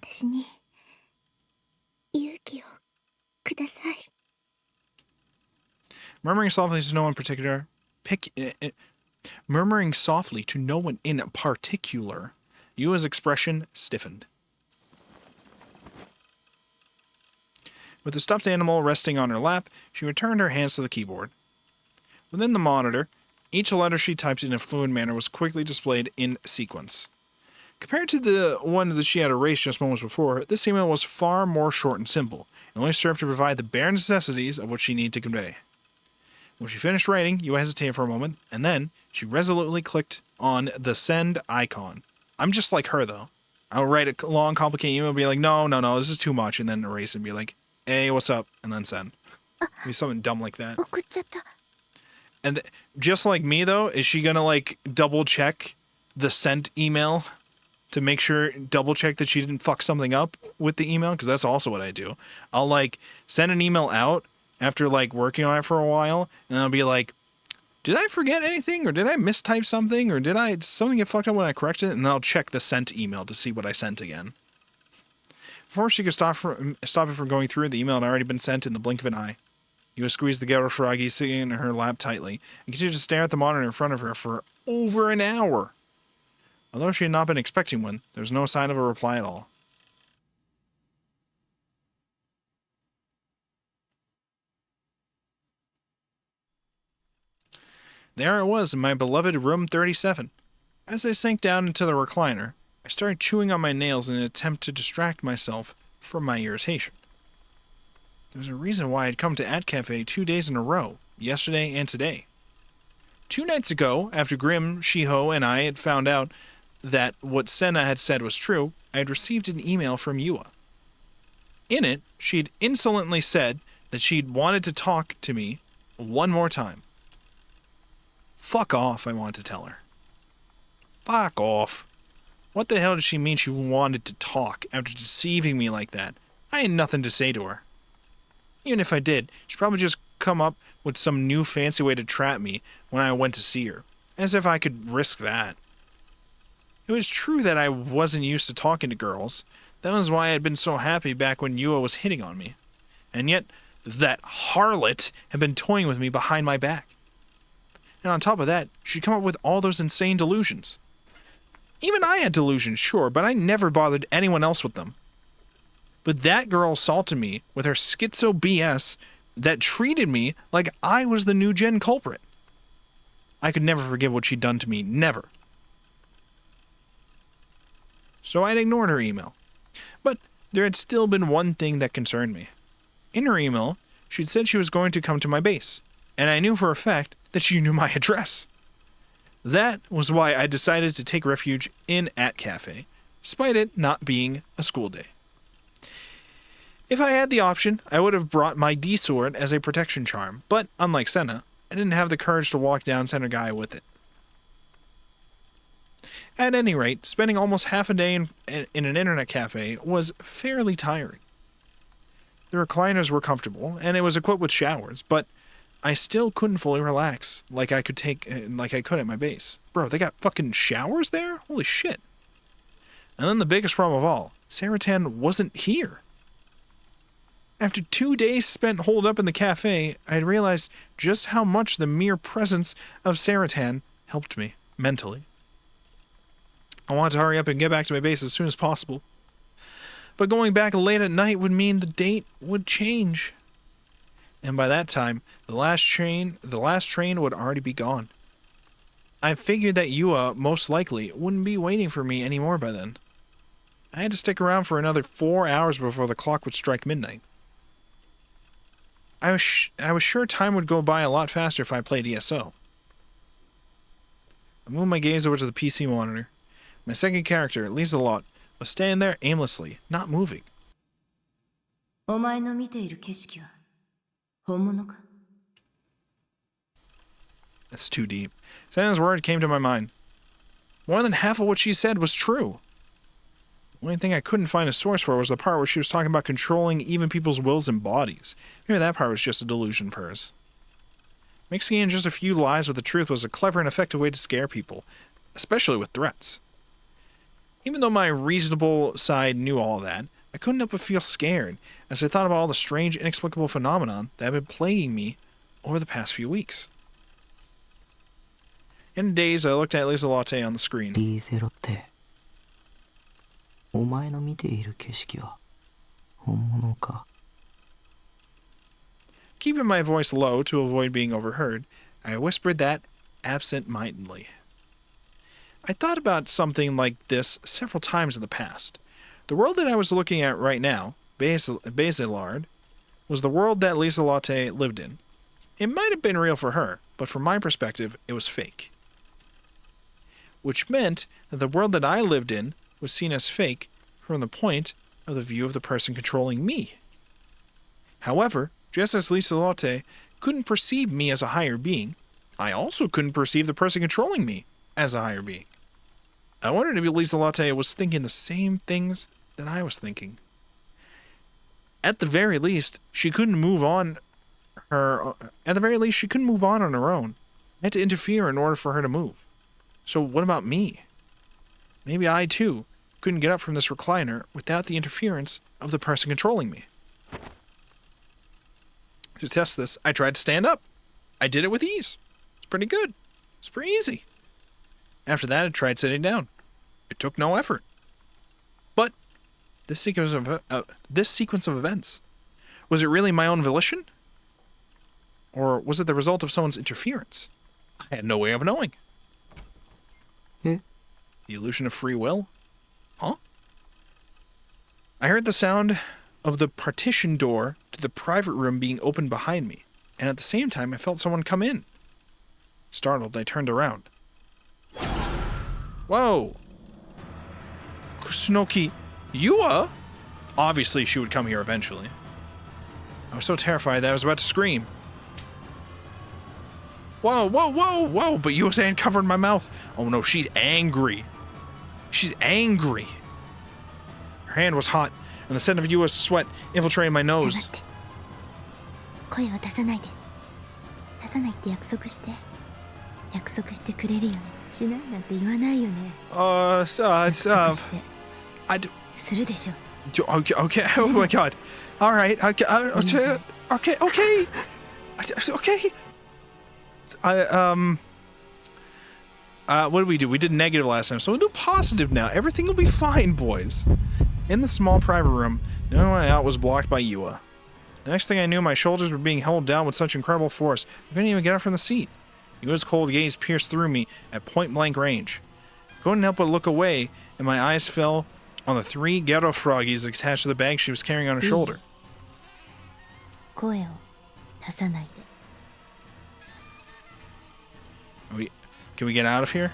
Murmuring softly to no one in particular, Yua's expression stiffened. With the stuffed animal resting on her lap, she returned her hands to the keyboard. Within the monitor, each letter she typed in a fluid manner was quickly displayed in sequence. Compared to the one that she had erased just moments before, this email was far more short and simple, and only served to provide the bare necessities of what she needed to convey. When she finished writing, Yua hesitated for a moment, and then she resolutely clicked on the send icon. I'm just like her, though. I'll write a long, complicated email and be like, no, this is too much, and then erase and be like, hey, what's up? And then send. Be something dumb like that. And just like me, though, is she gonna like double check the sent email to make sure, double check that she didn't fuck something up with the email? Because that's also what I do. I'll like send an email out after like working on it for a while, and I'll be like, did I forget anything, or did I mistype something, or did something get fucked up when I corrected it? And then I'll check the sent email to see what I sent again. Before she could stop it from going through, the email had already been sent in the blink of an eye. Yua squeezed the ghetto froggy sitting in her lap tightly and continued to stare at the monitor in front of her for over an hour. Although she had not been expecting one, there was no sign of a reply at all. There I was in my beloved room 37. As I sank down into the recliner, I started chewing on my nails in an attempt to distract myself from my irritation. There was a reason why I'd come to At Cafe 2 days in a row, yesterday and today. 2 nights ago, after Grim, Shiho, and I had found out that what Senna had said was true, I had received an email from Yua. In it, she'd insolently said that she'd wanted to talk to me one more time. Fuck off, I wanted to tell her. Fuck off. What the hell did she mean she wanted to talk after deceiving me like that? I had nothing to say to her. Even if I did, she'd probably just come up with some new fancy way to trap me when I went to see her. As if I could risk that. It was true that I wasn't used to talking to girls. That was why I had been so happy back when Yua was hitting on me. And yet, that harlot had been toying with me behind my back. And on top of that, she'd come up with all those insane delusions. Even I had delusions, sure, but I never bothered anyone else with them. But that girl assaulted me with her schizo BS that treated me like I was the new gen culprit. I could never forgive what she'd done to me, never. So I'd ignored her email. But there had still been one thing that concerned me. In her email, she'd said she was going to come to my base, and I knew for a fact that she knew my address. That was why I decided to take refuge in At Cafe, despite it not being a school day. If I had the option, I would have brought my D-sword as a protection charm, but unlike Senna, I didn't have the courage to walk down Center Guy with it. At any rate, spending almost half a day in an internet cafe was fairly tiring. The recliners were comfortable, and it was equipped with showers, but I still couldn't fully relax like I could at my base. Bro, they got fucking showers there? Holy shit. And then the biggest problem of all, Saratan wasn't here. After 2 days spent holed up in the cafe, I had realized just how much the mere presence of Saratan helped me mentally. I wanted to hurry up and get back to my base as soon as possible. But going back late at night would mean the date would change. And by that time, the last train would already be gone. I figured that Yua most likely wouldn't be waiting for me anymore by then. I had to stick around for another 4 hours before the clock would strike midnight. I was sure time would go by a lot faster if I played ESO. I moved my gaze over to the PC monitor. My second character, Lisa Lot, was standing there aimlessly, not moving. お前の見ている景色は本物か? That's too deep. Santa's word came to my mind. More than half of what she said was true. The only thing I couldn't find a source for was the part where she was talking about controlling even people's wills and bodies. Maybe that part was just a delusion of hers. Mixing in just a few lies with the truth was a clever and effective way to scare people, especially with threats. Even though my reasonable side knew all that, I couldn't help but feel scared as I thought about all the strange, inexplicable phenomenon that had been plaguing me over the past few weeks. In a daze, I looked at Lisa Latte on the screen. お前の見ている景色は本物か? Keeping my voice low to avoid being overheard, I whispered that absent-mindedly. I thought about something like this several times in the past. The world that I was looking at right now, Bazelard, was the world that Lisa Latte lived in. It might have been real for her, but from my perspective, it was fake. Which meant that the world that I lived in was seen as fake from the point of the view of the person controlling me. However, just as Lisa Latte couldn't perceive me as a higher being, I also couldn't perceive the person controlling me as a higher being. I wondered if Elisa Latte was thinking the same things that I was thinking. At the very least, she couldn't move on her... At the very least, she couldn't move on her own. I had to interfere in order for her to move. So what about me? Maybe I, too, couldn't get up from this recliner without the interference of the person controlling me. To test this, I tried to stand up. I did it with ease. It's pretty good. It's pretty easy. After that, I tried sitting down. It took no effort. But this sequence of events, was it really my own volition? Or was it the result of someone's interference? I had no way of knowing. Eh? The illusion of free will? Huh? I heard the sound of the partition door to the private room being opened behind me, and at the same time I felt someone come in. Startled, I turned around. Whoa! Kusunoki Yua? Obviously she would come here eventually. I was so terrified that I was about to scream. Whoa, whoa, whoa, whoa, but Yua's hand covered my mouth. Oh no, she's angry. She's angry. Her hand was hot, and the scent of Yua's sweat infiltrated my nose. 声を出さないで。出さないって約束して。約束してくれるよね。しないなんて言わないよね。I do... するでしょ。Okay, okay, oh my god. Alright, okay, okay, okay. Okay. What did we do? We did negative last time, so we'll do positive now. Everything will be fine, boys. In the small private room, the only way out was blocked by Yua. The next thing I knew, my shoulders were being held down with such incredible force, I couldn't even get up from the seat. Yua's cold gaze pierced through me at point-blank range. I couldn't help but look away, and my eyes fell on the 3 ghetto froggies attached to the bag she was carrying on her shoulder. 声を出さないで。Can we get out of here?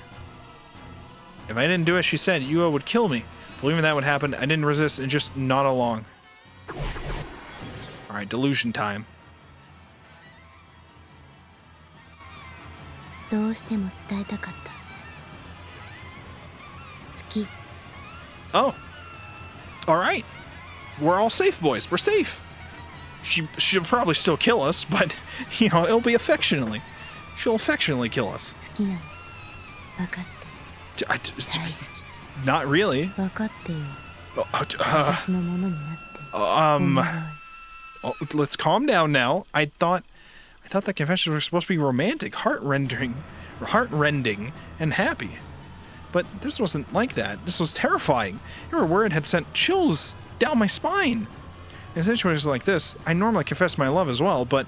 If I didn't do as she said, Yua would kill me. Believing that would happen, I didn't resist and just nod along. Alright, delusion time. どうしても伝えたかった。好き。 Oh. Alright. We're all safe, boys. We're safe. She'll probably still kill us, but, you know, it'll be affectionately. She'll affectionately kill us. 好きなの。分かって。大好き。 Not really. 分かってよ。私のものになって。Oh, let's calm down now. I thought that confessions were supposed to be romantic, heart-rending, and happy. But this wasn't like that. This was terrifying. Every word had sent chills down my spine. In situations like this, I normally confess my love as well, but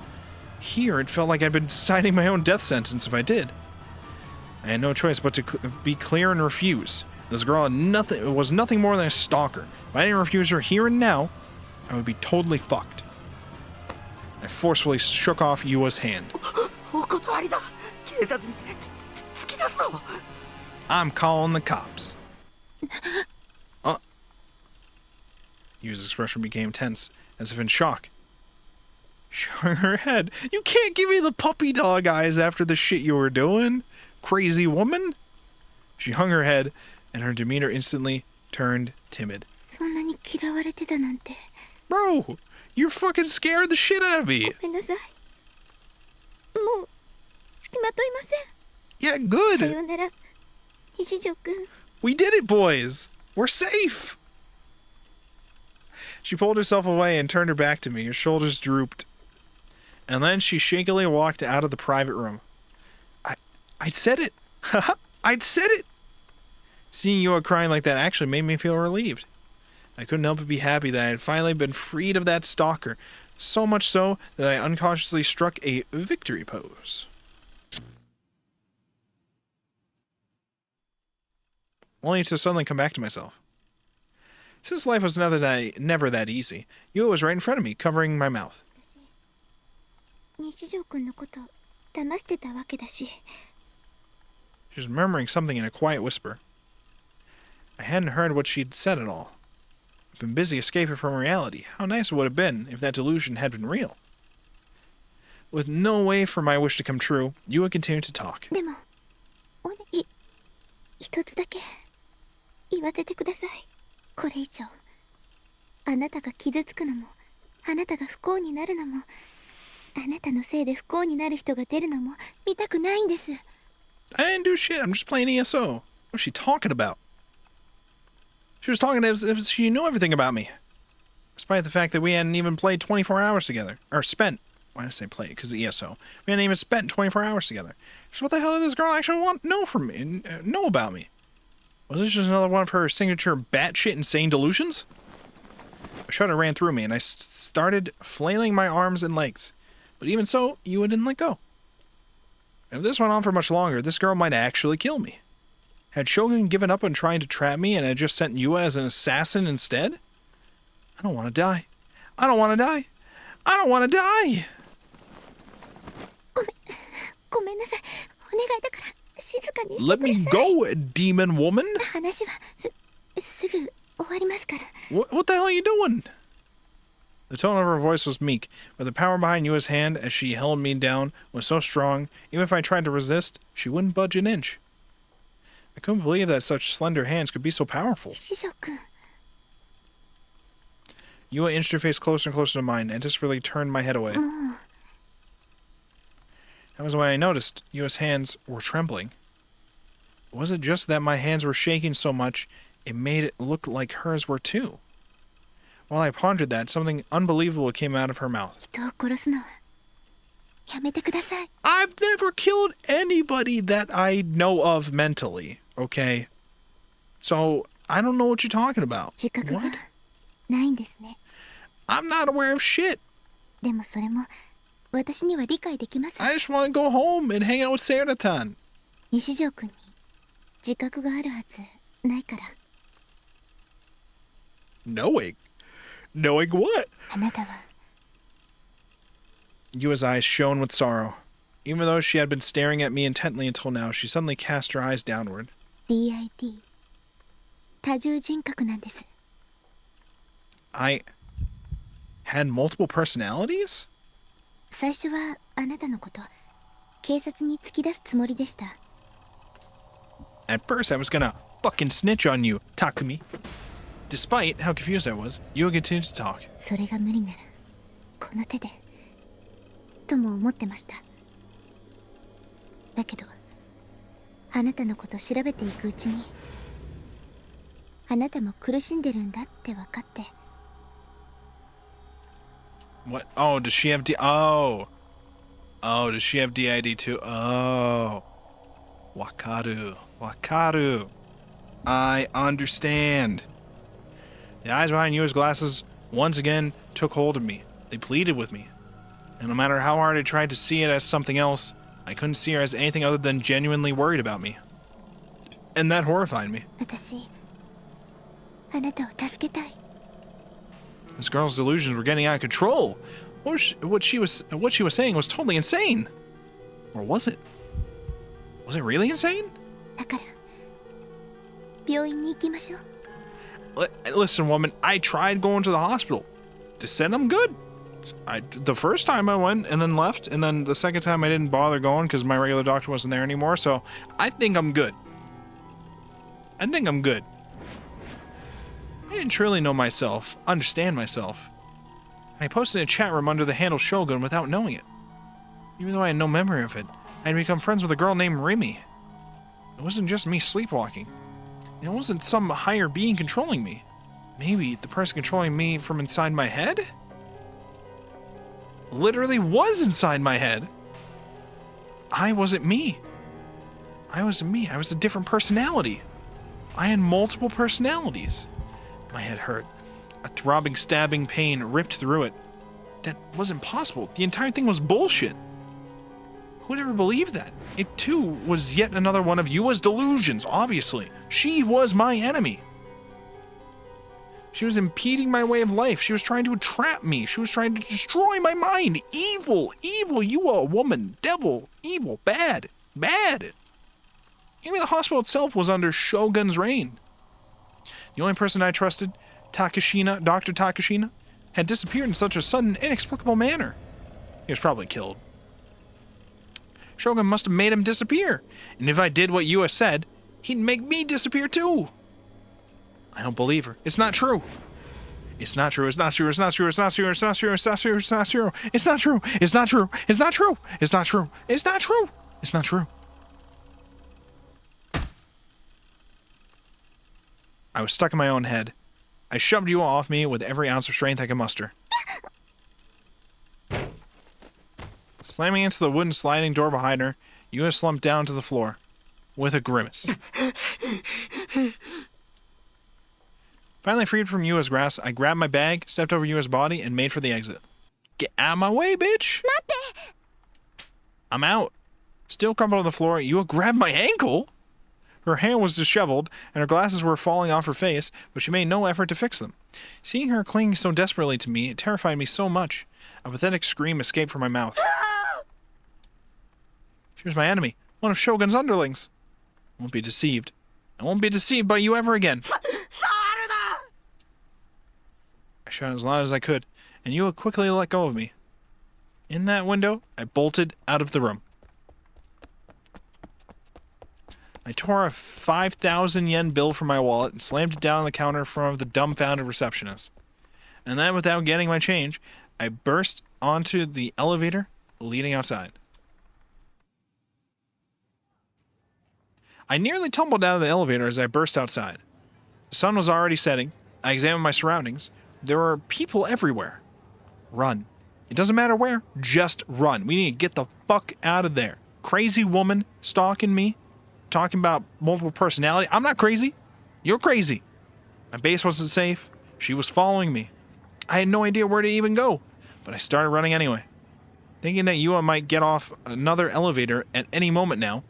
here it felt like I'd been signing my own death sentence if I did. I had no choice but to be clear and refuse. This girl was nothing more than a stalker. If I didn't refuse her here and now, I would be totally fucked. I forcefully shook off Yua's hand. I'm calling the cops. Yua's expression became tense, as if in shock. She hung her head. You can't give me the puppy dog eyes after the shit you were doing, crazy woman. She hung her head, and her demeanor instantly turned timid. そんなに嫌われてたなんて。 Bro, you're fucking scared the shit out of me. ごめんなさい。もう付きまといません。 Yeah, さよ good. うなら、西条くん。 We did it, boys. We're safe. She pulled herself away and turned her back to me. Her shoulders drooped. And then she shakily walked out of the private room. I'd said it. I'd said it. Seeing Yua crying like that actually made me feel relieved. I couldn't help but be happy that I had finally been freed of that stalker. So much so that I unconsciously struck a victory pose. Only to suddenly come back to myself. Since life was never that easy, Yua was right in front of me, covering my mouth. 西条くんのこと騙してたわけだし。 She was murmuring something in a quiet whisper. I hadn't heard what she'd said at all. I'd been busy escaping from reality. How nice it would have been if that delusion had been real. With no way for my wish to come true, Yua continued to talk. でも一つだけ言わせてください。これ以上あなたが傷つくのも、あなたが不幸になるのも、あなたのせいで不幸になる人が出るのも見たくないんです。 I didn't do shit. I'm just playing ESO. What's she talking about? She was talking as if she knew everything about me. Despite the fact that we hadn't even played 24 hours together. Or spent. Why did I say played? Because of ESO. We hadn't even spent 24 hours together. So what the hell did this girl actually know from me? Know about me? Was this just another one of her signature batshit insane delusions? A shudder ran through me, and I started flailing my arms and legs. But even so, Yua didn't let go. If this went on for much longer, this girl might actually kill me. Had Shogun given up on trying to trap me and had just sent Yua as an assassin instead? I don't want to die. I don't want to die. I don't want to die! ごめんなさい。お願いだから静かにして Let ください。 me go, demon woman! 話はすぐ終わりますから。 What the hell are you doing? The tone of her voice was meek, but the power behind Yua's hand as she held me down was so strong, even if I tried to resist, she wouldn't budge an inch. I couldn't believe that such slender hands could be so powerful. 師匠くん、 Yua inched her face closer and closer to mine, and desperately turned my head away. もう That was when I noticed Yua's hands were trembling. Was it just that my hands were shaking so much, it made it look like hers were too? While I pondered that, something unbelievable came out of her mouth. 人を殺すのはやめてください。 I've never killed anybody that I know of mentally, okay? So, I don't know what you're talking about. 自覚が What? ないんですね。 I'm not aware of shit. でもそれも私には理解できます。 I just want to go home and hang out with Sarah-tan. 西条くんに自覚があるはずないから。 Knowing? Knowing what? あなたは Yua's eyes shone with sorrow. Even though she had been staring at me intently until now, she suddenly cast her eyes downward. DID 多重人格なんです。 I had multiple personalities? 最初はあなたのこと警察に突き出すつもりでした。 At first, I was gonna fucking snitch on you, Takumi. Despite how confused I was, Yua continued to talk. それが無理ならこの手でとも思ってました。だけどあなたのこと調べていくうちにあなたも苦しんでるんだって分かって。 What? Oh, does she have Oh, does she have DID too? Oh. Wakaru. I understand. The eyes behind Yua's glasses once again took hold of me. They pleaded with me. And no matter how hard I tried to see it as something else, I couldn't see her as anything other than genuinely worried about me. And that horrified me. 私あなたを助けたい。 This girl's delusions were getting out of control. What she was saying was totally insane. Or was it? Was it really insane? だから病院に行きましょう。 Listen, woman, I tried going to the hospital. They said I'm good. The first time I went and then left, and then the second time I didn't bother going because my regular doctor wasn't there anymore, so I think I'm good. I didn't truly know myself, understand myself. I posted in a chat room under the handle Shogun without knowing it. Even though I had no memory of it, I had become friends with a girl named Rimi. It wasn't just me sleepwalking. It wasn't some higher being controlling me. Maybe the person controlling me from inside my head? Literally was inside my head. I wasn't me. I was a different personality. I had multiple personalities. My head hurt. A throbbing, stabbing pain ripped through it. That wasn't possible. The entire thing was bullshit. Who would ever believe that? It too was yet another one of Yua's delusions, obviously. She was my enemy. She was impeding my way of life. She was trying to trap me. She was trying to destroy my mind. Evil, Yua, woman, devil, evil, bad. Even the hospital itself was under Shogun's reign. The only person I trusted, Dr. Takashina, had disappeared in such a sudden, inexplicable manner. He was probably killed. Shogun must have made him disappear. And if I did what Yua said, he'd make me disappear too. I don't believe her. It's not true. It's not true. It's not true. It's not true. It's not true. It's not true. It's not true. It's not true. It's not true. It's not true. It's not true. It's not true. It's not true. It's not true. I was stuck in my own head. I shoved Yua off me with every ounce of strength I could muster. Slamming into the wooden sliding door behind her, Yua slumped down to the floor with a grimace. Finally freed from Yua's grasp, I grabbed my bag, stepped over Yua's body, and made for the exit. Get out of my way, bitch! I'm out. Still crumpled on the floor, Yua grabbed my ankle! Her hair was disheveled, and her glasses were falling off her face, but she made no effort to fix them. Seeing her cling so desperately to me, it terrified me so much. A pathetic scream escaped from my mouth. She was my enemy, one of Shogun's underlings. I won't be deceived. I won't be deceived by you ever again. I shouted as loud as I could, and Yua quickly let go of me. In that window, I bolted out of the room. I tore a 5,000 yen bill from my wallet and slammed it down on the counter in front of the dumbfounded receptionist. And then, without getting my change, I burst onto the elevator leading outside. I nearly tumbled out of the elevator as I burst outside. The sun was already setting. I examined my surroundings. There were people everywhere. Run. It doesn't matter where, just run. We need to get the fuck out of there. Crazy woman stalking me, talking about multiple personality. I'm not crazy. You're crazy. My base wasn't safe. She was following me. I had no idea where to even go, but I started running anyway. Thinking that Yua might get off another elevator at any moment now,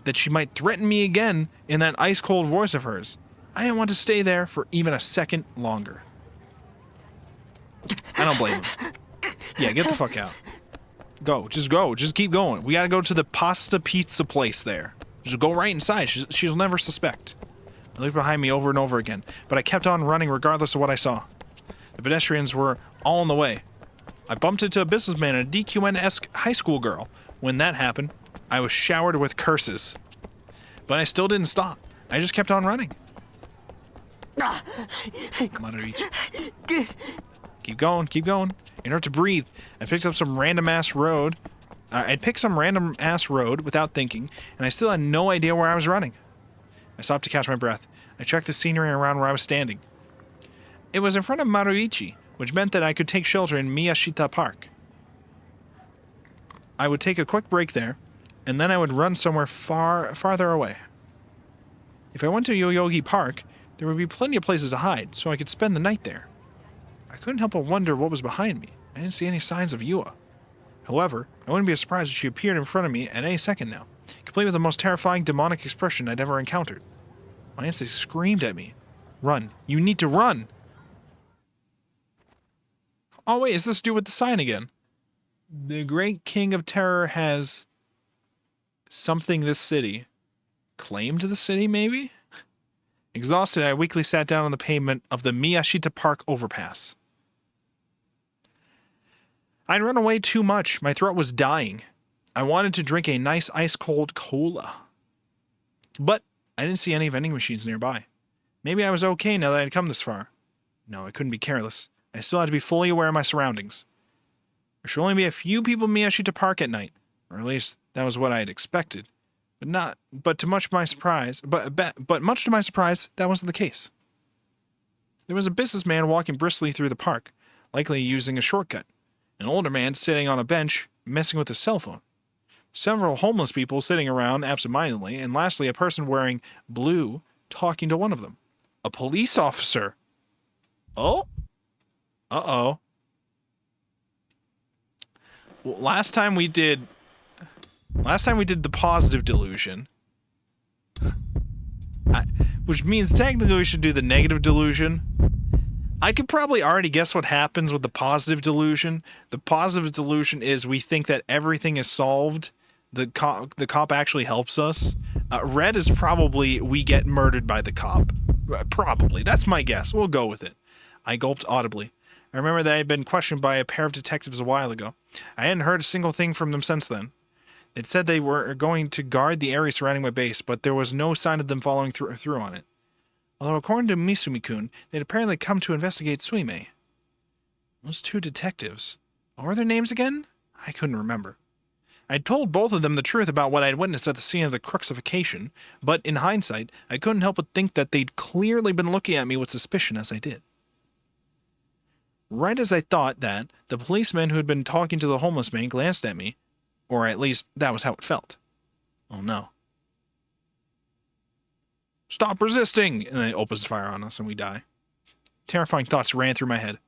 that she might threaten me again in that ice-cold voice of hers. I didn't want to stay there for even a second longer. I don't blame him. Yeah, get the fuck out. Go. Just keep going. We gotta go to the pasta pizza place there. Just go right inside. She'll never suspect. I looked behind me over and over again, but I kept on running regardless of what I saw. The pedestrians were all in the way. I bumped into a businessman and a DQN-esque high school girl. When that happened, I was showered with curses. But I still didn't stop. I just kept on running. Maruichi. Keep going, keep going. In order to breathe, I picked up some random-ass road. I'd picked some random-ass road without thinking, and I still had no idea where I was running. I stopped to catch my breath. I checked the scenery around where I was standing. It was in front of Maruichi, which meant that I could take shelter in Miyashita Park. I would take a quick break there, and then I would run somewhere farther away. If I went to Yoyogi Park, there would be plenty of places to hide, so I could spend the night there. I couldn't help but wonder what was behind me. I didn't see any signs of Yua. However, I wouldn't be surprised if she appeared in front of me at any second now, complete with the most terrifying demonic expression I'd ever encountered. My instincts screamed at me. Run. You need to run! Oh wait, is this to do with the sign again? The great king of terror has something this city. Claimed the city, maybe? Exhausted, I weakly sat down on the pavement of the Miyashita Park overpass. I'd run away too much. My throat was dying. I wanted to drink a nice ice-cold cola. But I didn't see any vending machines nearby. Maybe I was okay now that I'd come this far. No, I couldn't be careless. I still had to be fully aware of my surroundings. There should only be a few people in Miyashita Park at night, or at least that was what I had expected. But much to my surprise, that wasn't the case. There was a businessman walking briskly through the park, likely using a shortcut. An older man sitting on a bench, messing with his cell phone. Several homeless people sitting around absentmindedly, and lastly, a person wearing blue talking to one of them. A police officer. Oh? Uh-oh. Well, last time we did the positive delusion. Which means technically we should do the negative delusion. I could probably already guess what happens with the positive delusion. The positive delusion is we think that everything is solved. The cop actually helps us. Red is probably we get murdered by the cop. Probably. That's my guess. We'll go with it. I gulped audibly. I remember that I had been questioned by a pair of detectives a while ago. I hadn't heard a single thing from them since then. It said they were going to guard the area surrounding my base, but there was no sign of them following through on it. Although according to Misumi-kun, they'd apparently come to investigate Suime. Those two detectives. What were their names again? I couldn't remember. I'd told both of them the truth about what I'd witnessed at the scene of the crucifixion, but in hindsight, I couldn't help but think that they'd clearly been looking at me with suspicion as I did. Right as I thought that, the policeman who had been talking to the homeless man glanced at me, or at least that was how it felt. Oh no. Stop resisting! And then it opens fire on us and we die. Terrifying thoughts ran through my head.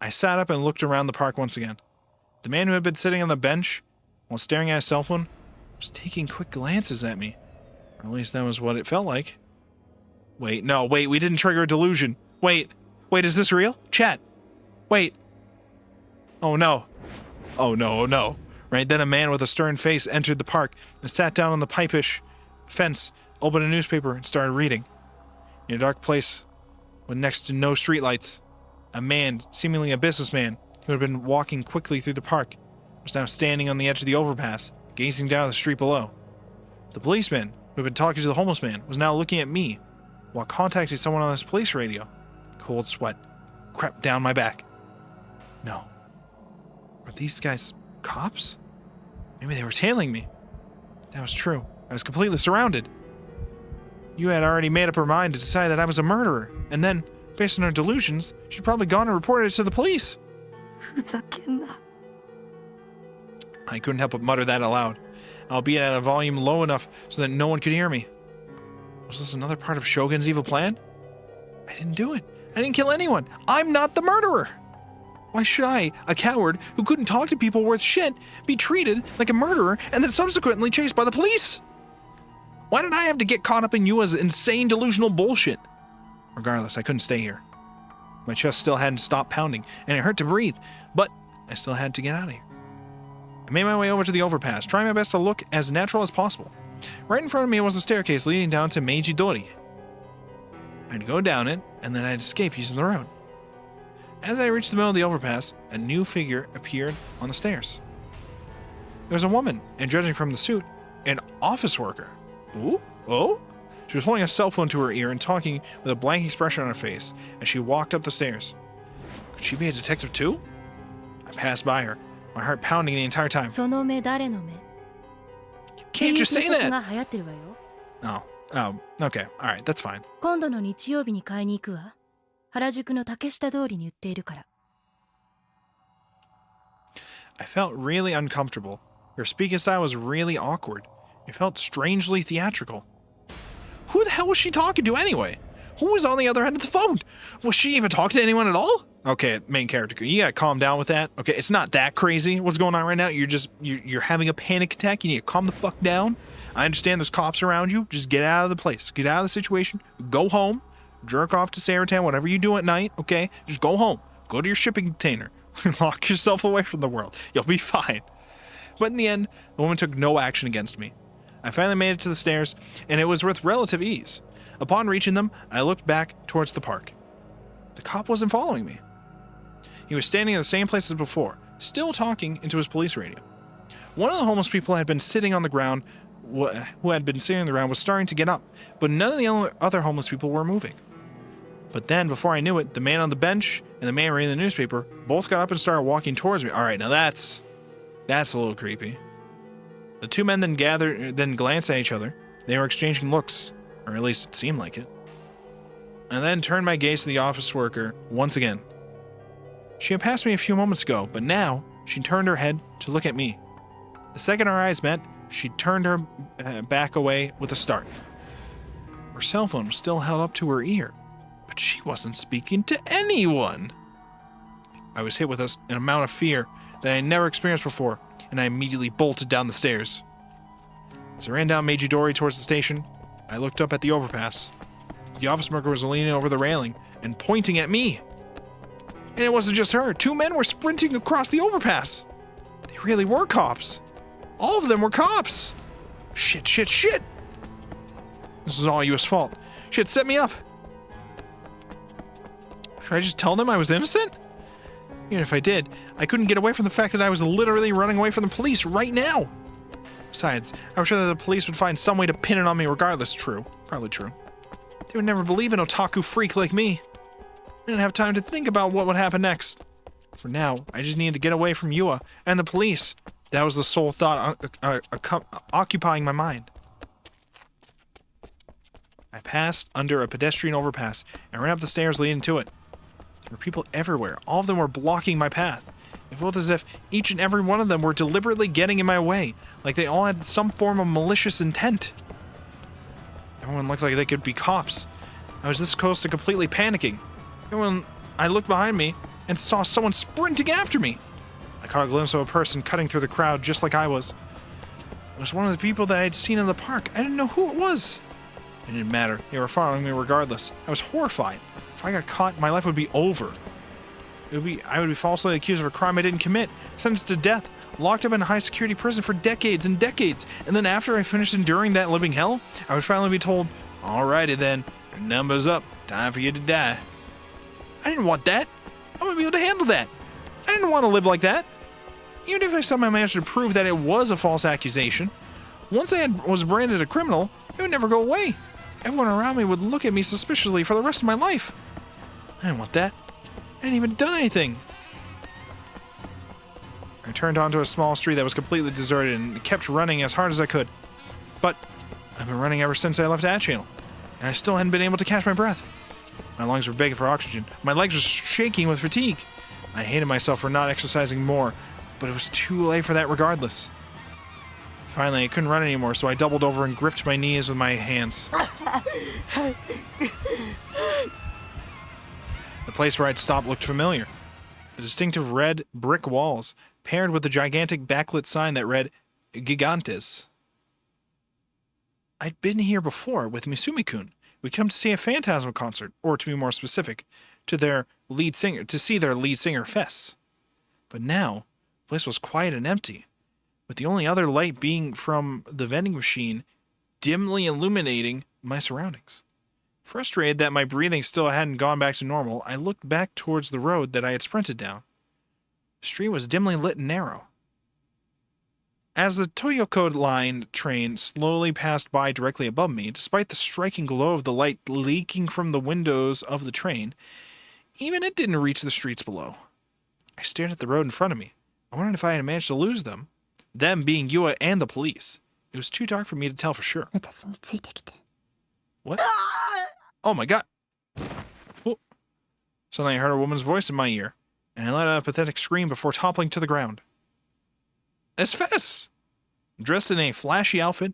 I sat up and looked around the park once again. The man who had been sitting on the bench while staring at his cell phone was taking quick glances at me. Or at least that was what it felt like. Wait, we didn't trigger a delusion. Wait, is this real? Chat. Wait. Oh no. Oh no. Right then a man with a stern face entered the park and sat down on the pipish fence, opened a newspaper, and started reading. In a dark place with next to no streetlights, a man, seemingly a businessman, who had been walking quickly through the park, was now standing on the edge of the overpass, gazing down the street below. The policeman, who had been talking to the homeless man, was now looking at me while contacting someone on his police radio. Cold sweat crept down my back. No. Were these guys cops? Maybe they were tailing me. That was true. I was completely surrounded. You had already made up her mind to decide that I was a murderer, and then, based on her delusions, she'd probably gone and reported it to the police. ふざけんな。 I couldn't help but mutter that aloud, albeit at a volume low enough so that no one could hear me. Was this another part of Shogun's evil plan? I didn't do it. I didn't kill anyone. I'm not the murderer. Why should I, a coward who couldn't talk to people worth shit, be treated like a murderer and then subsequently chased by the police? Why did I have to get caught up in Yua's insane delusional bullshit? Regardless, I couldn't stay here. My chest still hadn't stopped pounding, and it hurt to breathe, but I still had to get out of here. I made my way over to the overpass, trying my best to look as natural as possible. Right in front of me was a staircase leading down to Meiji Dori. I'd go down it, and then I'd escape using the road. As I reached the middle of the overpass, a new figure appeared on the stairs. It was a woman, and judging from the suit, an office worker. Ooh? Oh? She was holding a cell phone to her ear and talking with a blank expression on her face as she walked up the stairs. Could she be a detective too? I passed by her, my heart pounding the entire time. その目誰の目 Can't just say っていう T シャツ that! が流行ってるわよ Oh, okay, alright, that's fine. 今度の日曜日に買いに行くわ原宿の竹下通りに売っているから I felt really uncomfortable. Her speaking style was really awkward. It felt strangely theatrical. Who the hell was she talking to anyway? Who was on the other end of the phone? Was she even talking to anyone at all? Okay, main character, you gotta calm down with that. Okay, it's not that crazy what's going on right now. You're having a panic attack. You need to calm the fuck down. I understand there's cops around you. Just get out of the place. Get out of the situation. Go home. Jerk off to Saratown, whatever you do at night, okay? Just go home. Go to your shipping container. Lock yourself away from the world. You'll be fine. But in the end, the woman took no action against me. I finally made it to the stairs, and it was with relative ease. Upon reaching them, I looked back towards the park. The cop wasn't following me. He was standing in the same place as before, still talking into his police radio. One of the homeless people had been sitting on the ground, who had been sitting on the ground was starting to get up, but none of the other homeless people were moving. But then, before I knew it, the man on the bench and the man reading the newspaper both got up and started walking towards me. Alright, now that's a little creepy. The two men then glanced at each other. They were exchanging looks, or at least it seemed like it. And then turned my gaze to the office worker once again. She had passed me a few moments ago, but now she turned her head to look at me. The second our eyes met, she turned her back away with a start. Her cell phone was still held up to her ear, but she wasn't speaking to anyone. I was hit with an amount of fear that I had never experienced before, and I immediately bolted down the stairs. As I ran down Meiji Dori towards the station, I looked up at the overpass. The office worker was leaning over the railing and pointing at me. And it wasn't just her. Two men were sprinting across the overpass. They really were cops. All of them were cops. Shit. This was all Yua's fault. She had set me up. Should I just tell them I was innocent? Even if I did, I couldn't get away from the fact that I was literally running away from the police right now. Besides, I was sure that the police would find some way to pin it on me regardless. True. Probably true. They would never believe an otaku freak like me. I didn't have time to think about what would happen next. For now, I just needed to get away from Yua and the police. That was the sole thought occupying my mind. I passed under a pedestrian overpass and ran up the stairs leading to it. There were people everywhere. All of them were blocking my path. It felt as if each and every one of them were deliberately getting in my way, like they all had some form of malicious intent. Everyone looked like they could be cops. I was this close to completely panicking. And when I looked behind me and saw someone sprinting after me, I caught a glimpse of a person cutting through the crowd just like I was. It was one of the people that I had seen in the park. I didn't know who it was. It didn't matter. They were following me regardless. I was horrified. If I got caught, my life would be over. I would be falsely accused of a crime I didn't commit, sentenced to death, locked up in a high-security prison for decades and decades, and then after I finished enduring that living hell, I would finally be told, "Alrighty then, your number's up. Time for you to die." I didn't want that. I wouldn't be able to handle that. I didn't want to live like that. Even if I somehow managed to prove that it was a false accusation, once I was branded a criminal, it would never go away. Everyone around me would look at me suspiciously for the rest of my life. I didn't want that. I hadn't even done anything. I turned onto a small street that was completely deserted and kept running as hard as I could. But I've been running ever since I left that channel, and I still hadn't been able to catch my breath. My lungs were begging for oxygen. My legs were shaking with fatigue. I hated myself for not exercising more, but it was too late for that regardless. Finally, I couldn't run anymore, so I doubled over and gripped my knees with my hands. The place where I'd stopped looked familiar. The distinctive red brick walls, paired with the gigantic backlit sign that read, Gigantes. I'd been here before with Misumi-kun. We'd come to see a Phantasm concert, or to be more specific, to see their lead singer, Fess. But now, the place was quiet and empty, with the only other light being from the vending machine dimly illuminating my surroundings. Frustrated that my breathing still hadn't gone back to normal, I looked back towards the road that I had sprinted down. The street was dimly lit and narrow. As the Toyoko line train slowly passed by directly above me, despite the striking glow of the light leaking from the windows of the train, even it didn't reach the streets below. I stared at the road in front of me. I wondered if I had managed to lose them being Yua and the police. It was too dark for me to tell for sure. What? Oh my god. Oh. Suddenly I heard a woman's voice in my ear, and I let out a pathetic scream before toppling to the ground. It's Fess! Dressed in a flashy outfit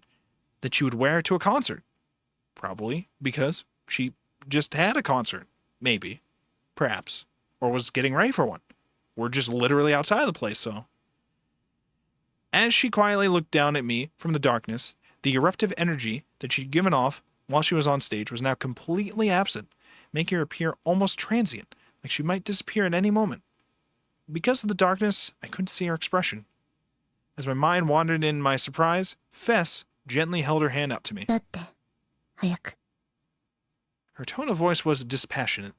that she would wear to a concert. Probably because she just had a concert. Maybe. Perhaps. Or was getting ready for one. We're just literally outside the place, so. As she quietly looked down at me from the darkness, the eruptive energy that she'd given off while she was on stage was now completely absent, making her appear almost transient, like she might disappear at any moment. Because of the darkness, I couldn't see her expression. As my mind wandered in my surprise, Fess gently held her hand out to me. Her tone of voice was dispassionate,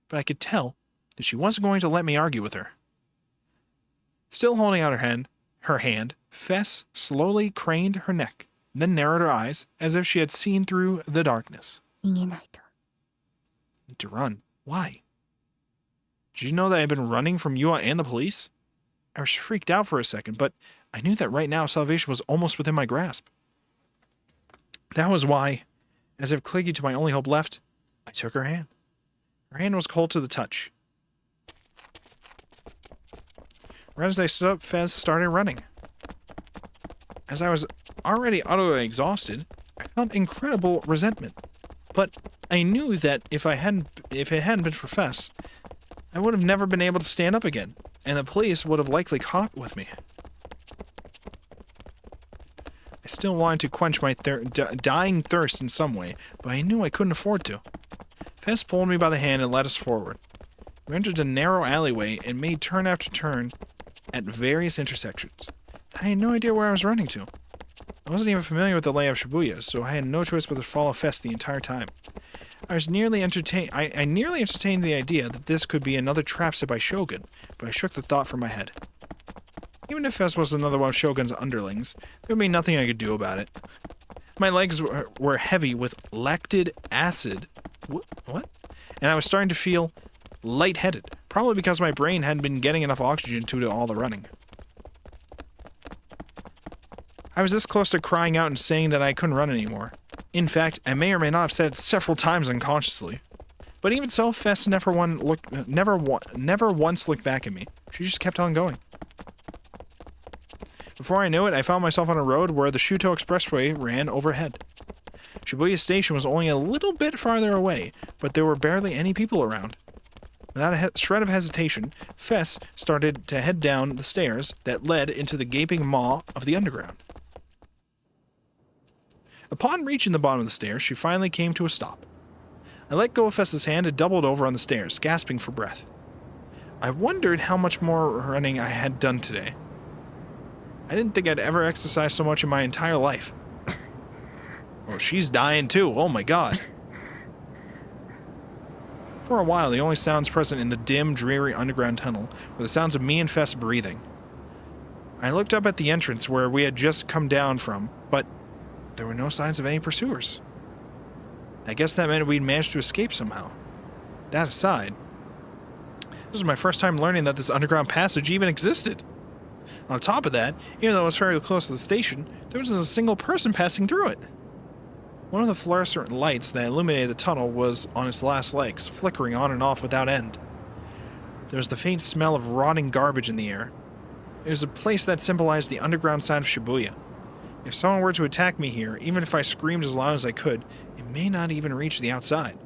but I could tell that she wasn't going to let me argue with her. Still holding out her hand, Fess slowly craned her neck, then narrowed her eyes as if she had seen through the darkness. To run? Why? Did you know that I had been running from Yua and the police? I was freaked out for a second, but I knew that right now salvation was almost within my grasp. That was why, as if clinging to my only hope left, I took her hand. Her hand was cold to the touch. Right as I stood up, Fez started running. As I was already utterly exhausted, I felt incredible resentment. But I knew that if it hadn't been for Fess, I would have never been able to stand up again, and the police would have likely caught up with me. I still wanted to quench my dying thirst in some way, but I knew I couldn't afford to. Fess pulled me by the hand and led us forward. We entered a narrow alleyway and made turn after turn at various intersections. I had no idea where I was running to. I wasn't even familiar with the layout of Shibuya, so I had no choice but to follow Fess the entire time. I nearly entertained the idea that this could be another trap set by Shogun, but I shook the thought from my head. Even if Fess was another one of Shogun's underlings, there would be nothing I could do about it. My legs were heavy with lactic acid. What? And I was starting to feel lightheaded, probably because my brain hadn't been getting enough oxygen due to all the running. I was this close to crying out and saying that I couldn't run anymore. In fact, I may or may not have said it several times unconsciously. But even so, Fess never once looked back at me. She just kept on going. Before I knew it, I found myself on a road where the Shuto Expressway ran overhead. Shibuya Station was only a little bit farther away, but there were barely any people around. Without a shred of hesitation, Fess started to head down the stairs that led into the gaping maw of the underground. Upon reaching the bottom of the stairs, she finally came to a stop. I let go of Fess's hand and doubled over on the stairs, gasping for breath. I wondered how much more running I had done today. I didn't think I'd ever exercised so much in my entire life. Oh, she's dying too. Oh my god. For a while, the only sounds present in the dim, dreary underground tunnel were the sounds of me and Fess breathing. I looked up at the entrance where we had just come down from, but there were no signs of any pursuers. I guess that meant we'd managed to escape somehow. That aside, this was my first time learning that this underground passage even existed. On top of that, even though it was fairly close to the station, there wasn't a single person passing through it. One of the fluorescent lights that illuminated the tunnel was on its last legs, flickering on and off without end. There was the faint smell of rotting garbage in the air. It was a place that symbolized the underground side of Shibuya. If someone were to attack me here, even if I screamed as loud as I could, it may not even reach the outside.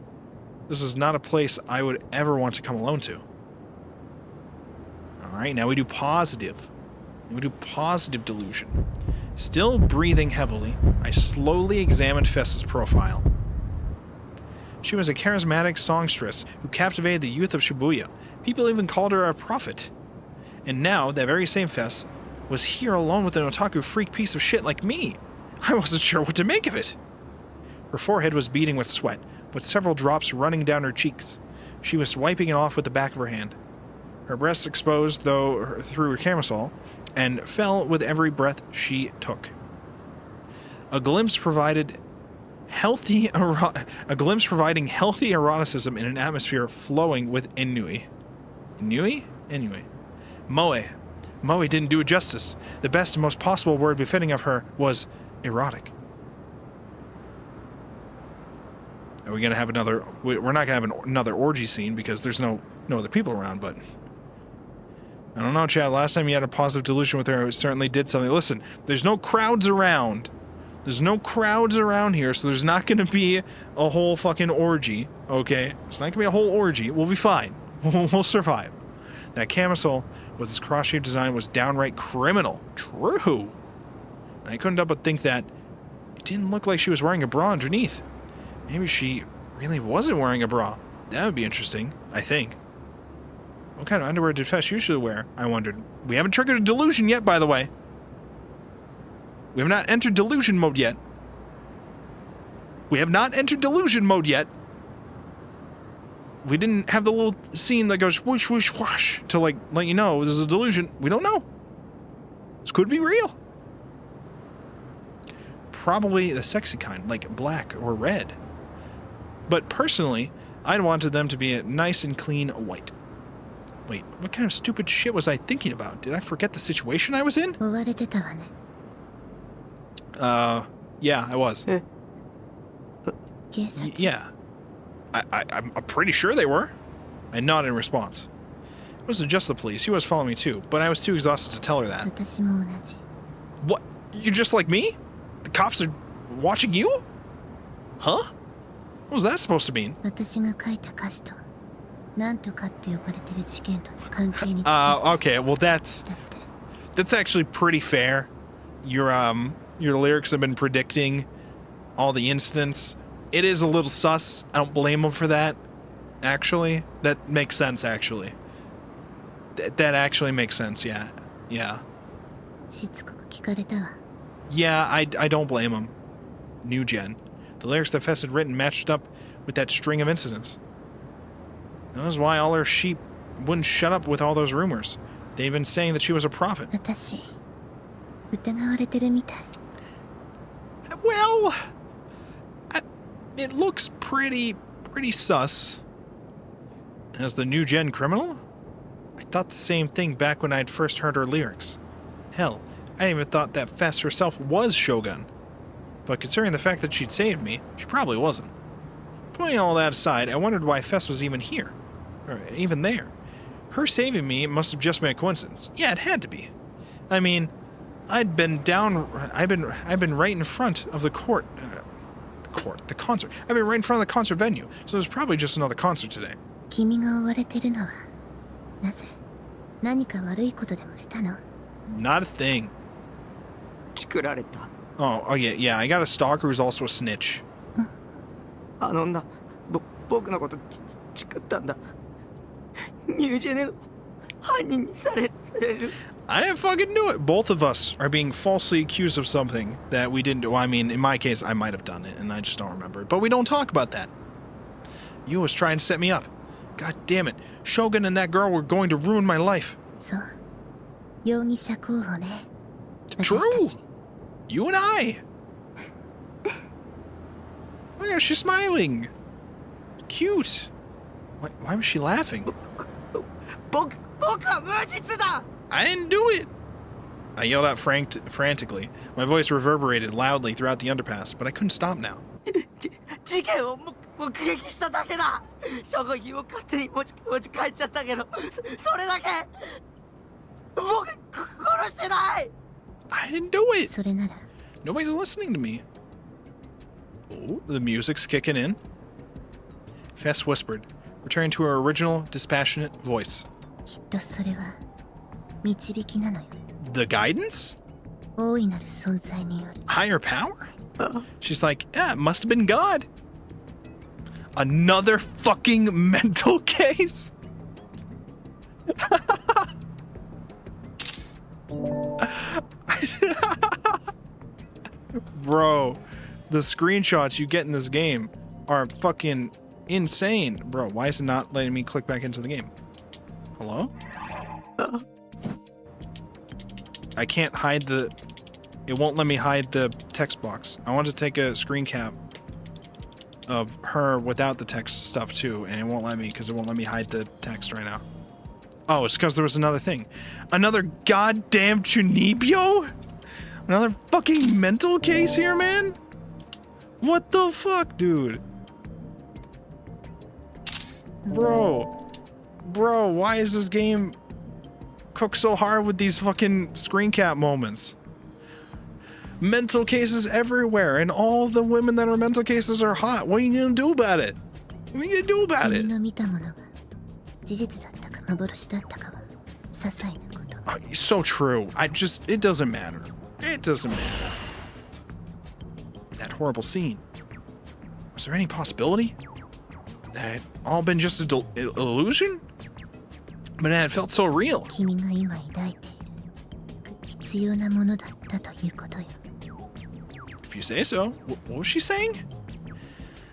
This is not a place I would ever want to come alone to. Alright, now we do positive. We do positive delusion. Still breathing heavily, I slowly examined Fess's profile. She was a charismatic songstress who captivated the youth of Shibuya. People even called her a prophet. And now, that very same Fess was here alone with an otaku freak piece of shit like me. I wasn't sure what to make of it. Her forehead was beading with sweat, with several drops running down her cheeks. She was wiping it off with the back of her hand. Her breasts exposed through her camisole, and fell with every breath she took. A glimpse providing healthy eroticism in an atmosphere flowing with ennui. Ennui? Ennui. Moe. Moe didn't do it justice. The best and most possible word befitting of her was erotic. Are we going to have another... We're not going to have another orgy scene because there's no other people around, but... I don't know, Chad. Last time you had a positive delusion with her, it certainly did something. Listen, there's no crowds around. There's no crowds around here, so there's not going to be a whole fucking orgy, okay? It's not going to be a whole orgy. We'll be fine. We'll survive. That camisole with its cross-shaped design was downright criminal. True. And I couldn't help but think that it didn't look like she was wearing a bra underneath. Maybe she really wasn't wearing a bra. That would be interesting, I think. What kind of underwear did Fess usually wear? I wondered. We haven't triggered a delusion yet, by the way. We have not entered delusion mode yet. We have not entered delusion mode yet. We didn't have the little scene that goes whoosh, whoosh, whoosh to, like, let you know this is a delusion. We don't know. This could be real. Probably the sexy kind, like black or red. But personally, I'd wanted them to be a nice and clean white. Wait, what kind of stupid shit was I thinking about? Did I forget the situation I was in? Yeah, I was. Yeah. I'm pretty sure they were. I nodded in response. It wasn't just the police. He was following me too, but I was too exhausted to tell her that. What? You're just like me? The cops are watching you? Huh? What was that supposed to mean? Okay, well that's actually pretty fair. Your lyrics have been predicting all the incidents. It is a little sus. I don't blame them for that. Actually, that makes sense. Actually, that actually makes sense. Yeah. Yeah, I don't blame him. New gen. The lyrics that Fess had written matched up with that string of incidents. That was why all her sheep wouldn't shut up with all those rumors. They'd been saying that she was a prophet. 私疑われてるみたい。 Well, it looks pretty sus. As the new gen criminal? I thought the same thing back when I'd first heard her lyrics. Hell, I even thought that Fess herself was Shogun. But considering the fact that she'd saved me, she probably wasn't. Putting all that aside, I wondered why Fess was even here. Or even there. Her saving me must have just been a coincidence. Yeah, it had to be. I mean, I've been right in front of the concert. I've been right in front of the concert venue, so there's probably just another concert today. 君が追われてるのはなぜ？何か悪いことでもしたの？ Not a thing. チクられた。 Oh yeah, I got a stalker who's also a snitch. あの女、僕のことチクったんだ。ニュージェネの犯人にされる。 I didn't fucking do it. Both of us are being falsely accused of something that we didn't do. Well, I mean, in my case, I might have done it, and I just don't remember. But we don't talk about that. You was trying to set me up. God damn it. Shogun and that girl were going to ruin my life. そう。容疑者候補ね。 True. 私たち。 You and I. Oh my gosh, she's smiling. Cute. Why was she laughing? 僕は無実だ。 I didn't do it. I yelled out frantically. My voice reverberated loudly throughout the underpass, but I couldn't stop now. 事件を目撃しただけだ。証拠品を勝手に持ち帰っちゃったけど、それだけ。僕殺してない。 I didn't do it. それなら。 Nobody's listening to me. Oh, the music's kicking in. Fess whispered, returning to her original, dispassionate voice. きっとそれは導きなのよ。 The guidance? 大いなる存在による。 Higher power? She's like, yeah, it must have been God. Another fucking mental case? Bro, the screenshots you get in this game are fucking insane. Bro, why is it not letting me click back into the game? Hello? I can't hide the... It won't let me hide the text box. I want to take a screen cap of her without the text stuff too, and it won't let me because it won't let me hide the text right now. Oh, it's because there was another thing. Another goddamn Chunibyo? Another fucking mental case here, man? What the fuck, dude? Bro, why is this game cooked so hard with these fucking screen cap moments? Mental cases everywhere, and all the women that are mental cases are hot. What are you gonna do about it? What are you gonna do about it? 君の見たものが事実だったか幻だったかは些細なこと。 So true. It doesn't matter. It doesn't matter. That horrible scene. Was there any possibility that it all been just an illusion? But it felt so real. 君が今抱いている必要なものだったということよ。 If you say so. What was she saying?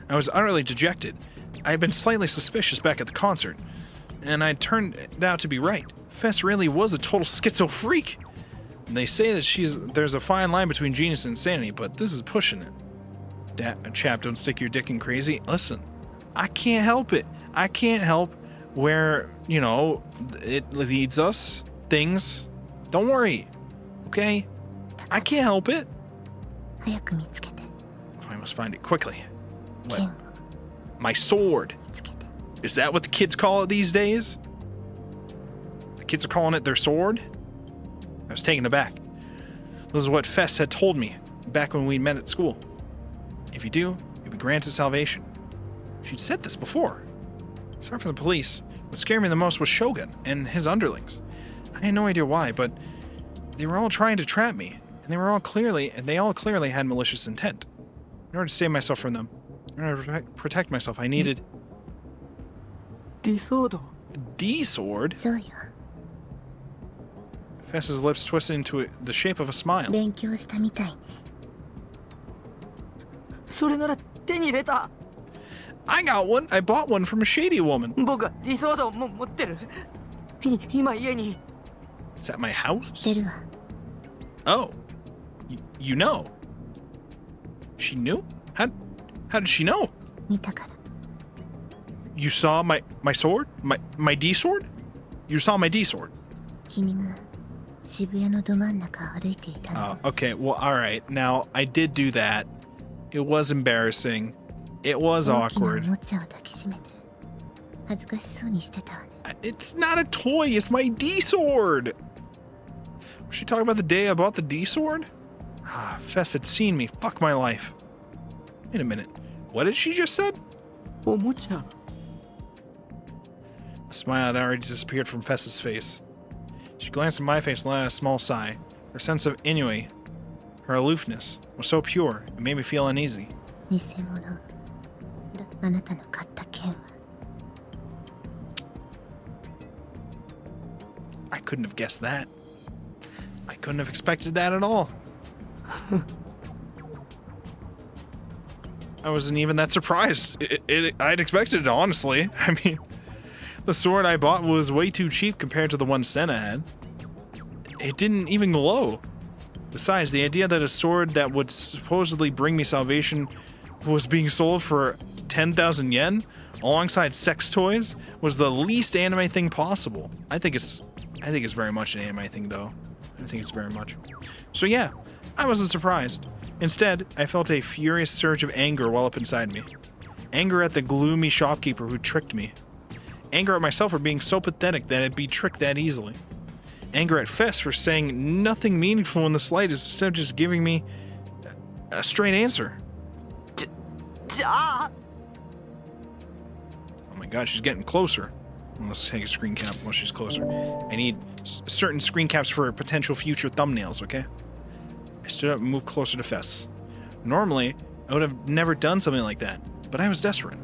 I was utterly dejected. I had been slightly suspicious back at the concert, and I turned out to be right. Fess really was a total schizo freak. They say that there's a fine line between genius and insanity, but this is pushing it. Chap, don't stick your dick in crazy. Listen, I can't help it. I can't help where, you know, it leads us. Things. Don't worry. Okay? I can't help it. 早く見つけて。 So I must find it quickly. 剣を My sword. 見つけて。 Is that what the kids call it these days? The kids are calling it their sword? I was taken aback. This is what Fess had told me back when we met at school. If you do, you'll be granted salvation. She'd said this before. Aside from the police, what scared me the most was Shogun and his underlings. I had no idea why, but they were all trying to trap me, and they all clearly had malicious intent. In order to save myself from them, in order to protect myself, I needed... ディソード。 D-sword? そうよ。 Fess's lips twisted into the shape of a smile. 勉強したみたいね。それなら手に入れた。 I got one. I bought one from a shady woman. 僕はディソードを持ってる。今家に。It's at my house? 知ってるわ。 Oh. You know? She knew? How did she know? 見たから。 You saw my sword? My D sword? You saw my D sword? 君が渋谷のど真ん中歩いていたの。 Okay, well, alright. Now, I did do that. It was embarrassing. It was 大きなお awkward. もちゃを抱きしめて恥ずかしそうにしてたわね。 It's not a toy, it's my D sword! Was she talking about the day I bought the D sword? Ah, Fess had seen me. Fuck my life. Wait a minute. What did she just said? おもちゃ The smile had already disappeared from Fess's face. She glanced at my face and let out a small sigh. Her sense of ennui, her aloofness, was so pure, it made me feel uneasy. 偽物だ。あなたの買った剣は。 I couldn't have guessed that. I couldn't have expected that at all. I wasn't even that surprised. I'd expected it, honestly. I mean, the sword I bought was way too cheap compared to the one Senna had. It didn't even glow. Besides, the idea that a sword that would supposedly bring me salvation was being sold for 10,000 yen alongside sex toys was the least anime thing possible. I think it's very much an anime thing, though. I think it's very much. So yeah, I wasn't surprised. Instead, I felt a furious surge of anger well up inside me. Anger at the gloomy shopkeeper who tricked me. Anger at myself for being so pathetic that I'd be tricked that easily. Anger at Fess for saying nothing meaningful in the slightest instead of just giving me a straight answer. じゃあ Oh my god, she's getting closer. Well, let's take a screen cap while she's closer. I need certain screen caps for potential future thumbnails, okay? I stood up and moved closer to Fess. Normally, I would have never done something like that, but I was desperate.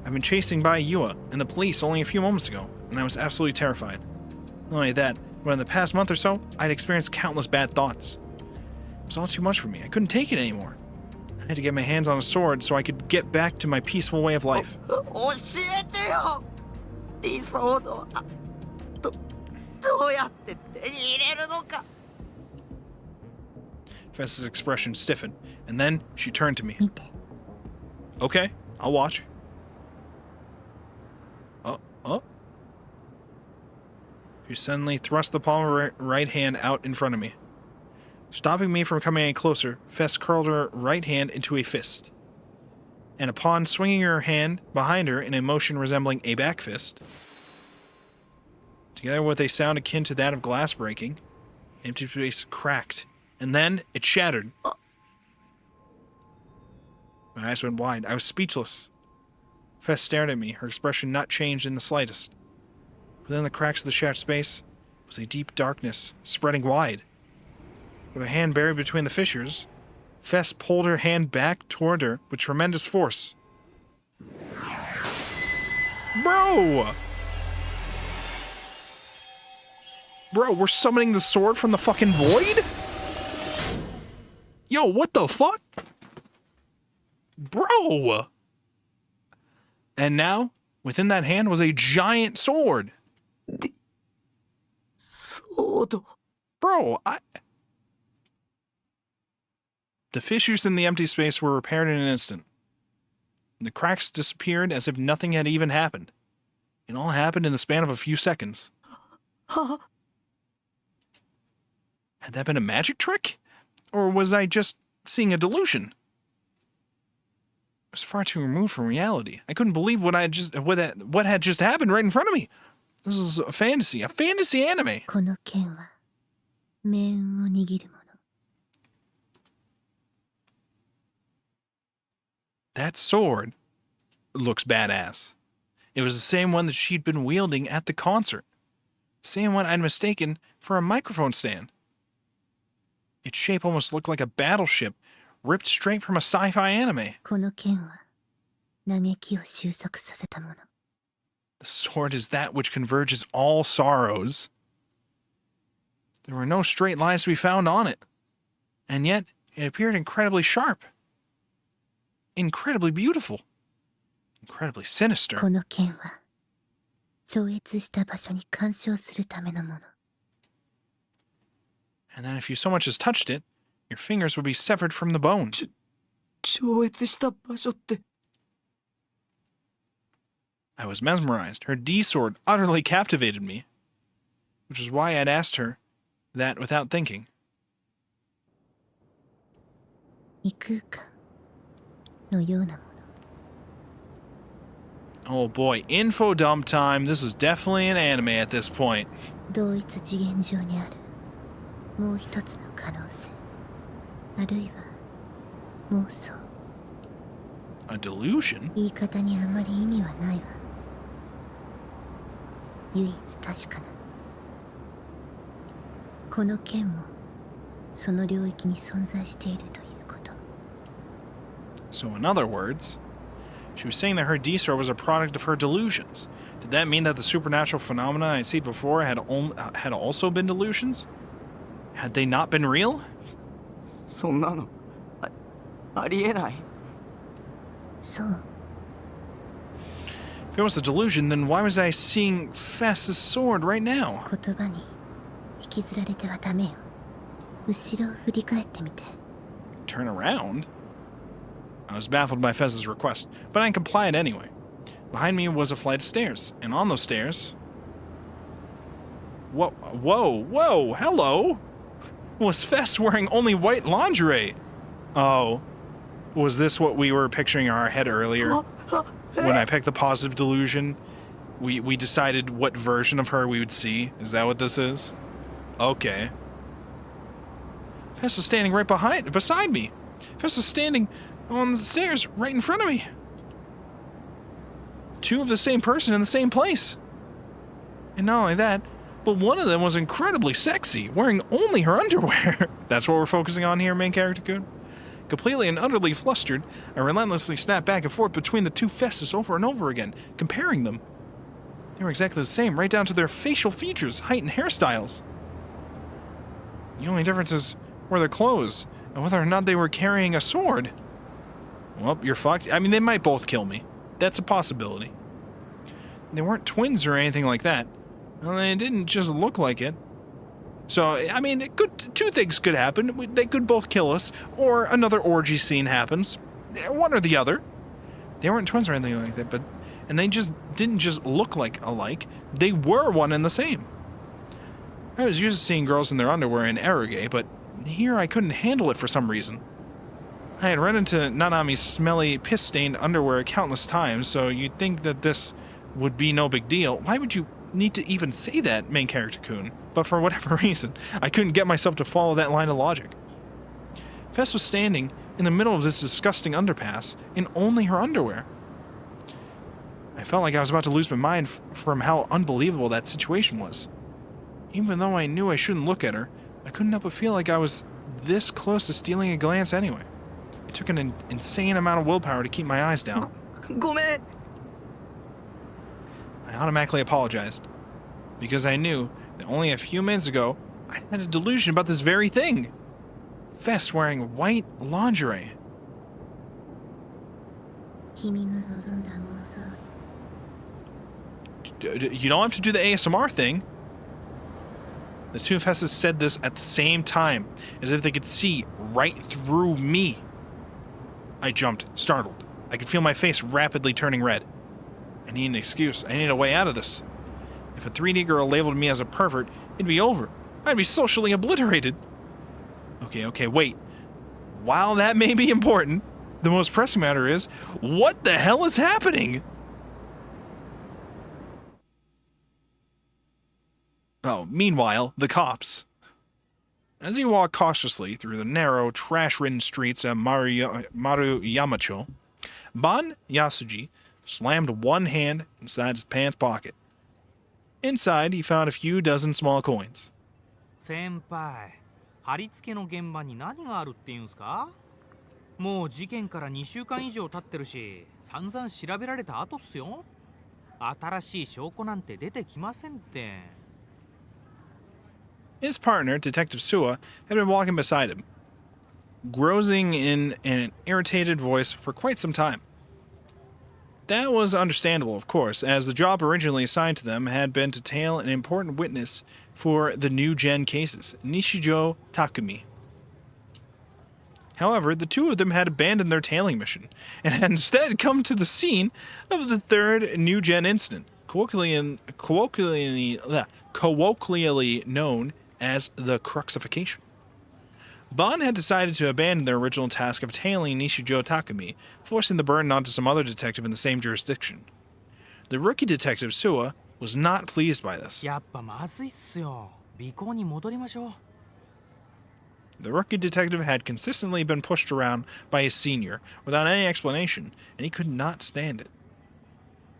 I've been chasing by Yua and the police only a few moments ago, and I was absolutely terrified. Not only that, but in the past month or so, I'd experienced countless bad thoughts. It was all too much for me. I couldn't take it anymore. I had to get my hands on a sword so I could get back to my peaceful way of life. 教えてよ理想のどうやって手に入れるのか Fess's expression stiffened, and then she turned to me. 見て。 Okay, I'll watch. Oh. She suddenly thrust the palm of her right hand out in front of me. Stopping me from coming any closer, Fess curled her right hand into a fist. And upon swinging her hand behind her in a motion resembling a back fist, together with a sound akin to that of glass breaking, empty space cracked, and then it shattered. My eyes went wide. I was speechless. Fess stared at me, her expression not changed in the slightest. Within the cracks of the shattered space was a deep darkness, spreading wide. With her hand buried between the fissures, Fess pulled her hand back toward her with tremendous force. Bro! Bro, we're summoning the sword from the fucking void? Yo, what the fuck? Bro! And now, within that hand was a giant sword. そうだ Bro, The fissures in the empty space were repaired in an instant. The cracks disappeared as if nothing had even happened. It all happened in the span of a few seconds. Had that been a magic trick? Or was I just seeing a delusion? It was far too removed from reality. I couldn't believe what had just happened right in front of me. This is a fantasy anime. この剣は命運を握るもの。 That sword looks badass. It was the same one that she'd been wielding at the concert. Same one I'd mistaken for a microphone stand. Its shape almost looked like a battleship ripped straight from a sci-fi anime. この剣は嘆きを収束させたもの。 The sword is that which converges all sorrows. There were no straight lines to be found on it. And yet, it appeared incredibly sharp. Incredibly beautiful. Incredibly sinister. この剣は超越した場所に干渉するためのもの。And then if you so much as touched it, your fingers would be severed from the bone. 超越した場所って I was mesmerized. Her D-sword utterly captivated me, which is why I'd asked her that without thinking. 異空間のようなもの。 Oh boy, info dump time. This was definitely an anime at this point. 同一次元上にあるもう一つの可能性、あるいは妄想。 A delusion? 言い方にあまり意味はないわ。唯一確かなの。この剣もその領域に存在しているということ。 So in other words, she was saying that her D-sword was a product of her delusions. Did that mean that the supernatural phenomena I'd seen before had also been delusions? Had they not been real? そんなのありえない。そう。 If it was a delusion, then why was I seeing Fess's sword right now? 言葉に引きずられてはダメよ。後ろを振り返ってみて。 Turn around? I was baffled by Fess's request, but I complied anyway. Behind me was a flight of stairs, and on those stairs... Whoa, hello! Was Fess wearing only white lingerie? Oh, was this what we were picturing in our head earlier? When I picked the positive delusion, we decided what version of her we would see? Is that what this is? Okay. Fess was standing right beside me. Fess was standing on the stairs right in front of me. Two of the same person in the same place. And not only that, but one of them was incredibly sexy, wearing only her underwear. That's what we're focusing on here, main character Kun. Completely and utterly flustered, I relentlessly snapped back and forth between the two Fesses over and over again, comparing them. They were exactly the same, right down to their facial features, height, and hairstyles. The only differences were their clothes, and whether or not they were carrying a sword. Well, you're fucked. I mean, they might both kill me. That's a possibility. They weren't twins or anything like that. Well, they didn't just look like it. So, I mean, two things could happen. They could both kill us, or another orgy scene happens. One or the other. They weren't twins or anything like that, and they just didn't just look like alike. They were one and the same. I was used to seeing girls in their underwear in eroge, but here I couldn't handle it for some reason. I had run into Nanami's smelly, piss-stained underwear countless times, so you'd think that this would be no big deal. Why would you need to even say that, main character Kun? But for whatever reason, I couldn't get myself to follow that line of logic. Fess was standing in the middle of this disgusting underpass in only her underwear. I felt like I was about to lose my mind from how unbelievable that situation was. Even though I knew I shouldn't look at her, I couldn't help but feel like I was this close to stealing a glance anyway. It took an insane amount of willpower to keep my eyes down. ごめん I automatically apologized, because I knew that only a few minutes ago, I had a delusion about this very thing. Fess wearing white lingerie. 君が望んだ妄想。 You don't have to do the ASMR thing. The two Fesses said this at the same time, as if they could see right through me. I jumped, startled. I could feel my face rapidly turning red. I need an excuse. I need a way out of this. If a 3D girl labeled me as a pervert, it'd be over. I'd be socially obliterated. Okay, wait. While that may be important, the most pressing matter is, what the hell is happening? Oh, meanwhile, the cops. As he walked cautiously through the narrow, trash-ridden streets of Maruyamacho, Ban Yasuji slammed one hand inside his pants pocket. Inside, he found a few dozen small coins. 先輩、貼り付けの現場に何があるっていうんすか？もう事件から2週間以上経ってるし、散々調べられた後っすよ。新しい証拠なんて出てきませんって。His partner, Detective Sua, had been walking beside him, grousing in an irritated voice for quite some time. That was understandable, of course, as the job originally assigned to them had been to tail an important witness for the new gen cases, Nishijo Takumi. However, the two of them had abandoned their tailing mission and had instead come to the scene of the third new gen incident, colloquially known as the Cruxification. Bon had decided to abandon their original task of tailing Nishijo Takumi, forcing the burden onto some other detective in the same jurisdiction. The rookie detective, Suwa, was not pleased by this. やっぱまずいっすよ。尾行に戻りましょう。 The rookie detective had consistently been pushed around by his senior without any explanation, and he could not stand it.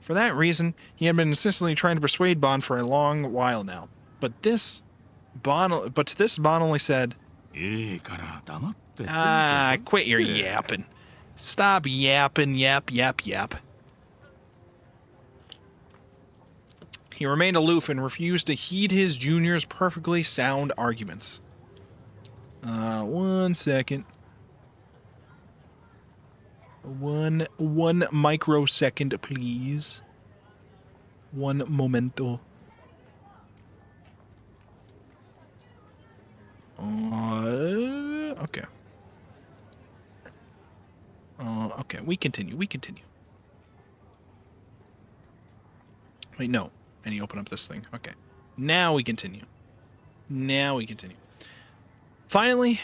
For that reason, he had been insistently trying to persuade Bon for a long while now. But to this, Bon only said, quit your yapping. Stop yapping, yap. He remained aloof and refused to heed his junior's perfectly sound arguments. 1 second. One microsecond, please. One momento. Okay. Okay, we continue. Wait, no. I need to open up this thing. Okay. Now we continue. Finally,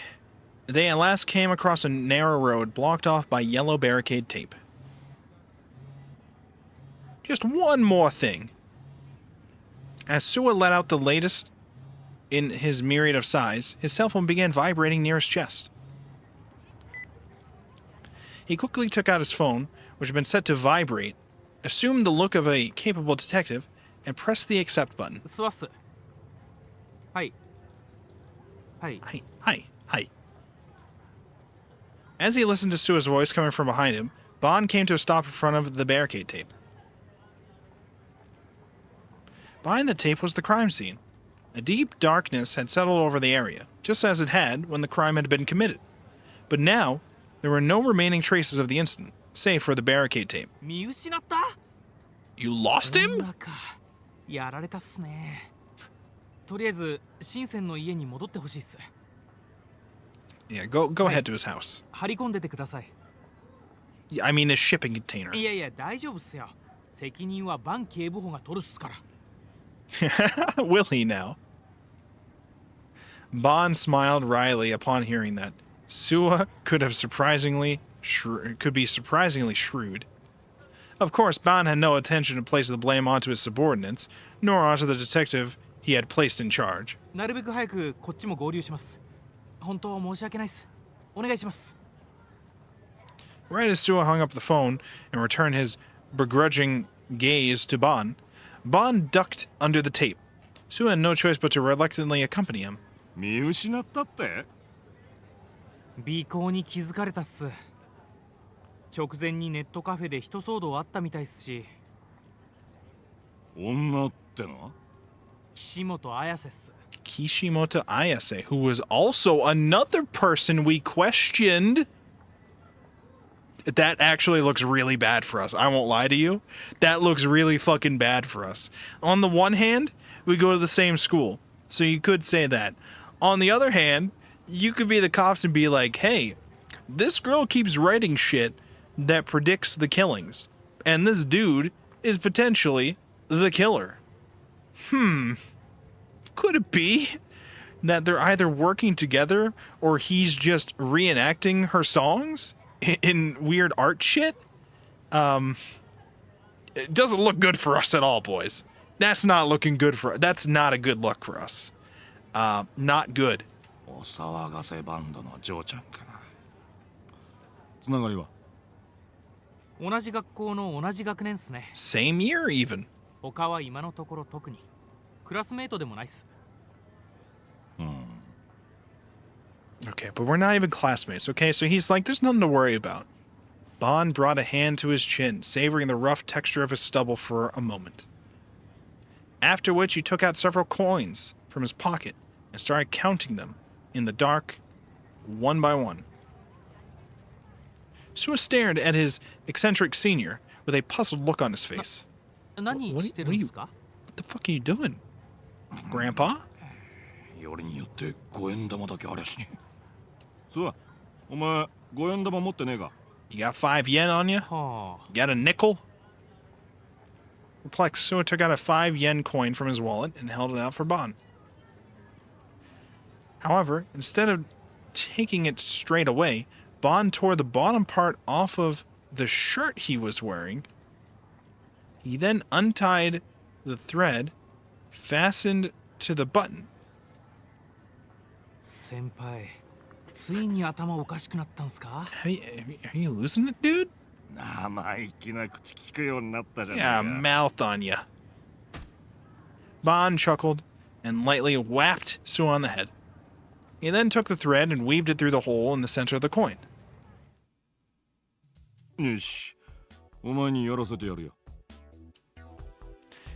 they at last came across a narrow road blocked off by yellow barricade tape. Just one more thing. As Suwa let out the latest in his myriad of sighs, his cell phone began vibrating near his chest. He quickly took out his phone, which had been set to vibrate, assumed the look of a capable detective, and pressed the accept button. すわっす。はい。はい。 Hi. As he listened to Sua's voice coming from behind him, Bon came to a stop in front of the barricade tape. Behind the tape was the crime scene. A deep darkness had settled over the area, just as it had when the crime had been committed. But now, there were no remaining traces of the incident, save for the barricade tape. 見失った You lost him? 女か。やられたっすね。とりあえず、深センの家に戻ってほしいっす。 Yeah, go ahead to his house. 張り込んでてください。 I mean, his shipping container. いやいや、大丈夫っすよ。責任はバン警部補が取るっすから。 Will he now? Bon smiled wryly upon hearing that. Suwa could be surprisingly shrewd. Of course, Bon had no intention of placing the blame onto his subordinates, nor onto the detective he had placed in charge. なるべく早くこっちも合流します。本当申し訳ないっす。お願いします。 Right as Suwa hung up the phone and returned his begrudging gaze to Bon, Bon ducked under the tape. Suwa had no choice but to reluctantly accompany him. 見失ったって？尾行に気づかれたっす。直前にネットカフェで一騒動あったみたいっすし。女っての？岸本綾瀬っす。 Kishimoto Ayase, who was also another person we questioned. That actually looks really bad for us. I won't lie to you. That looks really fucking bad for us. On the one hand, we go to the same school, so you could say that. On the other hand, you could be the cops and be like, hey, this girl keeps writing shit that predicts the killings, and this dude is potentially the killer. Could it be that they're either working together or he's just reenacting her songs in weird art shit? It doesn't look good for us at all, boys. That's not looking good for us. That's not a good look for us. Not good. お騒がせバンドのジョーちゃんかな。つながりは？同じ学校の同じ学年っすね。 Same year, even. 他は今のところ特に。クラスメイトでもないっす。 Okay, but we're not even classmates, okay? So he's like, there's nothing to worry about. Bon brought a hand to his chin, savoring the rough texture of his stubble for a moment. After which he took out several coins from his pocket and started counting them in the dark, one by one. Suwa stared at his eccentric senior with a puzzled look on his face. 何してるんすか？ What the fuck are you doing, Grandpa? よりによって5円玉だけありゃしねえ。そう、お前5円玉持ってねえか。 You got 5 yen on you? はあ Got a nickel? Perplexed, Sua took out a 5 yen coin from his wallet and held it out for Bon. However, instead of taking it straight away, Bon tore the bottom part off of the shirt he was wearing. He then untied the thread fastened to the button. 先輩ついに頭おかしくなったんすか？ Are you losing it, dude? 生意気な口聞くようになったじゃねえ Yeah, か。 mouth on ya. Bon chuckled and lightly whapped Sue on the head. He then took the thread and weaved it through the hole in the center of the coin. よし、お前にやらせてやるよ。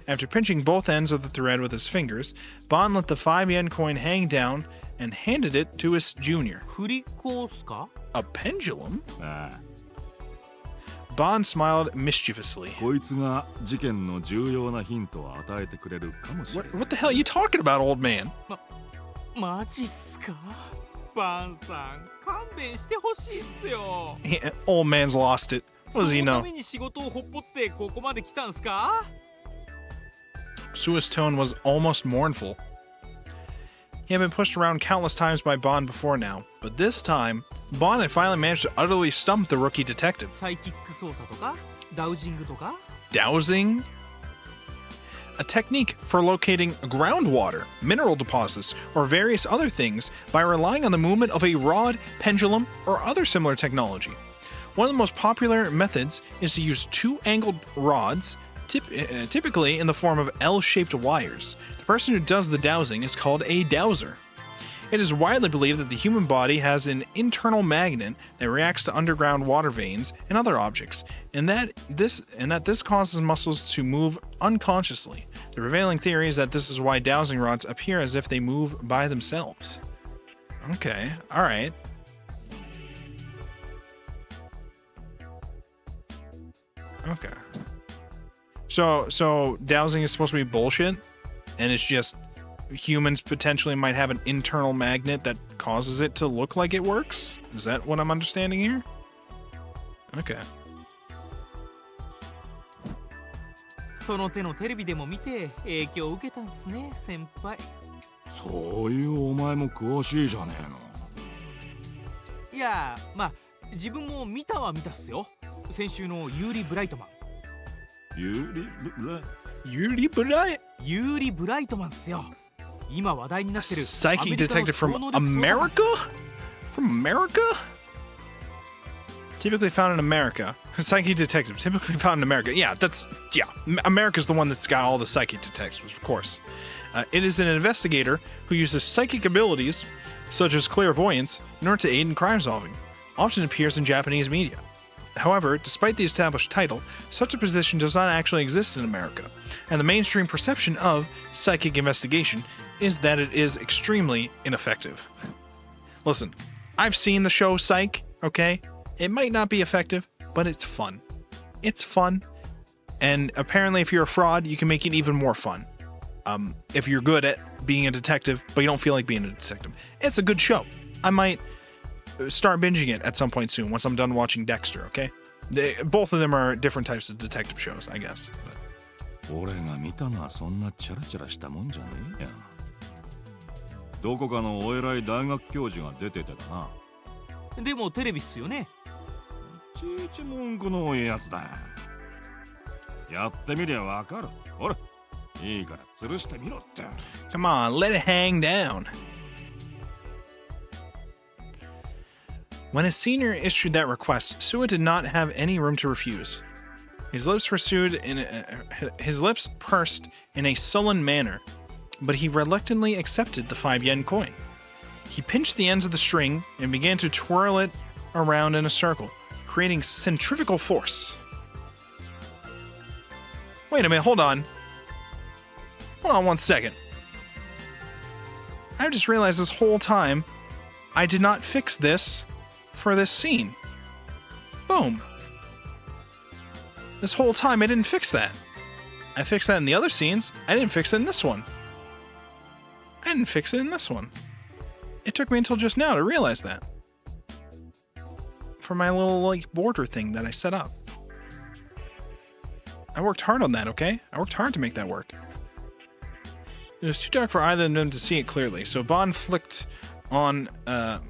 After pinching both ends of the thread with his fingers, Bon let the 5 yen coin hang down and handed it to his junior. 振り子っすか？ A pendulum? ああ、 Bon smiled mischievously. こいつが事件の重要なヒントを与えてくれるかもしれない。 What the hell are you talking about, old man? マジっすか？バンさん勘弁してほしいっすよ。 Old man's lost it. What does he そのた know? めに仕事をほっぽってここまで来たんすか？ Sua's tone was almost mournful. He had been pushed around countless times by Bon before now, but this time, Bon had finally managed to utterly stump the rookie detective. サイキック操作とかダウジングとか Dowsing? A technique for locating groundwater, mineral deposits, or various other things by relying on the movement of a rod, pendulum, or other similar technology. One of the most popular methods is to use two angled rods, typically in the form of L-shaped wires. The person who does the dowsing is called a dowser. It is widely believed that the human body has an internal magnet that reacts to underground water veins and other objects, and that this causes muscles to move unconsciously. The prevailing theory is that this is why dowsing rods appear as if they move by themselves. Okay, all right. Okay. So dowsing is supposed to be bullshit, and it's just humans potentially might have an internal magnet that causes it to look like it works? Is that what I'm understanding here? Okay. その手のテレビでも見て影響を受けたんすね先輩。そういうお前も詳しいじゃねえの。いやまあ自分も見たは見たっすよ。先週のユーリ・ブライトマン。ユリブライユーリ・ブライトマンっすよ。今話題になってる Psychic detective from America? From America? Typically found in America. Psychic detective, typically found in America. Yeah, America's the one that's got all the psychic detectives, of course. It is an investigator who uses psychic abilities, such as clairvoyance, in order to aid in crime solving. Often appears in Japanese media. However, despite the established title, such a position does not actually exist in America, and the mainstream perception of psychic investigation is that it is extremely ineffective. Listen, I've seen the show Psych, okay? It might not be effective, but it's fun. It's fun, and apparently if you're a fraud, you can make it even more fun. If you're good at being a detective, but you don't feel like being a detective. It's a good show. I might start binging it at some point soon once I'm done watching Dexter, okay? Both of them are different types of detective shows, I guess. 俺が見たのはそんなチャラチャラしたもんじゃねえや。どこかのお偉い大学教授が出ててだな。でもテレビっすよね。ちいち文句の多いやつだ。やってみりゃわかる。ほら、いいから吊るしてみろって。Come on, let it hang down. When his senior issued that request, Sua did not have any room to refuse. His lips pursed in a sullen manner, but he reluctantly accepted the 5 yen coin. He pinched the ends of the string and began to twirl it around in a circle, creating centrifugal force. Wait a minute, hold on. Hold on 1 second. I just realized this whole time I did not fix this for this scene. Boom. This whole time I didn't fix that. I fixed that in the other scenes. I didn't fix it in this one. I didn't fix it in this one. It took me until just now to realize that. For my little, like, border thing that I set up. I worked hard on that, okay? I worked hard to make that work. It was too dark for either of them to see it clearly, so Bond flicked on a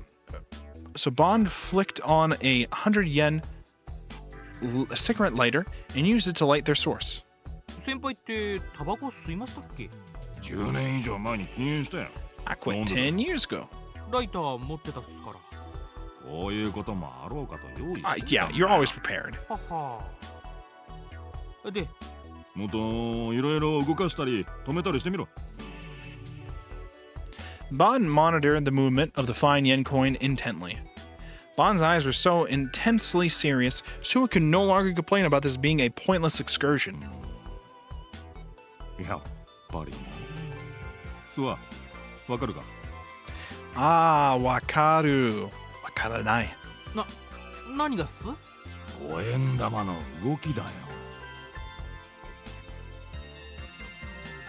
100 yen cigarette lighter and used it to light their source. 先輩ってタバコ吸いましたっけ？ 10年以上前に禁煙したよ。 I quit 10 years ago. ライター持ってたっすから。こういうこともあろうかと用意してたんだ。 Yeah, you're always prepared. はは。で、もっといろいろ動かしたり止めたりしてみろ。 Bond monitored the movement of the fine yen coin intently. Bond's eyes were so intensely serious, Sua could no longer complain about this being a pointless excursion. やっぱり。スワ、わかるか？ Ah, wakaru. Wakaranai. 何がっす？ 5円玉の動きだよ。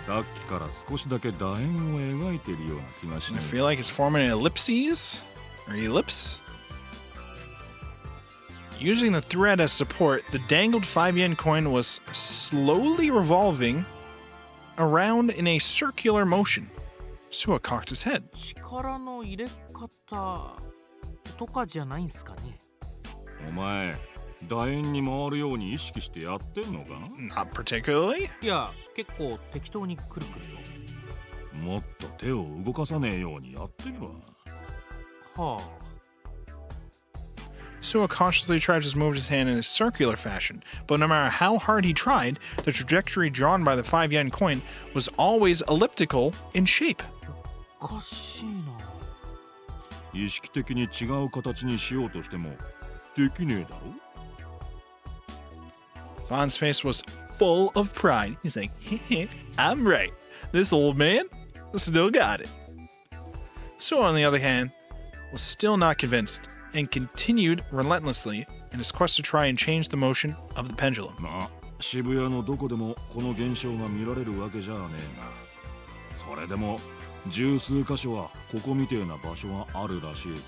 さっきから少しだけ楕円を描いているような気がし I ない。 feel like it's forming an ellipses or ellipse. Using the thread as support, the dangled 5 yen coin was slowly revolving around in a circular motion. Sua cocked his head. 力の入れ方とかじゃないんすかね？お前、楕円に回るように意識してやってんのか？ Not particularly. いや、結構適当にくるくると。もっと手を動かさねえようにやってみろ。はあ。 Sua cautiously tried to move his hand in a circular fashion, but no matter how hard he tried, the trajectory drawn by the 5 yen coin was always elliptical in shape. おかしいな。意識的に違う形にしようとしてもできねえだろ？ Bond's face was full of pride. He's like, I'm right. This old man still got it. Sua, on the other hand, was still not convinced and continued relentlessly in his quest to try and change the motion of the pendulum. まあ、渋谷のどこでもこの現象が見られるわけじゃねえが、それでも十数箇所はここみてえな場所があるらしいぜ。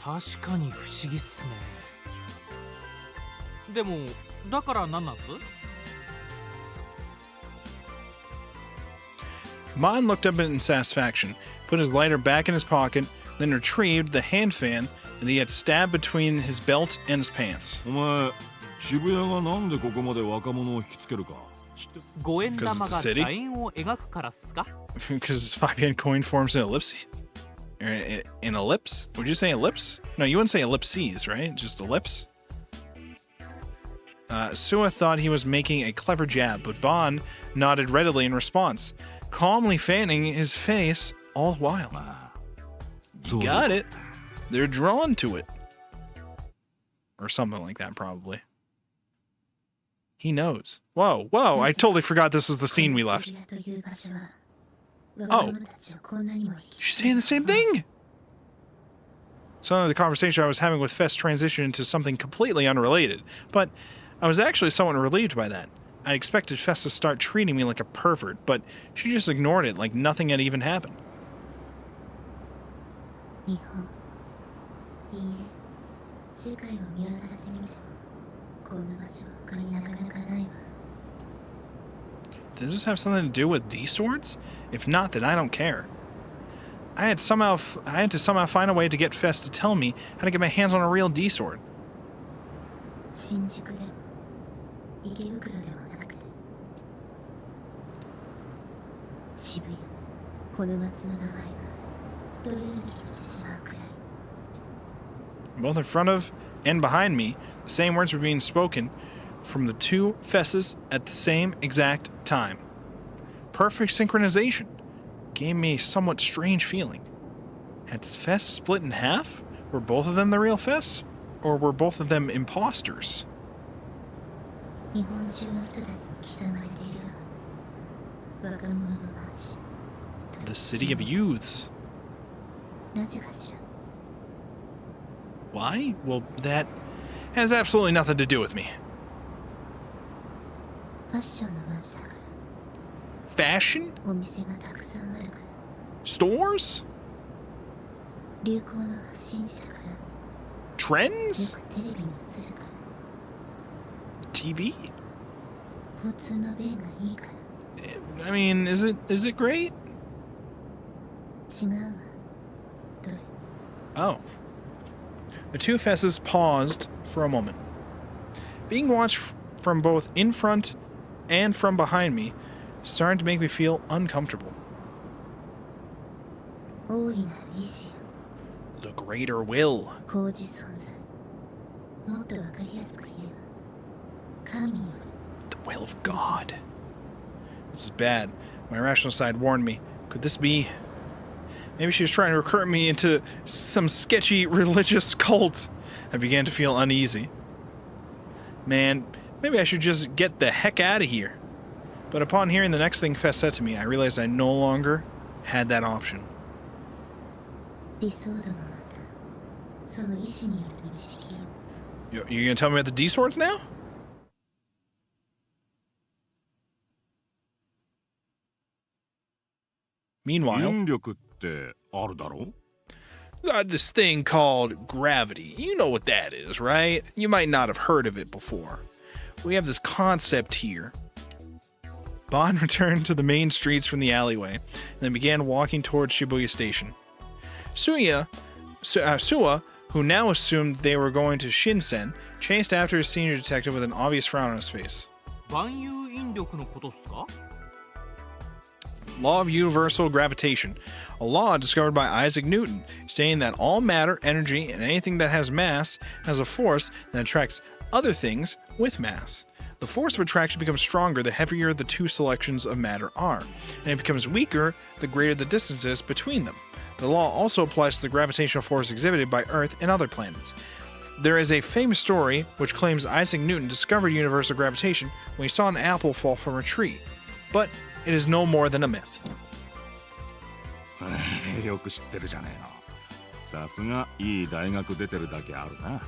確かに不思議っすね。でも、だから何なんす？ Bond looked up in satisfaction, put his lighter back in his pocket, then retrieved the hand fan that he had stabbed between his belt and his pants. お前、渋谷がなんでここまで若者を引きつけるか知ってる5円玉が Because it's a city? 楕円を描くからっすか？ Because his 5 yen coin forms an ellipse. An ellipse? Would you say ellipse? No, you wouldn't say ellipses, right? Just ellipse? Sua thought he was making a clever jab, but Bond nodded readily in response, calmly fanning his face all the while. まあ、 You got it. They're drawn to it. Or something like that, probably. He knows. Whoa, whoa, I totally forgot this is the scene we left. Oh. She's saying the same thing! Suddenly the conversation I was having with Fest transitioned into something completely unrelated, but I was actually somewhat relieved by that. I expected Fest to start treating me like a pervert, but she just ignored it like nothing had even happened. Does this have something to do with D-swords? If not, then I don't care. I had to somehow find a way to get Fest to tell me how to get my hands on a real D-sword. Both in front of and behind me, the same words were being spoken from the two Fesses at the same exact time. Perfect synchronization gave me a somewhat strange feeling. Had Fess split in half? Were both of them the real Fess? Or were both of them imposters? The city of youths. Why? Well, that has absolutely nothing to do with me. Fashion? Stores? 流行の発信者からよ Trends? くテレビに映るから TV? 交通の便がいいから I mean, is it great? 違うわどれ Oh. The two fesses paused for a moment. Being watched from both in front and from behind me started to make me feel uncomfortable. 大いなる意志よ The greater will. 高次存在もっとわかりやすく言えば神による The will of God. This is bad. My rational side warned me. Could this be... Maybe she was trying to recruit me into some sketchy religious cult. I began to feel uneasy. Man, maybe I should just get the heck out of here. But upon hearing the next thing Fess said to me, I realized I no longer had that option. 理想度もまたその意志による一識よ You gonna tell me about the D swords now? Meanwhile, 引力ってあるだろう got this thing called gravity. You know what that is, right? You might not have heard of it before. We have this concept here. Bond returned to the main streets from the alleyway and then began walking towards Shibuya Station. Suwa, who now assumed they were going to Shinsen, chased after his senior detective with an obvious frown on his face. 万有引力のことっすか Law of universal gravitation, a law discovered by Isaac Newton, stating that all matter, energy, and anything that has mass has a force that attracts other things with mass. The force of attraction becomes stronger the heavier the two selections of matter are, and it becomes weaker the greater the distances between them. The law also applies to the gravitational force exhibited by Earth and other planets. There is a famous story which claims Isaac Newton discovered universal gravitation when he saw an apple fall from a tree, but it is no more than a myth. よく知ってるじゃねえの。さすがいい大学出てるだけあるな。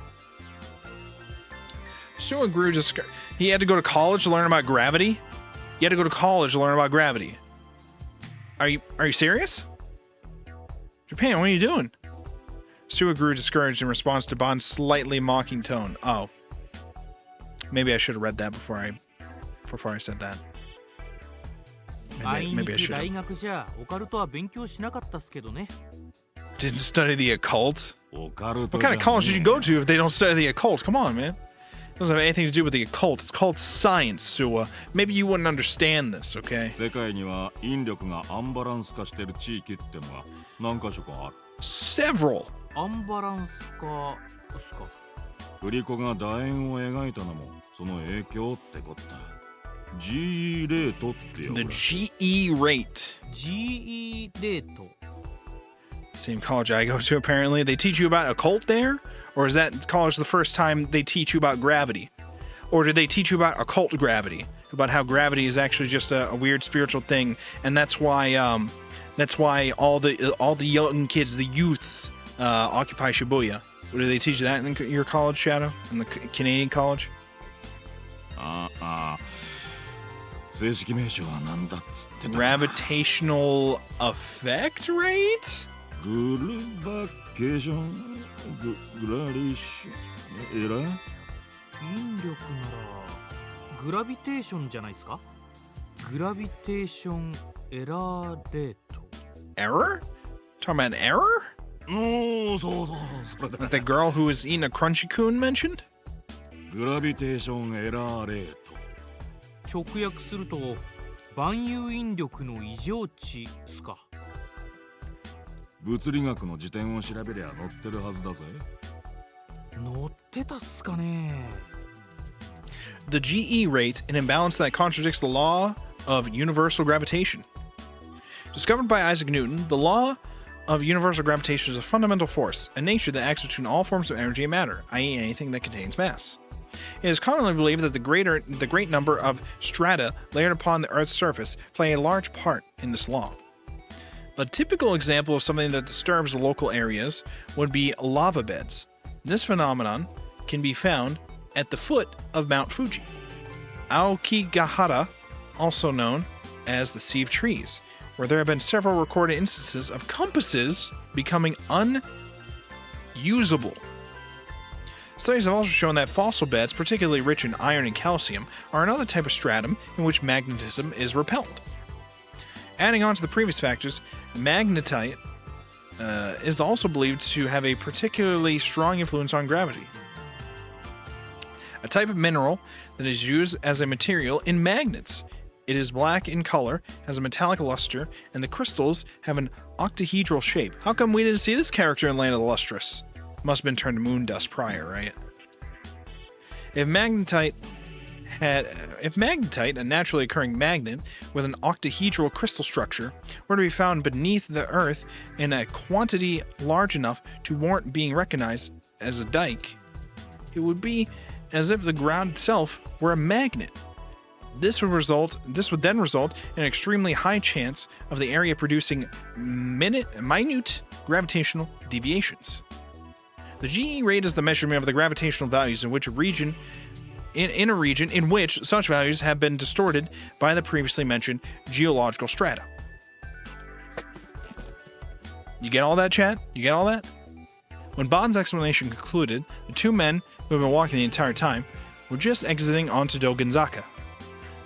Suwa grew he had to go to college to learn about gravity? You had to go to college to learn about gravity. Are you serious? Japan, what are you doing? Suwa grew discouraged in response to Bond's slightly mocking tone. Oh. Maybe I should have read that before I said that. あいに Maybe I く should 大 have. 学じゃオカルトは勉強しなかったっすけどね Didn't study the occult? オカル What ト kind of college じ should ゃ you ね go to if they don't study the occult? Come on, man. It doesn't have anything to do with the occult. It's called science, Suwa. Maybe you wouldn't understand this, okay? 世界には引力がアンバランス化してる地域ってのが何か所かある。 Several. アンバランスかっすか振り子が楕円を描いたのもその影響ってこった。G レートって呼ぶ The らしい。 GE rate. GE レート Same college I go to, apparently. They teach you about occult there? Or is that college the first time they teach you about gravity? Or do they teach you about occult gravity? About how gravity is actually just a weird spiritual thing, and that's why all the young kids, the youths, occupy Shibuya. Or do they teach that in your college, Shadow? In the Canadian college? ああ。正式名称は何だっつってた。 Gravitational effect rate? グルバケーショングラリッシュエラー引力ならグラビテーションじゃないですかグラビテーションエラーレート Error? Talking about an error? おおそうそうそれだ Like the girl who was eating a crunchy coon mentioned? グラビテーションエラーレート直訳すると万有引力の異常値っすか物理学の辞典を調べりゃ載ってるはずだぜ載ってたっすかね The GE rate, an imbalance that contradicts the law of universal gravitation. Discovered by Isaac Newton, the law of universal gravitation is a fundamental force, a nature that acts between all forms of energy and matter, i.e. anything that contains mass. It is commonly believed that the great number of strata layered upon the Earth's surface play a large part in this law. A typical example of something that disturbs the local areas would be lava beds. This phenomenon can be found at the foot of Mount Fuji. Aokigahara, also known as the Sea of Trees, where there have been several recorded instances of compasses becoming unusable. Studies have also shown that fossil beds, particularly rich in iron and calcium, are another type of stratum in which magnetism is repelled. Adding on to the previous factors, magnetite is also believed to have a particularly strong influence on gravity. A type of mineral that is used as a material in magnets. It is black in color, has a metallic luster, and the crystals have an octahedral shape. How come we didn't see this character in Land of the Lustrous? Must have been turned to moon dust prior, right? If magnetite, a naturally occurring magnet with an octahedral crystal structure, were to be found beneath the Earth in a quantity large enough to warrant being recognized as a dike, it would be as if the ground itself were a magnet. This would then result in an extremely high chance of the area producing minute gravitational deviations. The GE rate is the measurement of the gravitational values in a region in which such values have been distorted by the previously mentioned geological strata. You get all that, chat? You get all that? When Bond's explanation concluded, the two men, who had been walking the entire time, were just exiting onto Dogonzaka.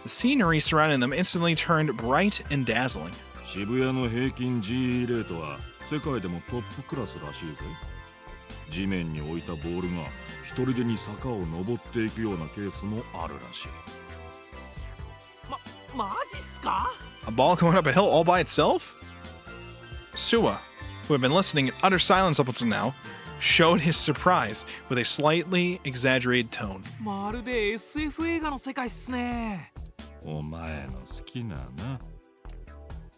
The scenery surrounding them instantly turned bright and dazzling. 渋谷の平均 GE レートは世界でもトップクラスらしいぜ。地面に置いたボールが一人でに坂を登っていくようなケースもあるらしい。マジっすか? A ball going up a hill all by itself? Suwa, who had been listening in utter silence up until now, showed his surprise with a slightly exaggerated tone. まるで SF 映画の世界っすね。お前の好きなな。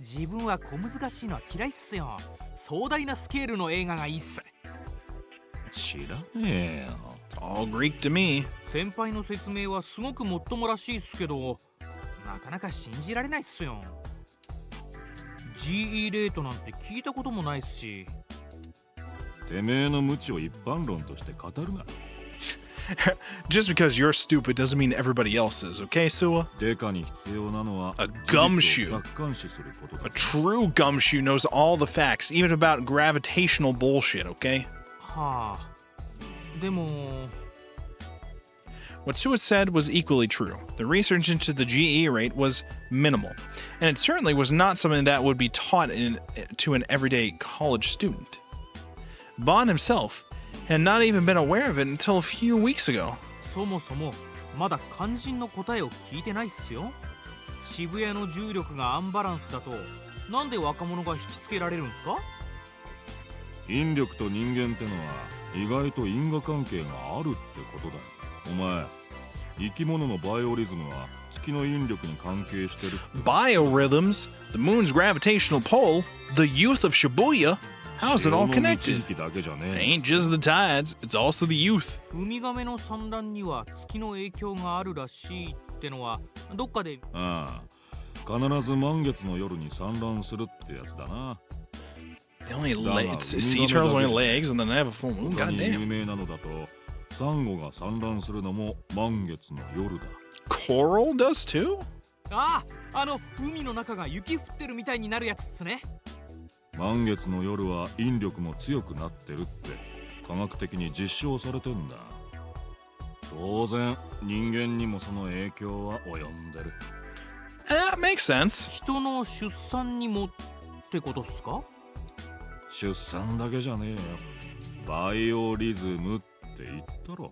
自分は小難しいのは嫌いっすよ。壮大なスケールの映画がいいっす。知らねえよ。All Greek to me. 先輩の説明はすごくもっともらしいっすけど、なかなか信じられないっすよ。GE レートなんて聞いたこともないっすし。てめえの無知を一般論として語るな。Just because you're stupid doesn't mean everybody else is, okay, Suwa? デカに必要なのは A gumshoe. 客観視することだ。 A true gumshoe knows all the facts, even about gravitational bullshit, okay? はあ。でも。What Suwa said was equally true. The research into the GE rate was minimal, and it certainly was not something that would be taught to an everyday college student. Bond himself had not even been aware of it until a few weeks ago. そもそもまだ肝心の答えを聞いてないっすよ。渋谷の重力がアンバランスだとなんで若者が引きつけられるんですか？引力と人間ってのは意外と因果関係があるってことだ。お前、生き物のバイオリズムは月の引力に関係してる。Biorhythms, the moon's gravitational pull, the youth of Shibuya. How's it all connected? It ain't just the tides, it's also the youth. ウミガメの産卵には月の影響があるらしいってのはどっかで。ああ、必ず満月の夜に産卵するってやつだな。They only sea turtles only lay eggs and then they have a full moon. 他に有 Goddamn. 名なのだと、サンゴが産卵するのも満月の夜だ。Coral does too? ああ、海の中が雪降ってるみたいになるやつっすね。満月の夜は引力も強くなってるって科学的に実証されてんだ。当然人間にもその影響は及んでる。That makes sense. 人の出産にもってことっすか？出産だけじゃねえよ。バイオリズムって言ったろ。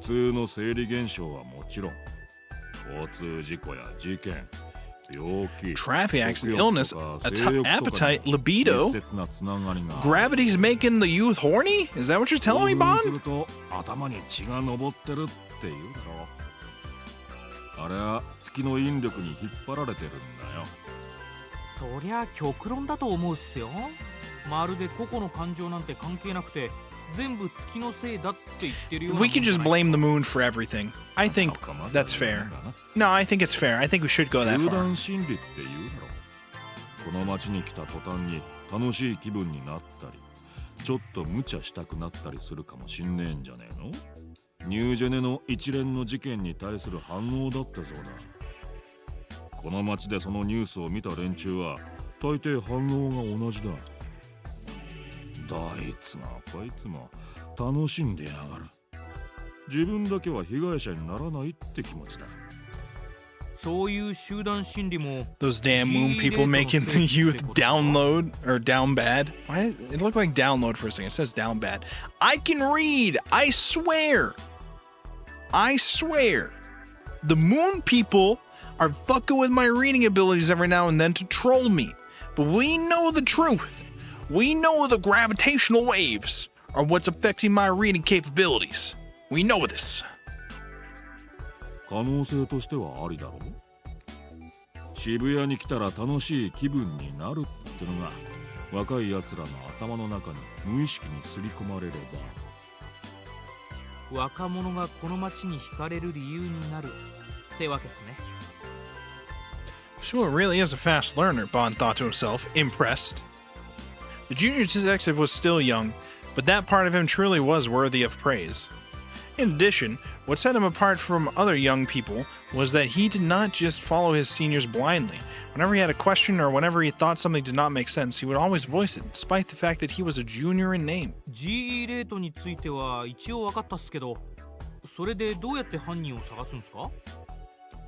普通の生理現象はもちろん交通事故や事件、traffic accident, illness, appetite, libido. Gravity's making the youth horny? Is that what you're telling me, Bond? 頭に血が上ってるって言うだろ。あれは月の引力に引っ張られてるんだよ。そりゃ極論だと思うっすよ。まるで個々の感情なんて関係なくて全部月のせいだって言ってるような。We can just blame the moon for everything. I think that's fair. No, I think it's fair. I think we should go that 集 far. 団心理って言うだろ。この街に来た途端に楽しい気分になったり、ちょっと無茶したくなったりするかもしんねえんじゃねえの？ニュージェネの一連の事件に対する反応だってそうだ。この町でそのニュースを見た連中は大抵反応が同じだ。どいつもこいつも楽しんでやがる。自分だけは被害者にならないって気持ちだ。そういう集団心理も Those damn moon people making the youth download or down bad. Why does it look like download for a second? It says down bad. I can read. I swear. I swear. The moon people are fucking with my reading abilities every now and then to troll me. But we know the truth. We know the gravitational waves are what's affecting my reading capabilities. We know this. 可能性としてはありだろう。渋谷に来たら楽しい気分になるってのが若い奴らの頭の中に無意識にすり込まれれば、若者がこの街に惹かれる理由になるってわけですね。Shua really is a fast learner, Bond thought to himself, impressed. The junior detective was still young, but that part of him truly was worthy of praise. In addition, what set him apart from other young people was that he did not just follow his seniors blindly. Whenever he had a question or whenever he thought something did not make sense, he would always voice it, despite the fact that he was a junior in name. GE レートについては一応分かったっすけど、それでどうやって犯人を探すんすか？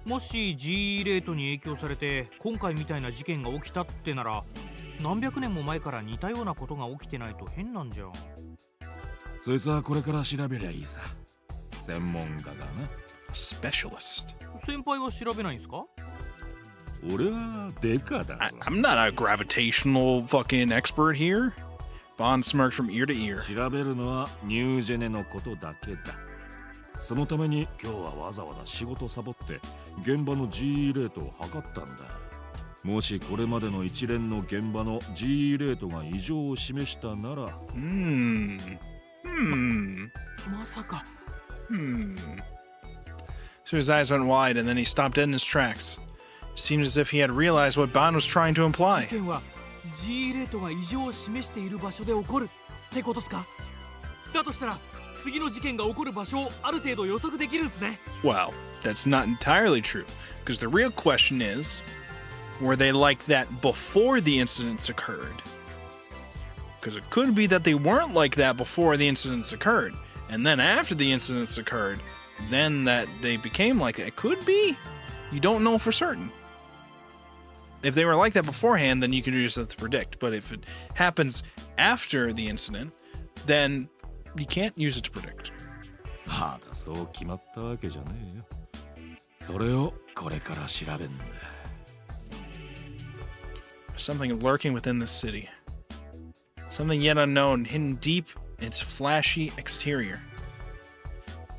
もし GE レートに影響されて今回みたいな事件が起きたってなら、何百年も前から似たようなことが起きてないと変なんじゃん。そいつはこれから調べりゃいいさ。専門家がな。Specialist. 先輩は調べないんすか？俺はデカだぞ。I'm not a gravitational fucking expert here. Bond smirked from ear to ear. 調べるのはニュージェネのことだけだ。そのために今日はわざわざ仕事サボって現場の GE レートを測ったんだ。もしこれまでの一連の現場の GE レートが異常を示したなら、まさか。So his eyes went wide and then he stopped dead in his tracks. It seemed as if he had realized what Bond was trying to imply. 事件は GE レートが異常を示している場所で起こるってことっすか？だとしたら次の事件が起こる場所をある程度予測できるんですね。Well, that's not entirely true, because the real question is, were they like that before the incidents occurred? Because it could be that they weren't like that before the incidents occurred, and then after the incidents occurred, then that they became like that. It could be. You don't know for certain. If they were like that beforehand, then you can use that to predict. But if it happens after the incident, then you can't use it to predict. まだそう決まったわけじゃねえよ。それをこれから調べんだ。Something lurking within this city. Something yet unknown, hidden deep in its flashy exterior.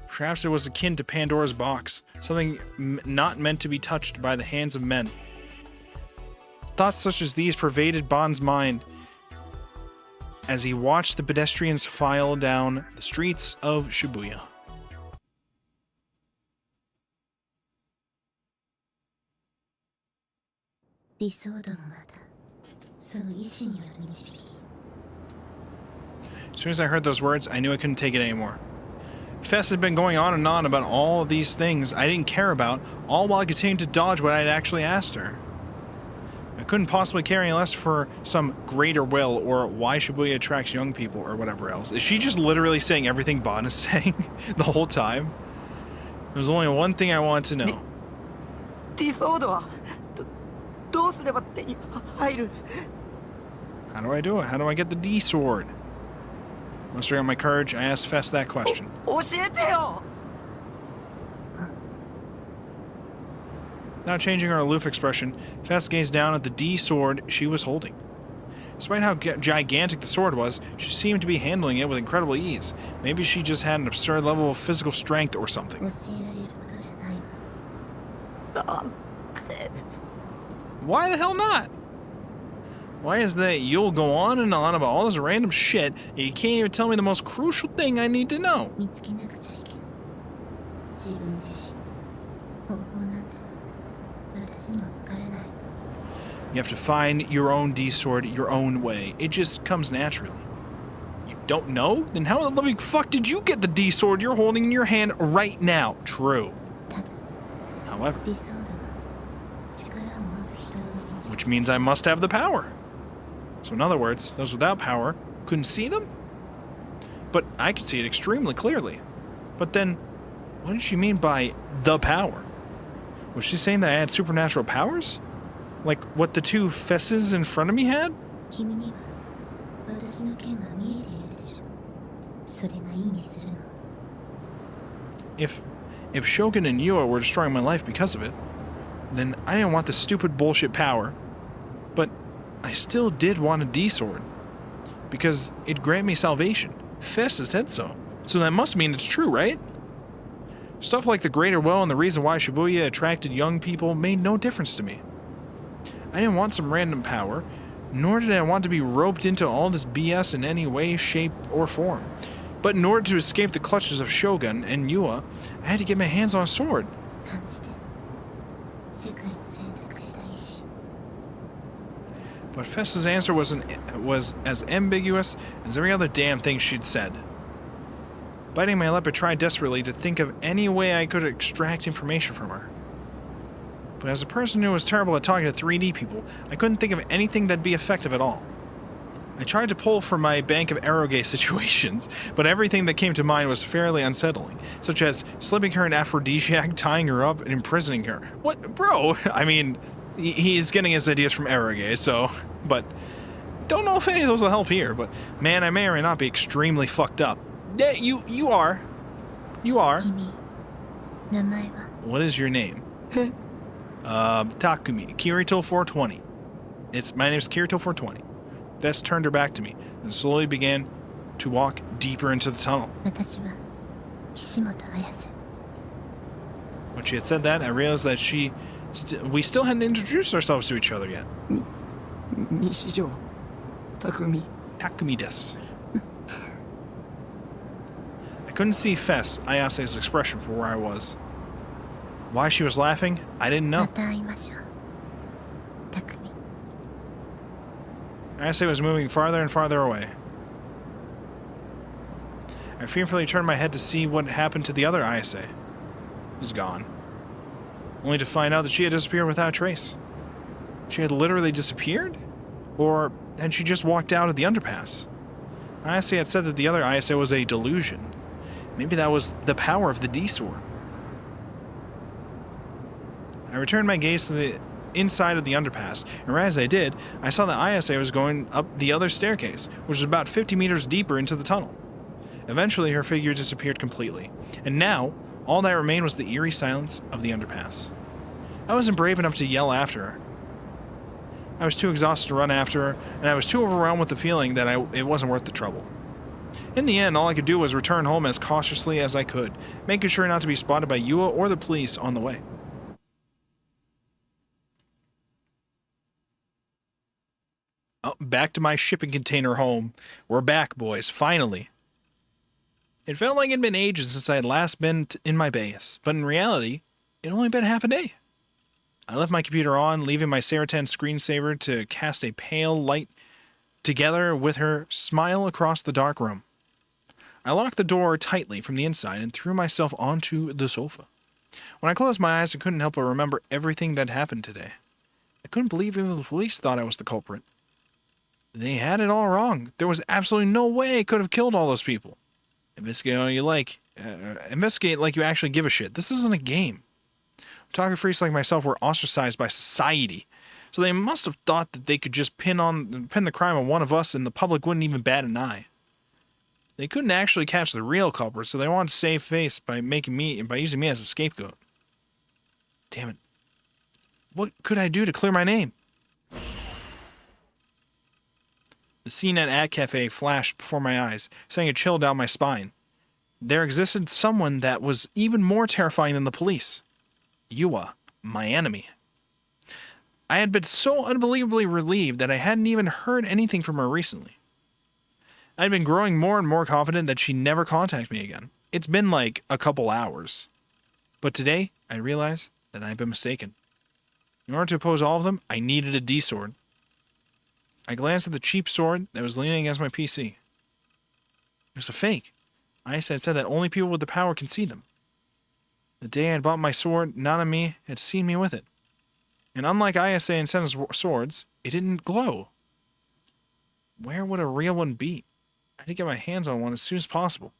Perhaps it was akin to Pandora's box, something not meant to be touched by the hands of men. Thoughts such as these pervaded Bond's mind as he watched the pedestrians file down the streets of Shibuya. As soon as I heard those words, I knew I couldn't take it anymore. Fess had been going on and on about all of these things I didn't care about, all while continuing to dodge what I had actually asked her. I couldn't possibly care any less for some greater will or why Shibuya attracts young people or whatever else. Is she just literally saying everything Bond is saying the whole time? There's only one thing I wanted to know. ディソードはどうすれば手に入る？ How do I do it? How do I get the D sword? Mustering up my courage, I asked Fess that question. 教えてよ。 Now changing her aloof expression, Fess gazed down at the D sword she was holding. Despite how gigantic the sword was, she seemed to be handling it with incredible ease. Maybe she just had an absurd level of physical strength or something. Why the hell not? Why is that you'll go on and on about all this random shit and you can't even tell me the most crucial thing I need to know? You have to find your own D-sword your own way. It just comes naturally. You don't know? Then how in the living fuck did you get the D-sword you're holding in your hand right now? True. However... which means I must have the power. So in other words, those without power couldn't see them? But I could see it extremely clearly. But then, what did she mean by the power? Was she saying that I had supernatural powers? Like what the two fesses in front of me had? 君には私の剣が見えているでしょ。それが意味するの。If Shogun and Yua were destroying my life because of it, then I didn't want the stupid bullshit power. But I still did want a D-sword. Because it'd grant me salvation. Fess has said so. So that must mean it's true, right? Stuff like the greater will and the reason why Shibuya attracted young people made no difference to me. I didn't want some random power, nor did I want to be roped into all this BS in any way, shape, or form. But in order to escape the clutches of Shogun and Yua, I had to get my hands on a sword. 感じて世界を選択した意志。 But Fess's answer was as ambiguous as every other damn thing she'd said. Biting my lip, I tried desperately to think of any way I could extract information from her. But as a person who was terrible at talking to 3D people, I couldn't think of anything that'd be effective at all. I tried to pull from my bank of eroge situations, but everything that came to mind was fairly unsettling, such as slipping her an aphrodisiac, tying her up, and imprisoning her. What? Bro! I mean, he's getting his ideas from eroge, so... But... Don't know if any of those will help here, but... Man, I may or may not be extremely fucked up. Yeah, you are. You are. 君、名前は What is your name? Takumi. Kirito420. My name's Kirito420. Vess turned her back to me and slowly began to walk deeper into the tunnel. 私は岸本綾瀬。 When she had said that, I realized that we still hadn't introduced ourselves to each other yet. 西条匠 Takumi desu. I couldn't see Fess, Ayase's expression for where I was. Why she was laughing, I didn't know. また会いましょう。匠。 Ayase was moving farther and farther away. I fearfully turned my head to see what happened to the other Ayase. It was gone. Only to find out that she had disappeared without a trace. She had literally disappeared? Or had she just walked out of the underpass? Ayase had said that the other Ayase was a delusion. Maybe that was the power of the D-sword. I returned my gaze to the inside of the underpass, and right as I did, I saw that Ayase was going up the other staircase, which was about 50 meters deeper into the tunnel. Eventually, her figure disappeared completely, and now, all that remained was the eerie silence of the underpass. I wasn't brave enough to yell after her. I was too exhausted to run after her, and I was too overwhelmed with the feeling that it wasn't worth the trouble. In the end, all I could do was return home as cautiously as I could, making sure not to be spotted by Yua or the police on the way. Oh, back to my shipping container home. We're back, boys, finally. It felt like it had been ages since I had last been in my base, but in reality, it had only been half a day. I left my computer on, leaving my Saratan screensaver to cast a pale light together with her smile across the dark room. I locked the door tightly from the inside and threw myself onto the sofa. When I closed my eyes, I couldn't help but remember everything that happened today. I couldn't believe even the police thought I was the culprit. They had it all wrong. There was absolutely no way I could have killed all those people. Investigate all you like. Investigate like you actually give a shit. This isn't a game. Otaku freaks like myself were ostracized by society, so they must have thought that they could just pin the crime on one of us and the public wouldn't even bat an eye. They couldn't actually catch the real culprit, so they wanted to save face by using me as a scapegoat. Damn it. What could I do to clear my name? The scene at Ad Cafe flashed before my eyes, sending a chill down my spine. There existed someone that was even more terrifying than the police. Yua, my enemy. I had been so unbelievably relieved that I hadn't even heard anything from her recently. I'd been growing more and more confident that she'd never contact me again. It's been like a couple hours. But today, I realized that I'd been mistaken. In order to oppose all of them, I needed a D-sword. I glanced at the cheap sword that was leaning against my PC. It was a fake. Ice had said that only people with the power can see them. The day I had bought my sword, Nanami had seen me with it. And unlike ISA and Senna's swords, it didn't glow. Where would a real one be? I had to get my hands on one as soon as possible.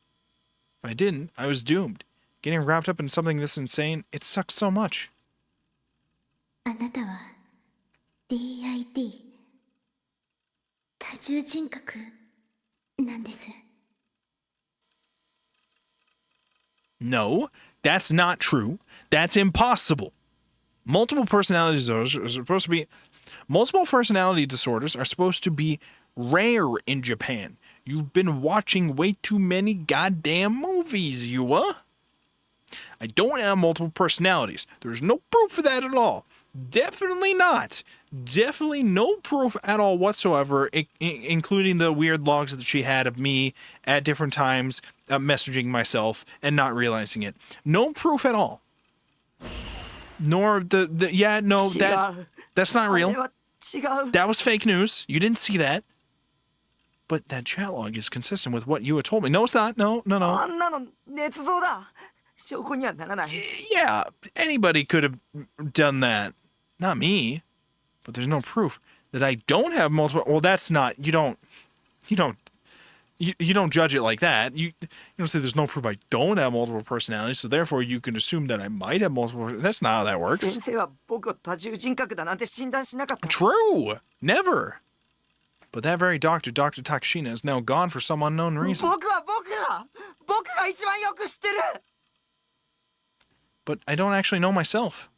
If I didn't, I was doomed. Getting wrapped up in something this insane, it sucks so much. あなたは DID 多重人格なんです。 No, that's not true. That's impossible. Multiple personality disorders are supposed to be rare in Japan. You've been watching way too many goddamn movies, Yua. I don't have multiple personalities. There's no proof for that at all. Definitely not. Definitely no proof at all whatsoever, including the weird logs that she had of me at different times messaging myself and not realizing it. No proof at all. Nor that's not real. That was fake news. You didn't see that. But that chat log is consistent with what you had told me. No, it's not. No. Yeah, anybody could have done that. Not me. But there's no proof that I don't have multiple. Well, that's not. You don't judge it like that. You don't say there's no proof I don't have multiple personalities, so therefore you can assume that I might have multiple. That's not how that works. True. Never. But that very doctor, Dr. Takashina, is now gone for some unknown reason. But I don't actually know myself.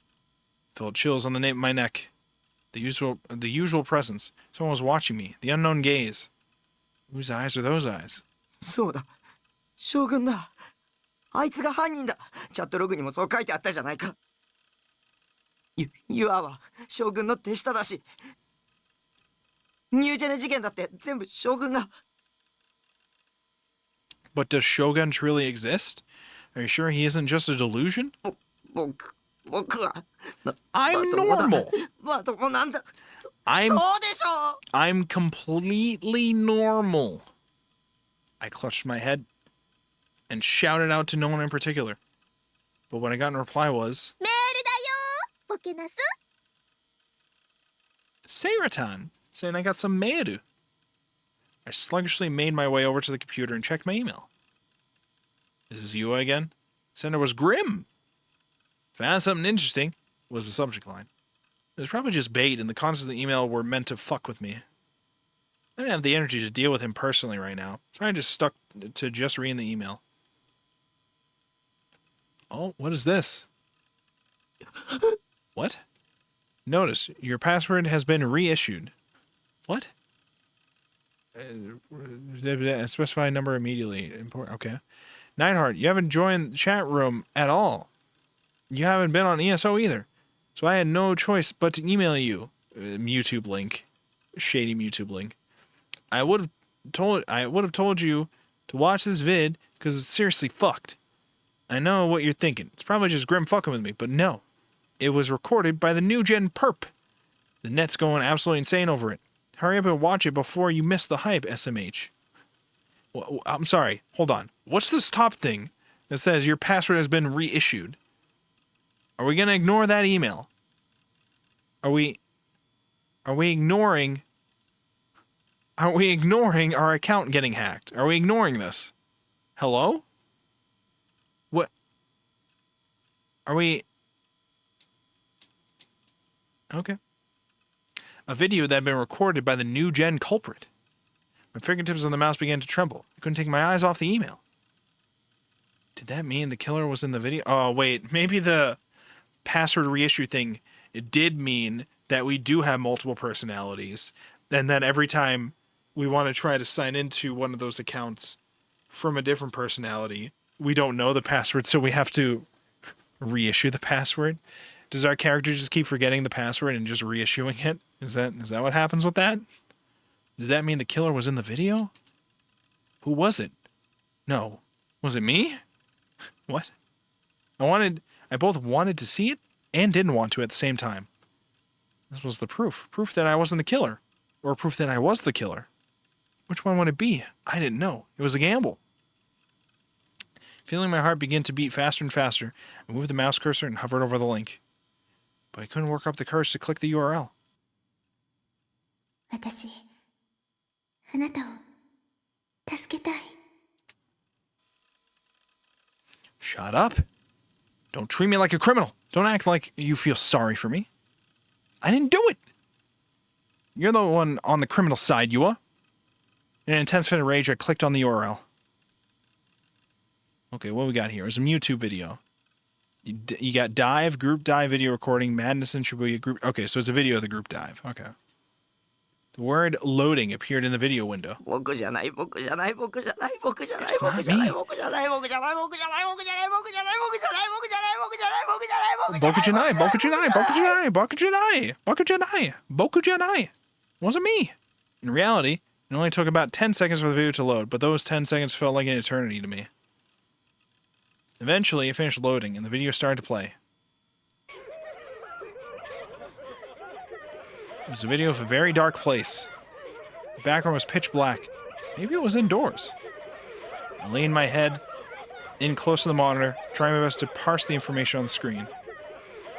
Felt chills on the nape of my neck. The usual presence. Someone was watching me. The unknown gaze. Whose eyes are those eyes? そうだ。将軍だ。あいつが犯人だ。チャットログにもそう書いてあったじゃないか。ユアは将軍の手下だし。ニュージェネ事件だって全部将軍が。But does Shogun truly exist? Are you sure he isn't just a delusion? 僕は。I'm normal. まともなんだ。 I'm completely normal. I clutched my head and shouted out to no one in particular. But what I got in reply was... メールだよ、ボケナス。 Seiratan, saying I got some mail. I sluggishly made my way over to the computer and checked my email. This is you again? Sender was grim. Found something interesting, was the subject line. It was probably just bait, and the contents of the email were meant to fuck with me. I didn't have the energy to deal with him personally right now, so I just stuck to just reading the email. Oh, what is this? What? Notice, your password has been reissued. What? Specify number immediately. Important. Okay. Nightheart, you haven't joined the chat room at all. You haven't been on ESO either. So I had no choice but to email you. YouTube link. Shady YouTube link. I would have told you to watch this vid because it's seriously fucked. I know what you're thinking. It's probably just Grim fucking with me, but no. It was recorded by the new gen perp. The net's going absolutely insane over it. Hurry up and watch it before you miss the hype, SMH. Well, I'm sorry. Hold on. What's this top thing that says your password has been reissued? Are we going to ignore that email? Are we ignoring our account getting hacked? Are we ignoring this? Hello? What? Are we? Okay. A video that had been recorded by the new gen culprit. My fingertips on the mouse began to tremble. I couldn't take my eyes off the email. Did that mean the killer was in the video? Oh, wait. Maybe the password reissue thing, it did mean that we do have multiple personalities, and that every time we want to try to sign into one of those accounts from a different personality, we don't know the password, so we have to reissue the password. Does our character just keep forgetting the password and just reissuing it? Is that what happens with that? Did that mean the killer was in the video? Who was it? No. Was it me? What? I both wanted to see it and didn't want to at the same time. This was the proof. Proof that I wasn't the killer. Or proof that I was the killer. Which one would it be? I didn't know. It was a gamble. Feeling my heart begin to beat faster and faster, I moved the mouse cursor and hovered over the link. but I couldn't work up the courage to click the URL. 私あなたを助けたい Shut up. Don't treat me like a criminal. Don't act like you feel sorry for me. I didn't do it. You're the one on the criminal side, Yua. In an intense fit of rage, I clicked on the URL. Okay, what we got here is a YouTube video. You got dive, group dive video recording, madness in Shibuya group. Okay, so it's a video of the group dive. Okay. The word loading appeared in the video window. It's not me. Bokujanai. Wasn't me. In reality, it only took about 10 seconds for the video to load, but those 10 seconds felt like an eternity to me. Eventually, it finished loading, and the video started to play. It was a video of a very dark place. The background was pitch black. Maybe it was indoors. I leaned my head in close to the monitor, trying my best to parse the information on the screen.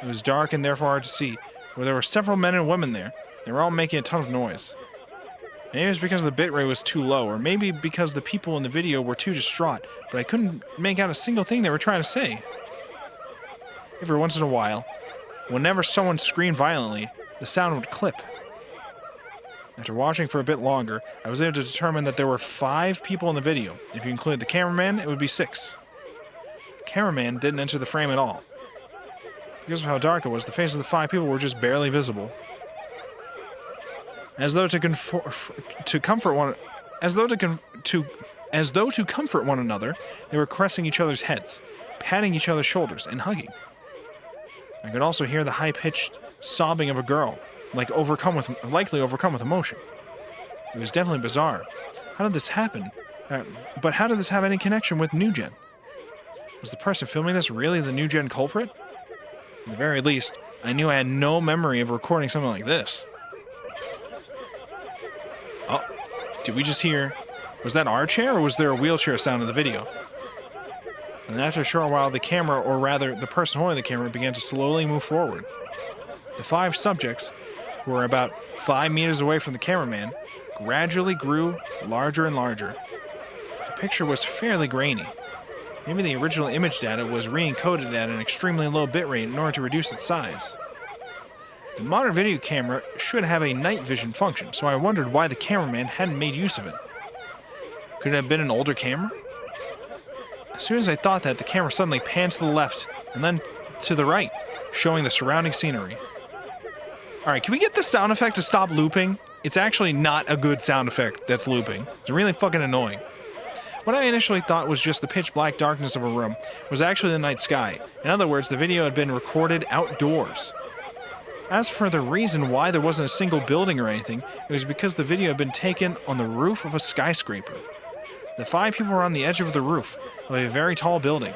It was dark and therefore hard to see, where there were several men and women there. They were all making a ton of noise. Maybe it was because the bitrate was too low, or maybe because the people in the video were too distraught, but I couldn't make out a single thing they were trying to say. Every once in a while, whenever someone screamed violently, the sound would clip. After watching for a bit longer, I was able to determine that there were 5 people in the video. If you include the cameraman, it would be 6. The cameraman didn't enter the frame at all. Because of how dark it was, the faces of the 5 people were just barely visible. As though to comfort one another, they were caressing each other's heads, patting each other's shoulders, and hugging. I could also hear the high-pitched sobbing of a girl, likely overcome with emotion. It was definitely bizarre. How did this happen? But how did this have any connection with New Gen? Was the person filming this really the New Gen culprit? At the very least, I knew I had no memory of recording something like this. Oh, did we just hear... Was that our chair, or was there a wheelchair sound in the video? And after a short while, the camera, or rather, the person holding the camera, began to slowly move forward. The 5 subjects, who were about 5 meters away from the cameraman, gradually grew larger and larger. The picture was fairly grainy. Maybe the original image data was re-encoded at an extremely low bitrate in order to reduce its size. The modern video camera should have a night vision function, so I wondered why the cameraman hadn't made use of it. Could it have been an older camera? As soon as I thought that, the camera suddenly panned to the left, and then to the right, showing the surrounding scenery. Alright, can we get the sound effect to stop looping? It's actually not a good sound effect that's looping. It's really fucking annoying. What I initially thought was just the pitch black darkness of a room was actually the night sky. In other words, the video had been recorded outdoors. As for the reason why there wasn't a single building or anything, it was because the video had been taken on the roof of a skyscraper. The 5 people were on the edge of the roof of a very tall building.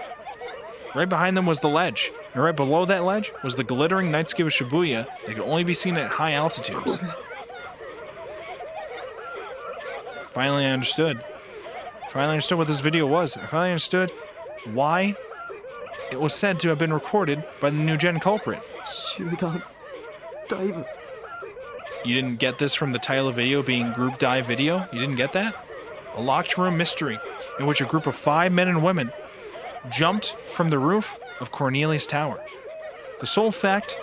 Right behind them was the ledge, and right below that ledge was the glittering nightscape of Shibuya that could only be seen at high altitudes. Finally, I understood. Finally understood what this video was. I finally understood why it was said to have been recorded by the New Gen culprit. You didn't get this from the title of video being Group Dive Video? You didn't get that? A locked room mystery in which a group of 5 men and women jumped from the roof of Cornelius Tower. The sole fact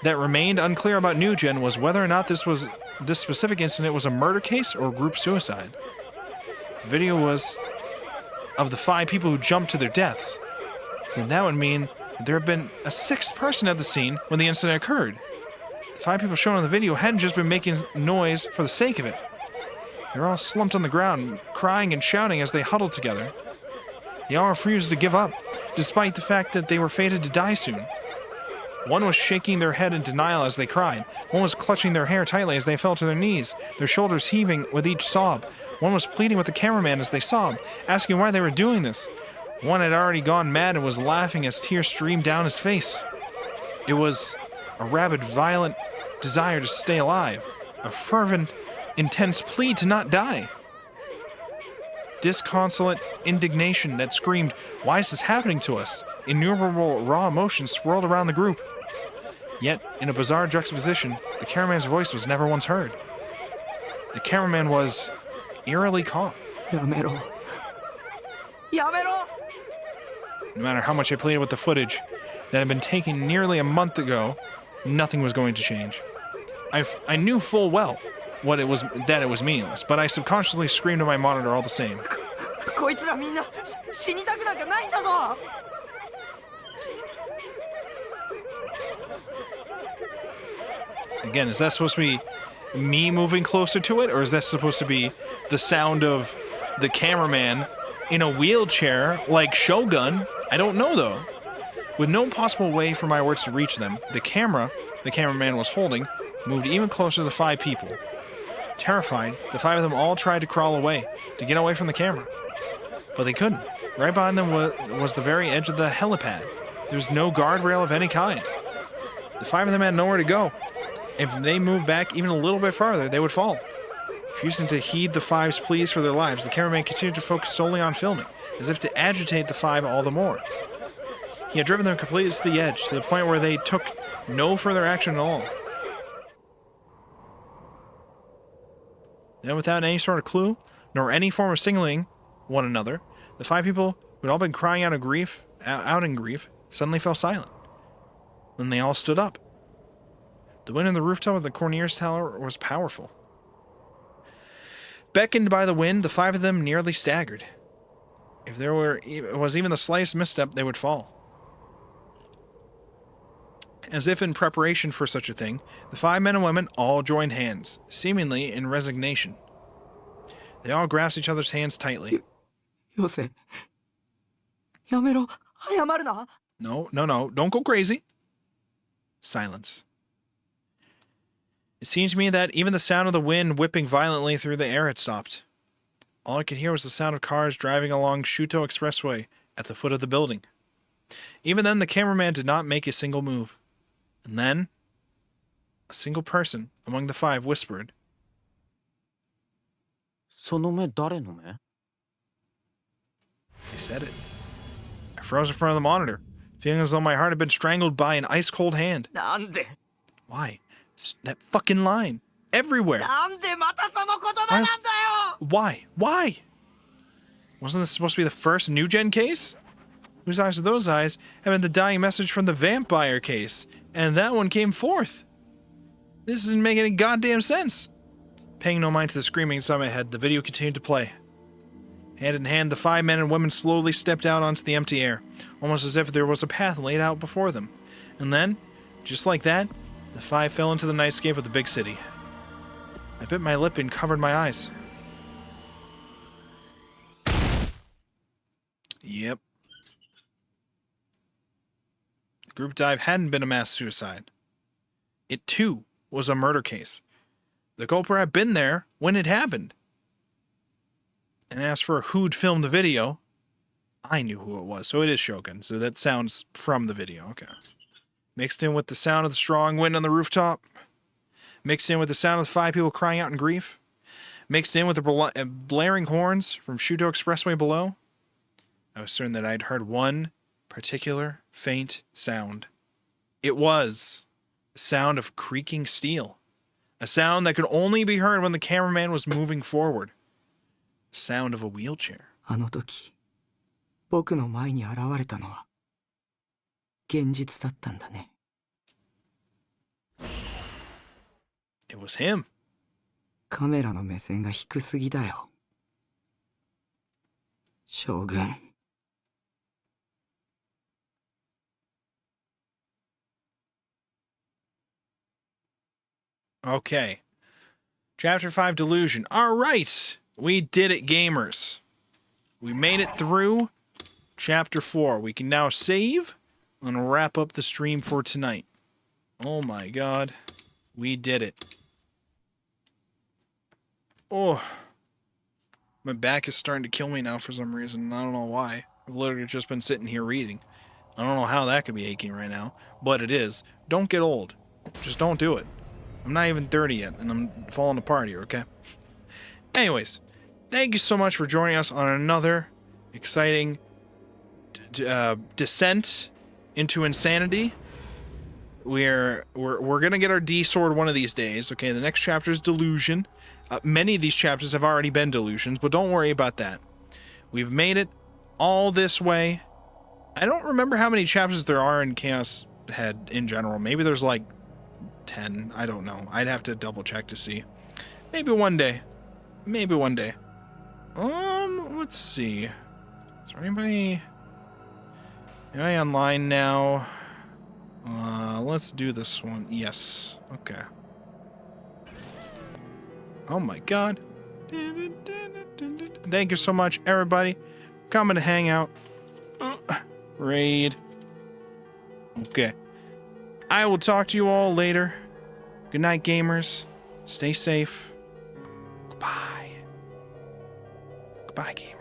that remained unclear about New Gen was whether or not this specific incident was a murder case or a group suicide. If the video was of the 5 people who jumped to their deaths, then that would mean that there had been a 6th person at the scene when the incident occurred. The 5 people shown in the video hadn't just been making noise for the sake of it. They were all slumped on the ground, crying and shouting as they huddled together. They all refused to give up, despite the fact that they were fated to die soon. One was shaking their head in denial as they cried. One was clutching their hair tightly as they fell to their knees, their shoulders heaving with each sob. One was pleading with the cameraman as they sobbed, asking why they were doing this. One had already gone mad and was laughing as tears streamed down his face. It was a rabid, violent desire to stay alive, a fervent, intense plea to not die. Disconsolate indignation that screamed, "Why is this happening to us?" Innumerable raw emotions swirled around the group. Yet, in a bizarre juxtaposition, the cameraman's voice was never once heard. The cameraman was eerily calm. やめろやめろ No matter how much I pleaded with the footage that had been taken nearly a month ago, nothing was going to change. I knew full well that it was meaningless, but I subconsciously screamed at my monitor all the same. こいつらみんな死にたくなんかないんだぞ Again, is that supposed to be me moving closer to it, or is that supposed to be the sound of the cameraman in a wheelchair like Shogun? I don't know, though. With no possible way for my words to reach them, the cameraman was holding moved even closer to the 5 people. Terrified, the 5 of them all tried to crawl away, to get away from the camera. But they couldn't. Right behind them was the very edge of the helipad. There was no guardrail of any kind. The 5 of them had nowhere to go. If they moved back even a little bit farther, they would fall. Refusing to heed the 5's pleas for their lives, the cameraman continued to focus solely on filming, as if to agitate the 5 all the more. He had driven them completely to the edge, to the point where they took no further action at all. Then, without any sort of clue, nor any form of signaling one another, the 5 people who had all been crying out in grief, suddenly fell silent. Then they all stood up. The wind on the rooftop of the Cornier's Tower was powerful. Beckoned by the wind, the 5 of them nearly staggered. If there was even the slightest misstep, they would fall. As if in preparation for such a thing, the 5 men and women all joined hands, seemingly in resignation. They all grasped each other's hands tightly. よせやめろ謝るな No, don't go crazy. Silence. It seemed to me that even the sound of the wind whipping violently through the air had stopped. All I could hear was the sound of cars driving along Shuto Expressway at the foot of the building. Even then, the cameraman did not make a single move. And then, a single person among the 5 whispered, その目誰の目 They said it. I froze in front of the monitor, feeling as though my heart had been strangled by an ice-cold hand. なんで Why? That fucking line. Everywhere. なんでまたその言葉なんだよ Why? Why? Wasn't this supposed to be the first new-gen case? Whose eyes are those eyes have been the dying message from the vampire case, and that one came forth. This doesn't make any goddamn sense. Paying no mind to the screaming inside my head, the video continued to play. Hand in hand, the 5 men and women slowly stepped out onto the empty air, almost as if there was a path laid out before them. And then, just like that, the 5 fell into the nightscape of the big city. I bit my lip and covered my eyes. Yep. The group dive hadn't been a mass suicide. It, too, was a murder case. The culprit had been there when it happened. And as for who'd filmed the video, I knew who it was, so it is Shogun. So that sounds from the video, okay. Mixed in with the sound of the strong wind on the rooftop. Mixed in with the sound of the 5 people crying out in grief. Mixed in with the blaring horns from Shuto Expressway below. I was certain that I'd heard one particular faint sound. It was the sound of creaking steel. A sound that could only be heard when the cameraman was moving forward. The sound of a wheelchair. あの時僕の前に現れたのは現実だったんだね It was him. カメラの目線が低すぎだよ将軍 Okay. Chapter 5 Delusion. Alright! We did it, gamers. We made it through Chapter 4. We can now save and wrap up the stream for tonight. Oh my god. We did it. Oh. My back is starting to kill me now for some reason. I don't know why. I've literally just been sitting here reading. I don't know how that could be aching right now, but it is. Don't get old. Just don't do it. I'm not even 30 yet, and I'm falling apart here, okay? Anyways, thank you so much for joining us on another exciting descent into insanity. we're gonna get our D sword one of these days. Okay, the next chapter is Delusion. Many of these chapters have already been delusions, but don't worry about that. We've made it all this way. I don't remember how many chapters there are in Chaos Head in general. Maybe there's like 10. I don't know. I'd have to double check to see. Maybe one day. Maybe one day. Let's see. Is there anybody online now? Let's do this one. Yes. Okay. Oh my god. Thank you so much, everybody. Coming to hang out. Raid. Okay. I will talk to you all later. Good night, gamers. Stay safe. Goodbye. Goodbye, gamers.